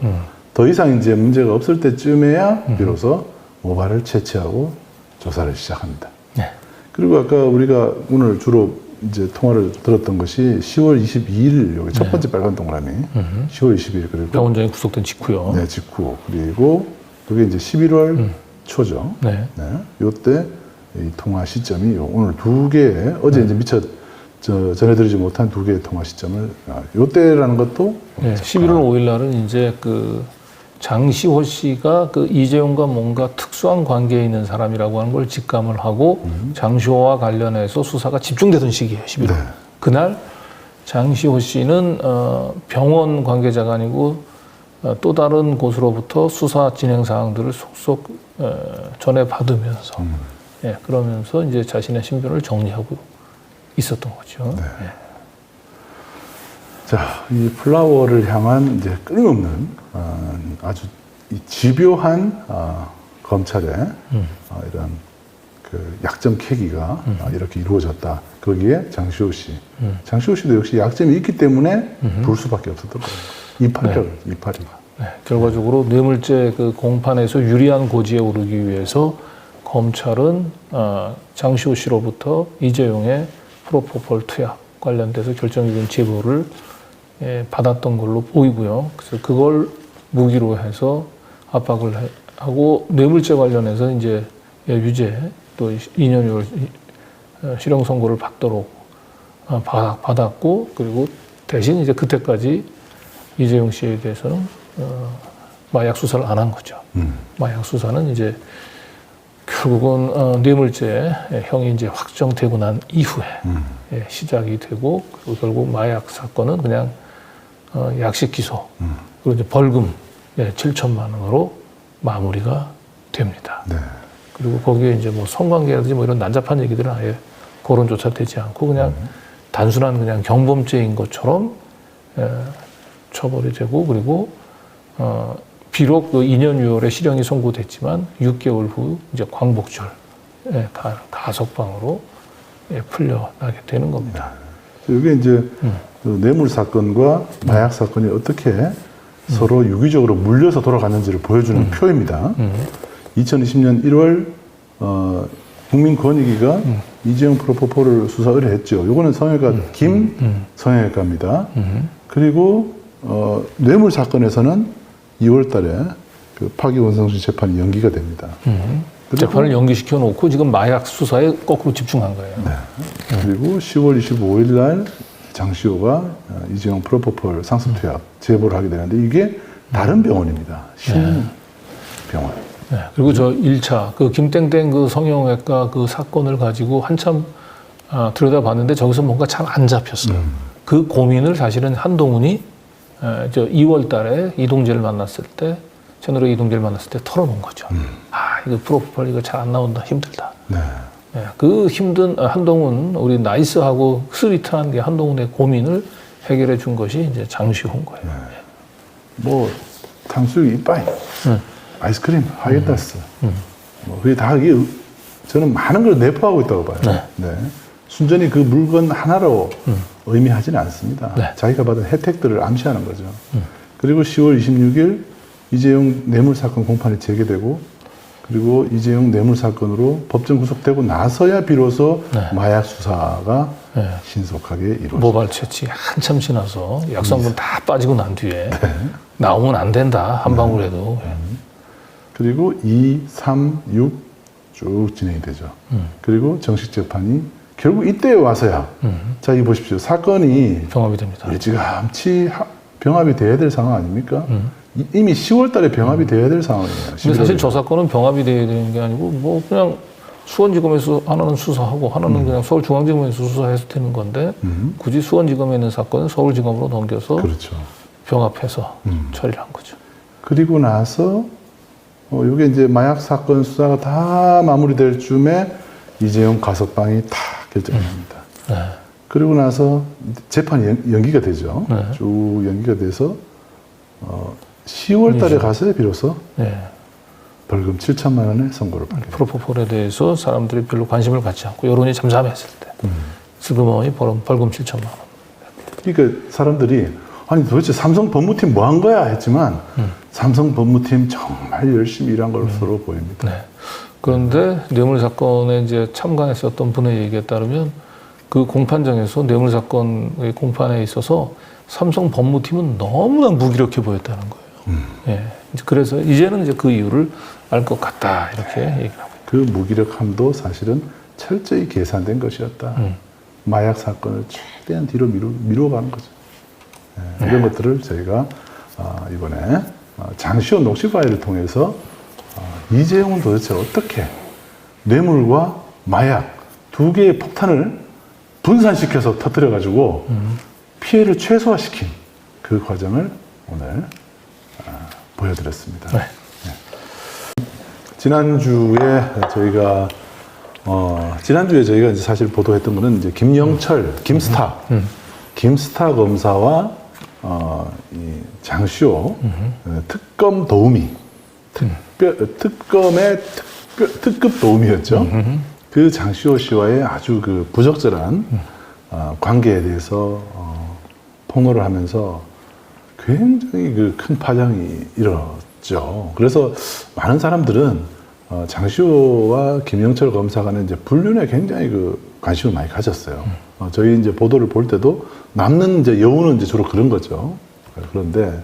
더 이상 이제 문제가 없을 때쯤에야 비로소 모발을 채취하고 조사를 시작합니다. 네. 그리고 아까 우리가 오늘 주로 이제 통화를 들었던 것이 10월 22일 여기 첫 번째 빨간 동그라미 10월 22일 그리고 병원장이 구속된 직후요. 네, 직후 그리고 그게 이제 11월 초죠. 네. 네. 요때 이 통화 시점이 오늘 두 개의 어제 이제 미처 전해드리지 못한 두 개의 통화 시점을 요때라는 것도 네, 11월 5일 날은 이제 그 장시호 씨가 그 이재용과 뭔가 특수한 관계에 있는 사람이라고 하는 걸 직감을 하고 장시호와 관련해서 수사가 집중되던 시기예요. 11월. 네. 그날 장시호 씨는 병원 관계자가 아니고 또 다른 곳으로부터 수사 진행 사항들을 속속 전해받으면서 예, 그러면서 이제 자신의 신변을 정리하고 있었던 거죠. 네. 예. 자, 이 플라워를 향한 이제 끊임없는 아주 이 집요한 검찰의 이런 그 약점 캐기가 이렇게 이루어졌다. 거기에 장시호 씨, 장시호 씨도 역시 약점이 있기 때문에 볼 수밖에 없었던 거예요. 이파리가. 네, 결과적으로 뇌물죄 그 공판에서 유리한 고지에 오르기 위해서 검찰은 장시호 씨로부터 이재용의 프로포폴 투약 관련돼서 결정적인 제보를 받았던 걸로 보이고요. 그래서 그걸 무기로 해서 압박을 하고 뇌물죄 관련해서 이제 유죄 또 2년 6월 실형 선고를 받도록 받았고 그리고 대신 이제 그때까지 이재용 씨에 대해서는 마약 수사를 안 한 거죠. 마약 수사는 이제 결국은 뇌물죄 형이 이제 확정되고 난 이후에 시작이 되고 그리고 결국 마약 사건은 그냥 약식 기소 그리고 이제 벌금 7천만 원으로 마무리가 됩니다. 네. 그리고 거기에 이제 뭐 성관계라든지 뭐 이런 난잡한 얘기들은 아예 거론조차 되지 않고 그냥 단순한 그냥 경범죄인 것처럼 처벌이 되고 그리고 비록 그 2년 6월에 실형이 선고됐지만 6개월 후 이제 광복절 가석방으로 풀려나게 되는 겁니다. 이게 이제 그 뇌물 사건과 마약 사건이 어떻게 서로 유기적으로 물려서 돌아가는지를 보여주는 표입니다. 2020년 1월 국민권익위가 이재용 프로포폴을 수사 의뢰했죠. 요거는 성형외과 김 성형외과입니다. 그리고 뇌물 사건에서는 2월 달에 그 파기원성실 재판이 연기가 됩니다. 재판을 연기시켜 놓고 지금 마약 수사에 거꾸로 집중한 거예요. 네. 그리고 10월 25일 날 장시호가 이재용 프로포폴 상습투약 제보를 하게 되는데 이게 다른 병원입니다. 신병원. 네. 그리고 저 1차 그 김땡땡 그 성형외과 그 사건을 가지고 한참 들여다봤는데 저기서 뭔가 잘 안 잡혔어요. 그 고민을 사실은 한동훈이 저 2월 달에 이동재를 만났을 때 채널에 이동재를 만났을 때 털어놓은 거죠. 이거 프로포폴 이거 잘 안 나온다 힘들다. 네. 네, 그 힘든 한동훈 우리 나이스하고 스위트한 게 한동훈의 고민을 해결해 준 것이 이제 장시호인 거예요. 뭐 탕수육 이빠이, 아이스크림, 하이다스, 뭐 그게 다 이게 저는 많은 걸 내포하고 있다고 봐요. 네. 순전히 그 물건 하나로 의미하지는 않습니다. 네. 자기가 받은 혜택들을 암시하는 거죠. 그리고 10월 26일 이재용 뇌물 사건 공판이 재개되고 그리고 이재용 뇌물 사건으로 법정 구속되고 나서야 비로소 마약 수사가 신속하게 이루어집니다. 모발 채취 한참 지나서 약성분 다 빠지고 난 뒤에 나오면 안 된다 한 방울에도. 그리고 2, 3, 6 쭉 진행이 되죠. 그리고 정식 재판이 결국 이때 와서야 자, 이 보십시오. 사건이 병합이 됩니다. 일찌감치 병합이 돼야 될 상황 아닙니까? 이미 10월 달에 병합이 돼야 될 상황이에요. 근데 사실 저 사건은 병합이 돼야 되는 게 아니고 뭐 그냥 수원지검에서 하나는 수사하고 하나는 그냥 서울중앙지검에서 수사해서 되는 건데 굳이 수원지검에 있는 사건은 서울지검으로 넘겨서 그렇죠. 병합해서 처리를 한 거죠. 그리고 나서 이게 이제 마약 사건 수사가 다 마무리될 즈음에 이재용 가석방이 다 결정됩니다. 네. 그리고 나서 재판이 연기가 되죠. 네. 쭉 연기가 돼서 10월 달에 가서 비로소 네. 벌금 7천만 원의 선고를 받게 됩니다. 프로포폴에 대해서 사람들이 별로 관심을 갖지 않고 여론이 잠잠했을 때 슬그머니 벌금 7천만 원. 그러니까 사람들이 아니 도대체 삼성 법무팀 뭐 한 거야 했지만 삼성 법무팀 정말 열심히 일한 것으로 보입니다. 네. 그런데 뇌물 사건에 이제 참관했었던 분의 얘기에 따르면 그 공판장에서 뇌물 사건의 공판에 있어서 삼성 법무팀은 너무나 무기력해 보였다는 거예요. 예. 그래서 이제는 이제 그 이유를 알 것 같다 이렇게 얘기를 하고. 그 무기력함도 사실은 철저히 계산된 것이었다. 마약 사건을 최대한 뒤로 미뤄가는 거죠. 예, 이런 것들을 저희가 이번에 장시호 녹취 파일을 통해서 이재용은 도대체 어떻게 뇌물과 마약 두 개의 폭탄을 분산시켜서 터뜨려가지고 피해를 최소화시킨 그 과정을 오늘 보여드렸습니다. 네. 지난주에 저희가 이제 사실 보도했던 거는 이제 김영철, 김스타 검사와 이 장시호 특검 도우미, 특검의 특급 도우미였죠. 그 장시호 씨와의 아주 그 부적절한 관계에 대해서 폭로를 하면서 굉장히 그 큰 파장이 일어났죠. 그래서 많은 사람들은 장시호와 김영철 검사 간의 이제 불륜에 굉장히 그 관심을 많이 가졌어요. 저희 이제 보도를 볼 때도 남는 이제 여우는 이제 주로 그런 거죠. 그런데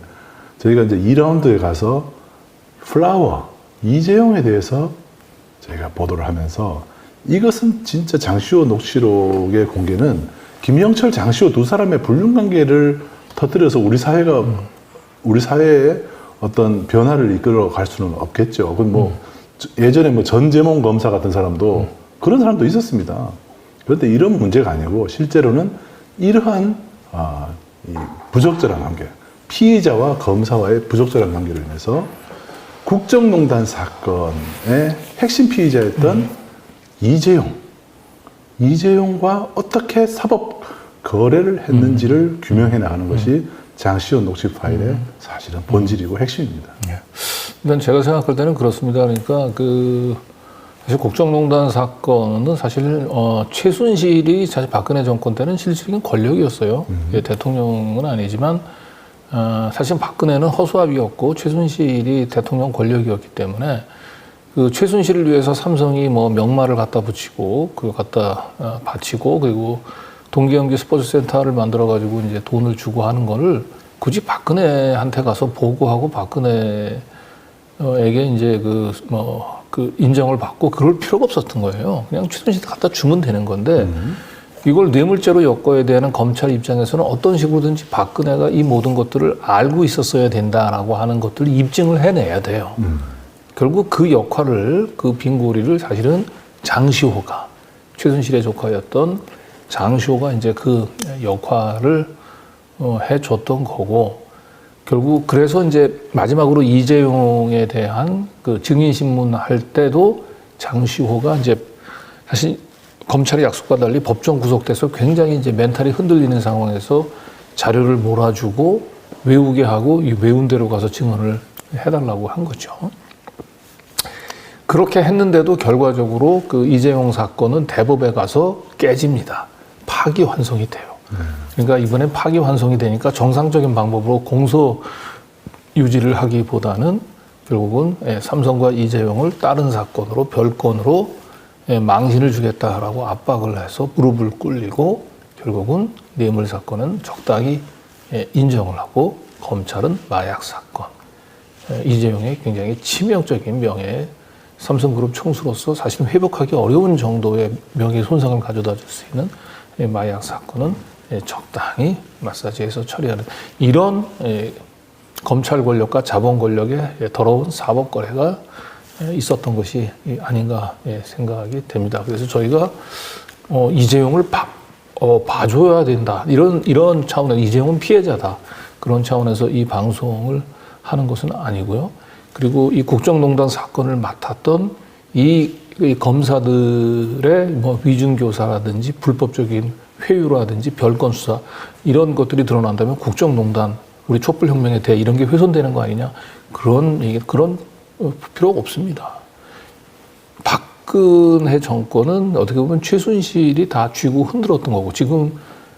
저희가 이제 2라운드에 가서 플라워, 이재용에 대해서 저희가 보도를 하면서 이것은 진짜 장시호 녹취록의 공개는 김영철, 장시호 두 사람의 불륜 관계를 터뜨려서 우리 사회에 어떤 변화를 이끌어 갈 수는 없겠죠. 그건 뭐 예전에 뭐 전재몽 검사 같은 사람도 그런 사람도 있었습니다. 그런데 이런 문제가 아니고 실제로는 이러한 이 부적절한 관계, 피의자와 검사와의 부적절한 관계로 인해서 국정농단 사건의 핵심 피의자였던 이재용과 어떻게 사법 거래를 했는지를 규명해 나가는 것이 장시호 녹취 파일의 사실은 본질이고 핵심입니다. 일단 제가 생각할 때는 그렇습니다. 그러니까 사실 국정농단 사건은 사실 최순실이 사실 박근혜 정권 때는 실질적인 권력이었어요. 예, 대통령은 아니지만 사실 박근혜는 허수아비였고 최순실이 대통령 권력이었기 때문에 그 최순실을 위해서 삼성이 뭐 명마를 갖다 붙이고 그걸 갖다 바치고 그리고 동계연계 스포츠센터를 만들어가지고 이제 돈을 주고 하는 거를 굳이 박근혜한테 가서 보고하고 박근혜에게 이제 그 인정을 받고 그럴 필요가 없었던 거예요. 그냥 최순실한테 갖다 주면 되는 건데 이걸 뇌물죄로 엮어야 되는 검찰 입장에서는 어떤 식으로든지 박근혜가 이 모든 것들을 알고 있었어야 된다라고 하는 것들을 입증을 해내야 돼요. 결국 그 역할을, 그 빈고리를 사실은 장시호가, 최순실의 조카였던 장시호가 이제 그 역할을 해줬던 거고, 결국 그래서 이제 마지막으로 이재용에 대한 그 증인신문 할 때도 장시호가 이제 사실 검찰의 약속과 달리 법정 구속돼서 굉장히 이제 멘탈이 흔들리는 상황에서 자료를 몰아주고 외우게 하고 이 외운 대로 가서 증언을 해달라고 한 거죠. 그렇게 했는데도 결과적으로 그 이재용 사건은 대법에 가서 깨집니다. 파기환송이 돼요. 그러니까 이번엔 파기환송이 되니까 정상적인 방법으로 공소 유지를 하기보다는 결국은 삼성과 이재용을 다른 사건으로 별건으로 망신을 주겠다라고 압박을 해서 무릎을 꿇리고 결국은 뇌물 사건은 적당히 인정을 하고 검찰은 마약 사건, 이재용의 굉장히 치명적인 명예 삼성그룹 총수로서 사실은 회복하기 어려운 정도의 명예 손상을 가져다 줄 수 있는 마약 사건은 적당히 마사지해서 처리하는 이런 검찰 권력과 자본 권력의 더러운 사법 거래가 있었던 것이 아닌가 생각이 됩니다. 그래서 저희가 이재용을 봐줘야 된다. 이런 차원에서 이재용은 피해자다. 그런 차원에서 이 방송을 하는 것은 아니고요. 그리고 이 국정농단 사건을 맡았던 이 검사들의 뭐 위중교사라든지 불법적인 회유라든지 별건 수사 이런 것들이 드러난다면 국정농단, 우리 촛불혁명에 대해 이런 게 훼손되는 거 아니냐. 그런 필요가 없습니다. 박근혜 정권은 어떻게 보면 최순실이 다 쥐고 흔들었던 거고, 지금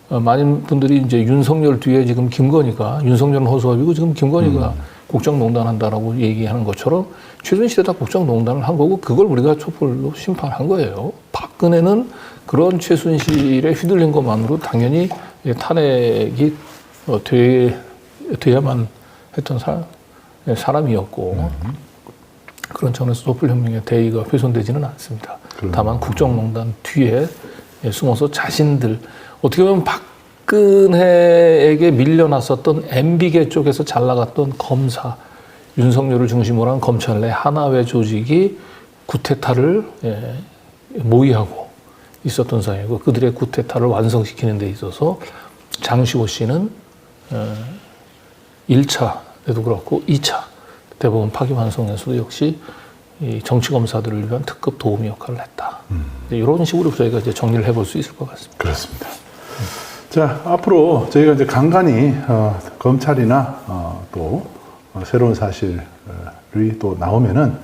많은 분들이 이제 윤석열 뒤에 지금 김건희가, 윤석열은 허수아비고 지금 김건희가 국정농단 한다라고 얘기하는 것처럼 최순실이 다 국정농단을 한 거고, 그걸 우리가 촛불로 심판한 거예요. 박근혜는 그런 최순실에 휘둘린 것만으로 당연히 탄핵이 돼야만 했던 사람이었고, 그런 차원에서 촛불혁명의 대의가 훼손되지는 않습니다. 다만 국정농단 뒤에 숨어서 자신들, 어떻게 보면 박근혜에게 밀려났었던 MB계 쪽에서 잘 나갔던 검사, 윤석열을 중심으로 한 검찰 내 하나회 조직이 구테타를 모의하고 있었던 상황이고, 그들의 구테타를 완성시키는 데 있어서 장시호 씨는 1차에도 그렇고 2차 대법원 파기환송에서도 역시 이 정치검사들을 위한 특급 도우미 역할을 했다. 이런 식으로 저희가 이제 정리를 해볼 수 있을 것 같습니다. 그렇습니다. 자, 앞으로 저희가 이제 간간히 검찰이나 또 새로운 사실이 또 나오면은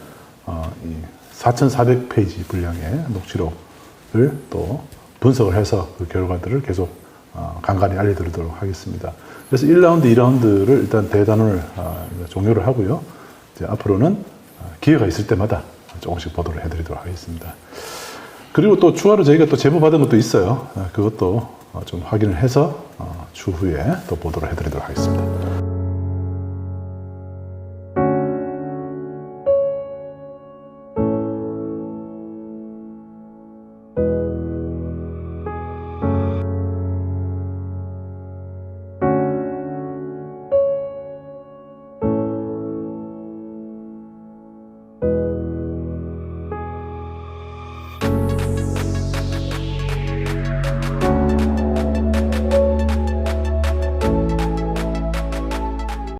이 4,400페이지 분량의 녹취록을 또 분석을 해서 그 결과들을 계속 간간히 알려드리도록 하겠습니다. 그래서 1라운드, 2라운드를 일단 대단원을 종료를 하고요. 이제 앞으로는 기회가 있을 때마다 조금씩 보도를 해드리도록 하겠습니다. 그리고 또 추가로 저희가 또 제보 받은 것도 있어요. 그것도 좀 확인을 해서 추후에 또 보도를 해드리도록 하겠습니다.